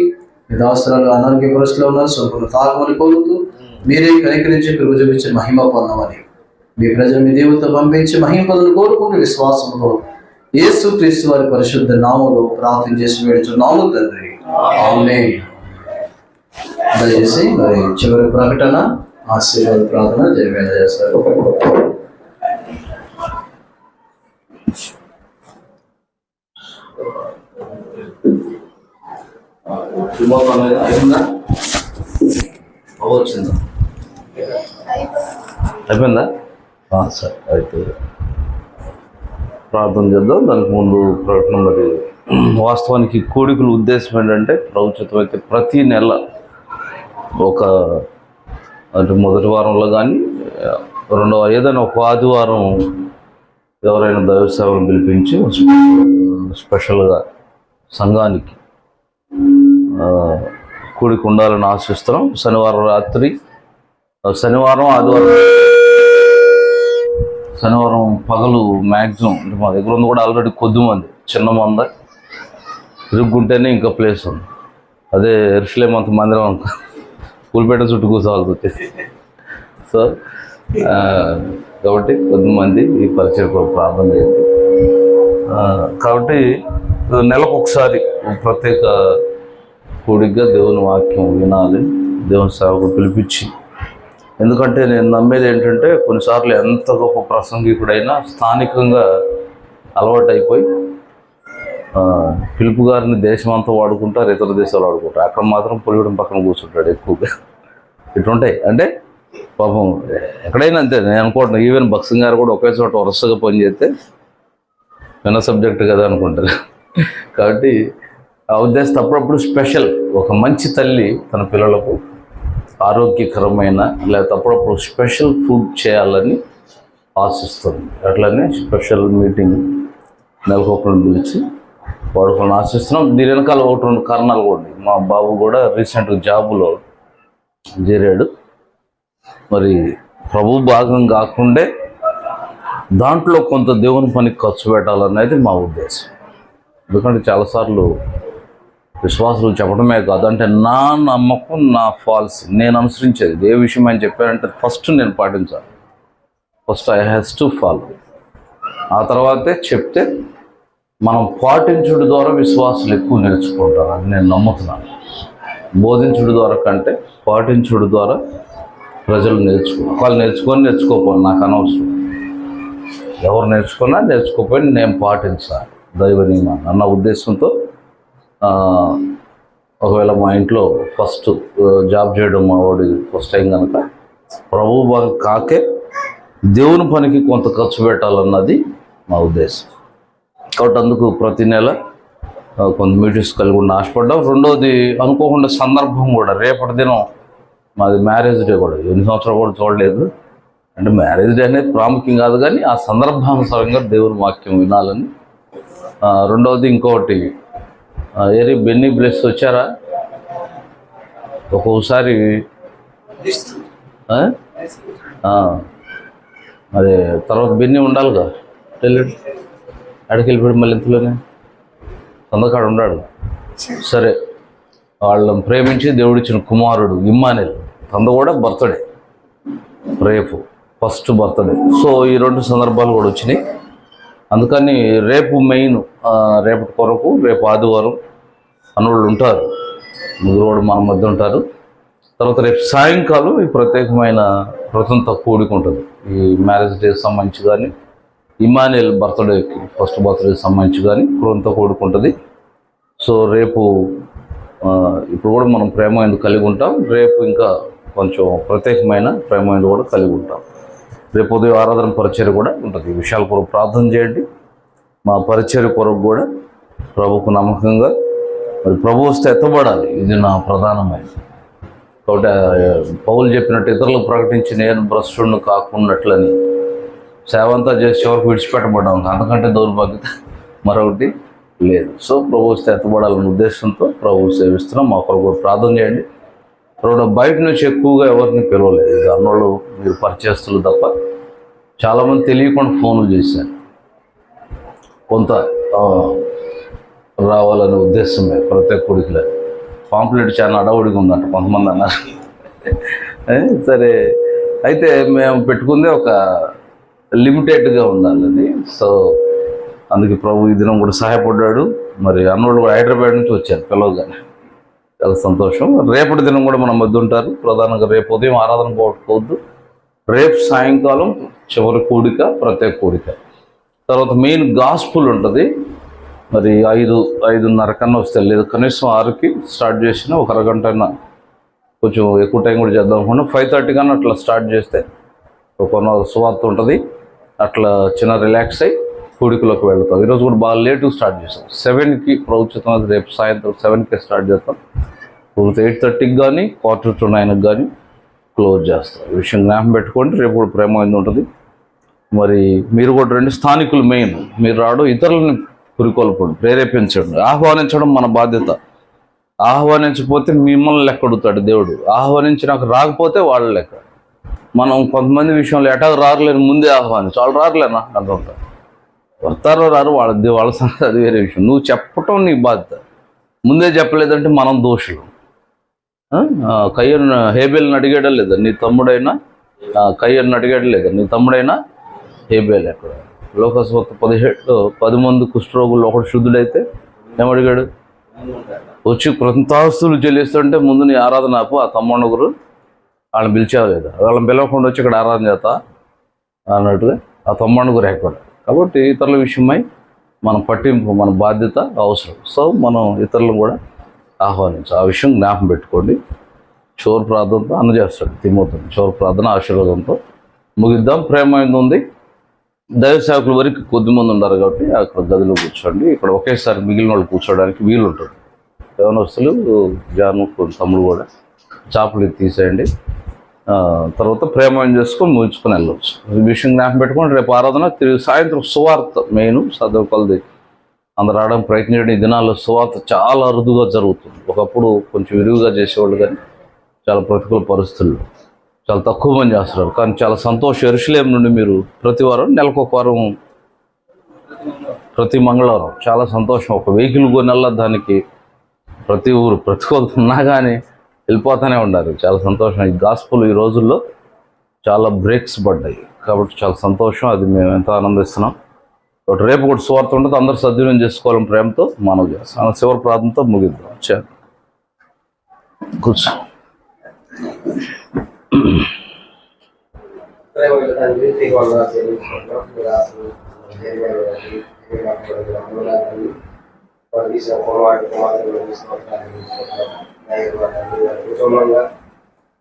[SPEAKER 2] మీ దాసరాలు అనారోగ్య పరిస్థితిలో ఉన్నారు, సంపూర్ణ తాగమని కోరుతూ మీరే కనికరించి కృప చూపించి మహిమ పొందమని మీ ప్రజలు మీ దేవుడితో పంపించి మహిమ పొందని కోరుకుంటూ విశ్వాసంలో యేసు క్రీస్తు వారి పరిశుద్ధ నామములో ప్రార్థన చేసి వేడుచున్నాము తండ్రి, ఆమేన్. దయచేసి మరి చివరి ప్రకటన ఆశీర్వాద ప్రార్థన జరిపేలా చేస్తారు.
[SPEAKER 4] అయిపోయిందా? సరే, అయితే ప్రార్థన చేద్దాం. దానికి ముందు ప్రకటన. మరి వాస్తవానికి కూడికల ఉద్దేశం ఏంటంటే, ప్రభుత్వం అయితే ప్రతి నెల ఒక అంటే మొదటి వారంలో కానీ రెండవ ఏదైనా ఒక ఆదివారం ఎవరైనా దైవ సేవలు పిలిపించి స్పెషల్గా సంఘానికి కూడిక ఉండాలని ఆశిస్తున్నాం. శనివారం రాత్రి, శనివారం పగలు మ్యాక్సిమం అంటే మా దగ్గర ఉంది కూడా ఆల్రెడీ కొద్దిమంది చిన్న మంద తిరుగుంటేనే ఇంకా ప్లేస్ ఉంది. అదే ఎరుషలేం అంత మందిరం పూలపేట చుట్టూ కూర్చోవాల్సి వచ్చేసి. సో కాబట్టి కొద్దిమంది ఈ పరిచయ ప్రార్థన చేయండి. కాబట్టి నెలకు ఒకసారి ప్రత్యేక కూడిగా దేవుని వాక్యం వినాలి, దేవుని సేవకు పిలిపించి. ఎందుకంటే నేను నమ్మేది ఏంటంటే, కొన్నిసార్లు ఎంత గొప్ప ప్రసంగికుడైనా స్థానికంగా అలవాటు అయిపోయి పిలుపు గారిని దేశం అంతా వాడుకుంటారు, ఇతర దేశాలు వాడుకుంటారు. అక్కడ మాత్రం పొలిగడం పక్కన కూర్చుంటాడు ఎక్కువగా. ఇటుంటాయి. అంటే పాపం ఎక్కడైనా అంతే. నేను అనుకుంటున్నాను, ఈవెన్ భక్సింగ్ గారు కూడా ఒకే చోట వరుసగా పనిచేస్తే విన్న సబ్జెక్ట్ కదా అనుకుంటారు. కాబట్టి ఆ ఉద్దేశం అప్పుడప్పుడు స్పెషల్ ఒక మంచి తల్లి తన పిల్లలకు ఆరోగ్యకరమైన లేకపోతే అప్పుడప్పుడు స్పెషల్ ఫుడ్ చేయాలని ఆశిస్తుంది. అట్లనే స్పెషల్ మీటింగ్ నెలకొకరిని పిలిచి వాడుకొని ఆశిస్తున్నాం. దీని వెనకాల 1-2 కారణాలు కూడా ఉన్నాయి. మా బాబు కూడా రీసెంట్గా జాబులో చేరాడు. మరి ప్రభు భాగం కాకుండే దాంట్లో కొంత దేవుని పనికి ఖర్చు పెట్టాలనేది మా ఉద్దేశం. ఎందుకంటే చాలాసార్లు విశ్వాసులు చెప్పడమే కాదు, అంటే నా నమ్మకం, నా ఫాల్స్, నేను అనుసరించేది ఏ విషయం అని చెప్పారంటే ఫస్ట్ నేను పాటించాలి. First I has to follow. ఆ తర్వాతే చెప్తే మనం పాటించుడు ద్వారా విశ్వాసులు ఎక్కువ నేర్చుకుంటారు. అది నేను నమ్ముతున్నాను. బోధించుడు ద్వారా కంటే పాటించుడు ద్వారా ప్రజలు వాళ్ళు నేర్చుకోకపోయి నాకు అనవసరం. ఎవరు నేర్చుకున్నా నేర్చుకోకపోయి నేను పాటించాలి దైవ నియమాన్ని అన్న ఉద్దేశంతో ఒకవేళ మా ఇంట్లో ఫస్ట్ జాబ్ చేయడం మా వాడి ఫస్ట్ టైం కనుక ప్రభు కాకే దేవుని పనికి కొంత ఖర్చు పెట్టాలన్నది మా ఉద్దేశం. కాబట్టి అందుకు ప్రతి నెల కొంత మీటింగ్స్ కలిగి ఉన్న ఆశపడ్డాం. రెండోది అనుకోకుండా సందర్భం కూడా రేపటి దినం మాది మ్యారేజ్ డే కూడా ఎన్ని సంవత్సరాలు కూడా చూడలేదు. అంటే మ్యారేజ్ డే అనేది ప్రాముఖ్యం కాదు కానీ ఆ సందర్భానుసారంగా దేవుని వాక్యం వినాలని. రెండవది ఇంకొకటి బెన్నీ బ్లెస్ వచ్చారా ఒక్కొక్కసారి అదే తర్వాత బెన్నీ ఉండాలిగా వెళ్ళాడు అడికి వెళ్ళిపోయాడు మళ్ళీ ఇంతలోనే సందకాడు ఉన్నాడు. సరే వాళ్ళని ప్రేమించి దేవుడిచ్చిన కుమారుడు ఇమ్మానుయేల్ తంద కూడా బర్త్డే రేపు ఫస్ట్ బర్త్డే. సో ఈ రెండు సందర్భాలు కూడా వచ్చినాయి. అందుకని రేపు మెయిన్ రేపటి కొరకు రేపు ఆదివారం అన్నోళ్ళు ఉంటారు, ముగ్గురు కూడా మన మధ్య ఉంటారు. తర్వాత రేపు సాయంకాలం ఈ ప్రత్యేకమైన వ్రతంతో కూడిక ఉంటుంది. ఈ మ్యారేజ్ డేకి సంబంధించి కానీ ఇమ్మానుయేల్ బర్త్డేకి ఫస్ట్ బర్త్డేకి సంబంధించి కానీ వ్రతంతో కూడుకుంటుంది. సో రేపు ఇప్పుడు కూడా మనం ప్రేమ ఎందుకు కలిగి ఉంటాం, రేపు ఇంకా కొంచెం ప్రత్యేకమైన ప్రేమ ఎందుకు కూడా కలిగి ఉంటాం. రేపు ఉదయం ఆరాధన పరిచర్య కూడా ఉంటుంది. ఈ విషయాల కొరకు ప్రార్థన చేయండి. మా పరిచర్య కొరకు కూడా ప్రభుకు నమ్మకంగా మరి ప్రభు వస్తే ఎత్తబడాలి, ఇది నా ప్రధానమైన. కాబట్టి పౌలు చెప్పినట్టు ఇతరులకు ప్రకటించి నేను భ్రష్టుడిని కాకున్నట్లని సేవంతా చేసి ఎవరికి విడిచిపెట్టబడ్డాం. అంతకంటే దౌర్భాగ్యత మరొకటి లేదు. సో ప్రభు వస్తే ఎత్తబడాలనే ఉద్దేశంతో ప్రభు సేవిస్తున్నాం. మా కొరకు కూడా ప్రార్థన చేయండి. రెండు బయట నుంచి ఎక్కువగా ఎవరిని పిలవలేదు. ఇది అన్నోళ్ళు మీరు పరిచయస్తులు తప్ప చాలామంది తెలియకుండా ఫోన్లు చేశారు. కొంత రావాలనే ఉద్దేశమే ప్రత్యేక కొడుకులే పాంప్లెట్ చాలా అడవుడిగా ఉందంట కొంతమంది అన్నారు. సరే అయితే మేము పెట్టుకుందే ఒక లిమిటెడ్గా ఉండాలని. సో అందుకే ప్రభు ఈ దినం కూడా సహాయపడ్డాడు. మరి అన్నోళ్ళు కూడా హైదరాబాద్ నుంచి వచ్చారు పిలవగానే, చాలా సంతోషం. రేపటి దినం కూడా మన మధ్య ఉంటారు. ప్రధానంగా రేపు ఉదయం ఆరాధన పోవద్దు, రేపు సాయంకాలం చివరి కూడిక ప్రత్యేక కూడిక. తర్వాత మెయిన్ గాస్పుల్ ఉంటుంది. మరి 5:30 కన్నా వస్తే లేదు, కనీసం 6కి స్టార్ట్ చేసిన ఒక అరగంట అయినా కొంచెం ఎక్కువ టైం కూడా చేద్దాం అనుకున్నా. 5:30 కన్నా అట్లా స్టార్ట్ చేస్తే ఒక సువార్త ఉంటుంది. అట్లా చిన్న రిలాక్స్ అయ్యి కూడికలోకి వెళ్తాం. ఈరోజు కూడా బాగా లేటుగా స్టార్ట్ చేస్తాం. 7కి ప్రవచితం, రేపు సాయంత్రం 7కే స్టార్ట్ చేస్తాం. 8:30కి కానీ 8:45కి కానీ క్లోజ్ చేస్తాం. ఈ విషయం జ్ఞాపకం పెట్టుకోండి. రేపు కూడా ప్రేమ ఉంటుంది. మరి మీరు కూడా రండి. స్థానికులు మెయిన్ మీరు రావడం, ఇతరులని పురికొల్పడం, ప్రేరేపించడం, ఆహ్వానించడం మన బాధ్యత. ఆహ్వానించకపోతే మిమ్మల్ని లెక్క అడుగుతాడు దేవుడు. ఆహ్వానించి నాకు రాకపోతే వాళ్ళ లెక్క. మనం కొంతమంది విషయంలో ఎటాకు రారులేని ముందే ఆహ్వానించి వాళ్ళు రారులేనా అంటుంటారు. వస్తారో రారు వాళ్ళ సంగతి అది వేరే విషయం. నువ్వు చెప్పటం నీ బాధ్యత. ముందే చెప్పలేదంటే మనం దోషులు. కయ్యను హేబేల్ని అడిగాడా లేదా నీ తమ్ముడైనా, కయ్యను అడిగాడు లేదా నీ తమ్ముడైనా హేబేల్ ఎక్కడ? లోకస్వార్త 17 10 మంది కుష్ఠరోగులు ఒకడు శుద్ధుడైతే ఏమడిగాడు? వచ్చి కృతాస్తులు చెల్లిస్తుంటే ముందు నీ ఆరాధన ఆపు, ఆ తమ్ముడుగురు వాళ్ళని పిలిచావు లేదా? వాళ్ళని పిలవకుండా వచ్చి ఇక్కడ ఆరాధన చేస్తా అన్నట్టుగా ఆ తమ్ముడుగురు ఎక్కడ? కాబట్టి ఇతరుల విషయమై మన పట్టింపు, మన బాధ్యత అవసరం. సో మనం ఇతరులను కూడా ఆహ్వానించాలి. ఆ విషయం జ్ఞాపకం పెట్టుకోండి. చివరి ప్రార్థనతో అందజేస్తాడు తిమోతిని. చివరి ప్రార్థన ఆశీర్వాదంతో ముగిద్దాం. ప్రేమ ఉంది. దైవ సేవకుల వరకు కొద్దిమంది ఉన్నారు కాబట్టి అక్కడ గదిలో కూర్చోండి. ఇక్కడ ఒకేసారి మిగిలిన వాళ్ళు కూర్చోడానికి వీలు ఉంటుంది. యవనస్తులు జాను తమ్ముడు కూడా చాపలు తీసేయండి. తర్వాత ప్రేమ చేసుకొని ముగించుకొని వెళ్ళవచ్చు. ఈ విషయం జ్ఞాపకం పెట్టుకొని రేపు ఆరాధన తిరిగి సాయంత్రం సువార్త మెయిన్ చదువు కొలది అందరు రావడానికి ప్రయత్నించండి. ఈ దినాల్లో సువార్త చాలా అరుదుగా జరుగుతుంది. ఒకప్పుడు కొంచెం విరివిగా చేసేవాళ్ళు కానీ చాలా ప్రతికూల పరిస్థితుల్లో చాలా తక్కువ మంది చేస్తున్నారు. కానీ చాలా సంతోషం. యెరూషలేం నుండి మీరు ప్రతి వారం నెలకు ఒక వారం ప్రతి మంగళవారం చాలా సంతోషం. ఒక వెహికల్ కొనల్లా దానికి ప్రతి ఊరు ప్రతికూలతున్నా కానీ వెళ్ళిపోతూనే ఉన్నారు. చాలా సంతోషం. ఈ గాస్పుల్ ఈ రోజుల్లో చాలా బ్రేక్స్ పడ్డాయి కాబట్టి చాలా సంతోషం. అది మేము ఎంతో ఆనందిస్తున్నాం. కాబట్టి రేపు కూడా సువార్త ఉంటుంది. అందరూ సద్వినియోగం చేసుకోవాలని ప్రేమతో మనవి చేస్తాం. చివరి ప్రార్థనతో ముగిద్దాం. కూర్చో.
[SPEAKER 5] ప్రేమల తండ్రి నీకు వందనాలు చెల్లించుకుంటున్నాం. మీరు అసలు జరిగారు వారు తీసిన పొరపాటుకు మాత్రమే కుటుంబంగా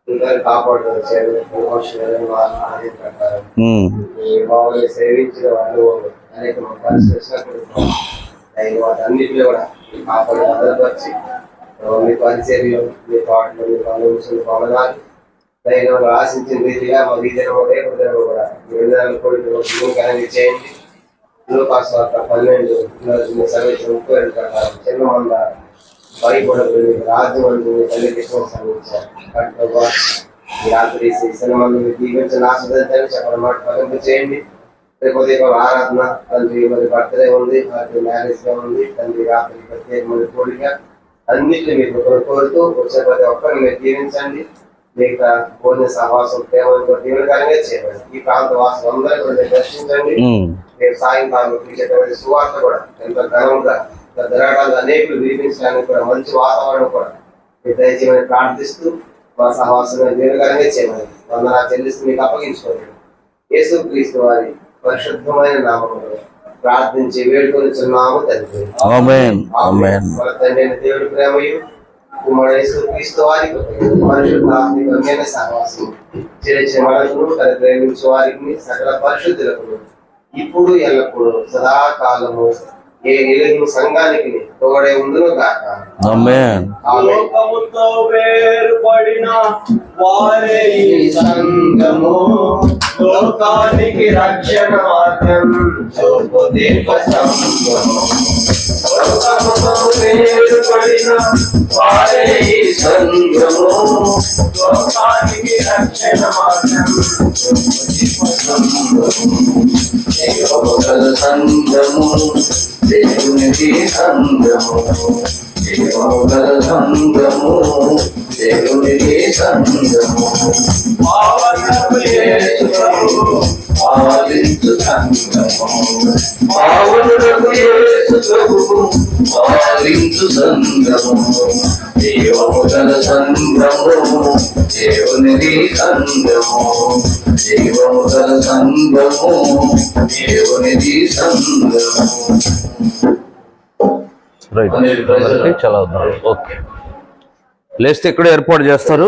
[SPEAKER 5] ఇంకా కాపాడుతారు ప్రకారం బాబుని సేవించిన వాళ్ళు అనేక పరిస్థితులు వాటన్నిటిలో కూడా కాపాడి భద్రపరిచి మీ పరిచర్యలు మీ పాటలు మీ పనులు పొందనాలు దైవంగా ఆశించిన రీతిగా మా రీతిలో కూడా కలిగి చేయండి. లోకాసు 12 సమీక్ష 30 ప్రకారం చిన్న మంద భయపడదు రాజ్యం అంటూ తల్లి కృష్ణ సమీక్ష రాత్రి చిన్న మంది దీవించిన ఆస్వాదించండి. చెప్పడం మాట పగింపు చేయండి. రేపు ఆరాధన తండ్రి మరి బర్త్డే ఉంది, రాత్రి మ్యారేజ్ గా ఉంది తండ్రి, రాత్రి ప్రత్యేకమైన కోరిక అన్నింటినీ మీరు కోరుతూ వచ్చే ప్రతి ఒక్కరిని మీరు దీవించండి. మిగతా భోజన సహవాసం ప్రేమ దీవెనకరంగా చేయండి. ఈ ప్రాంత వాసులు అందరూ కూడా దర్శించండి. రేపు సాయంకాలం ఇచ్చేటువంటి సువార్త కూడా ఎంతో ఘనంగా జరగడానికి అనేకులు వినిపించడానికి కూడా మంచి వాతావరణం కూడా మీరు దయచేయమని ప్రార్థిస్తూ మా సహవాసం దీవెనకరంగా చేయమని వందనాలు చెల్లిస్తూ మీకు అప్పగించుకోండి. యేసుక్రీస్తు వారి పరిశుద్ధమైన నామములో ప్రార్థించి వేడుకొనిచున్నాము తండ్రి.
[SPEAKER 4] ఆమేన్. ఆమేన్.
[SPEAKER 5] మన తండ్రి అయిన దేవుడి ప్రేమయు కుమారుడు యేసుక్రీస్తు వారి పరిశుద్ధాత్మికమైన సహవాసం చేర్చిన మనకు తన ప్రేమించే వారికి సకల పరిశుద్ధులకు ఇప్పుడు ఎల్లప్పుడు సదాకాలము ఏ నిలగిన సంఘానికి తోడే ఉండును గాక.
[SPEAKER 4] ఆమేన్.
[SPEAKER 5] లోకముతో వేరుపడిన వారే ఈ సంఘము, లోకానికి రక్షణ మార్గం చూపు దీప సంఘము. లోకముతో వేరుపడిన వారే ఈ సంఘము, లోకానికి రక్షణ మార్గం చూపు దీప సంఘము. సంఘము దేవునికి సంఘము, దేవముల సంఘము దేవునికి సంఘము. పావనము యేసు ప్రభువు పాలించు సంఘము, పావనుడకు యేసు ప్రభువు పాలించు సంఘము. దేవముల సంఘము దేవునికి సంఘము, దేవముల సంఘము దేవునికి సంఘము.
[SPEAKER 4] రైట్, అందరికీ చాలా ఓకే. లేస్తే ఇక్కడ ఏర్పాటు చేస్తారు.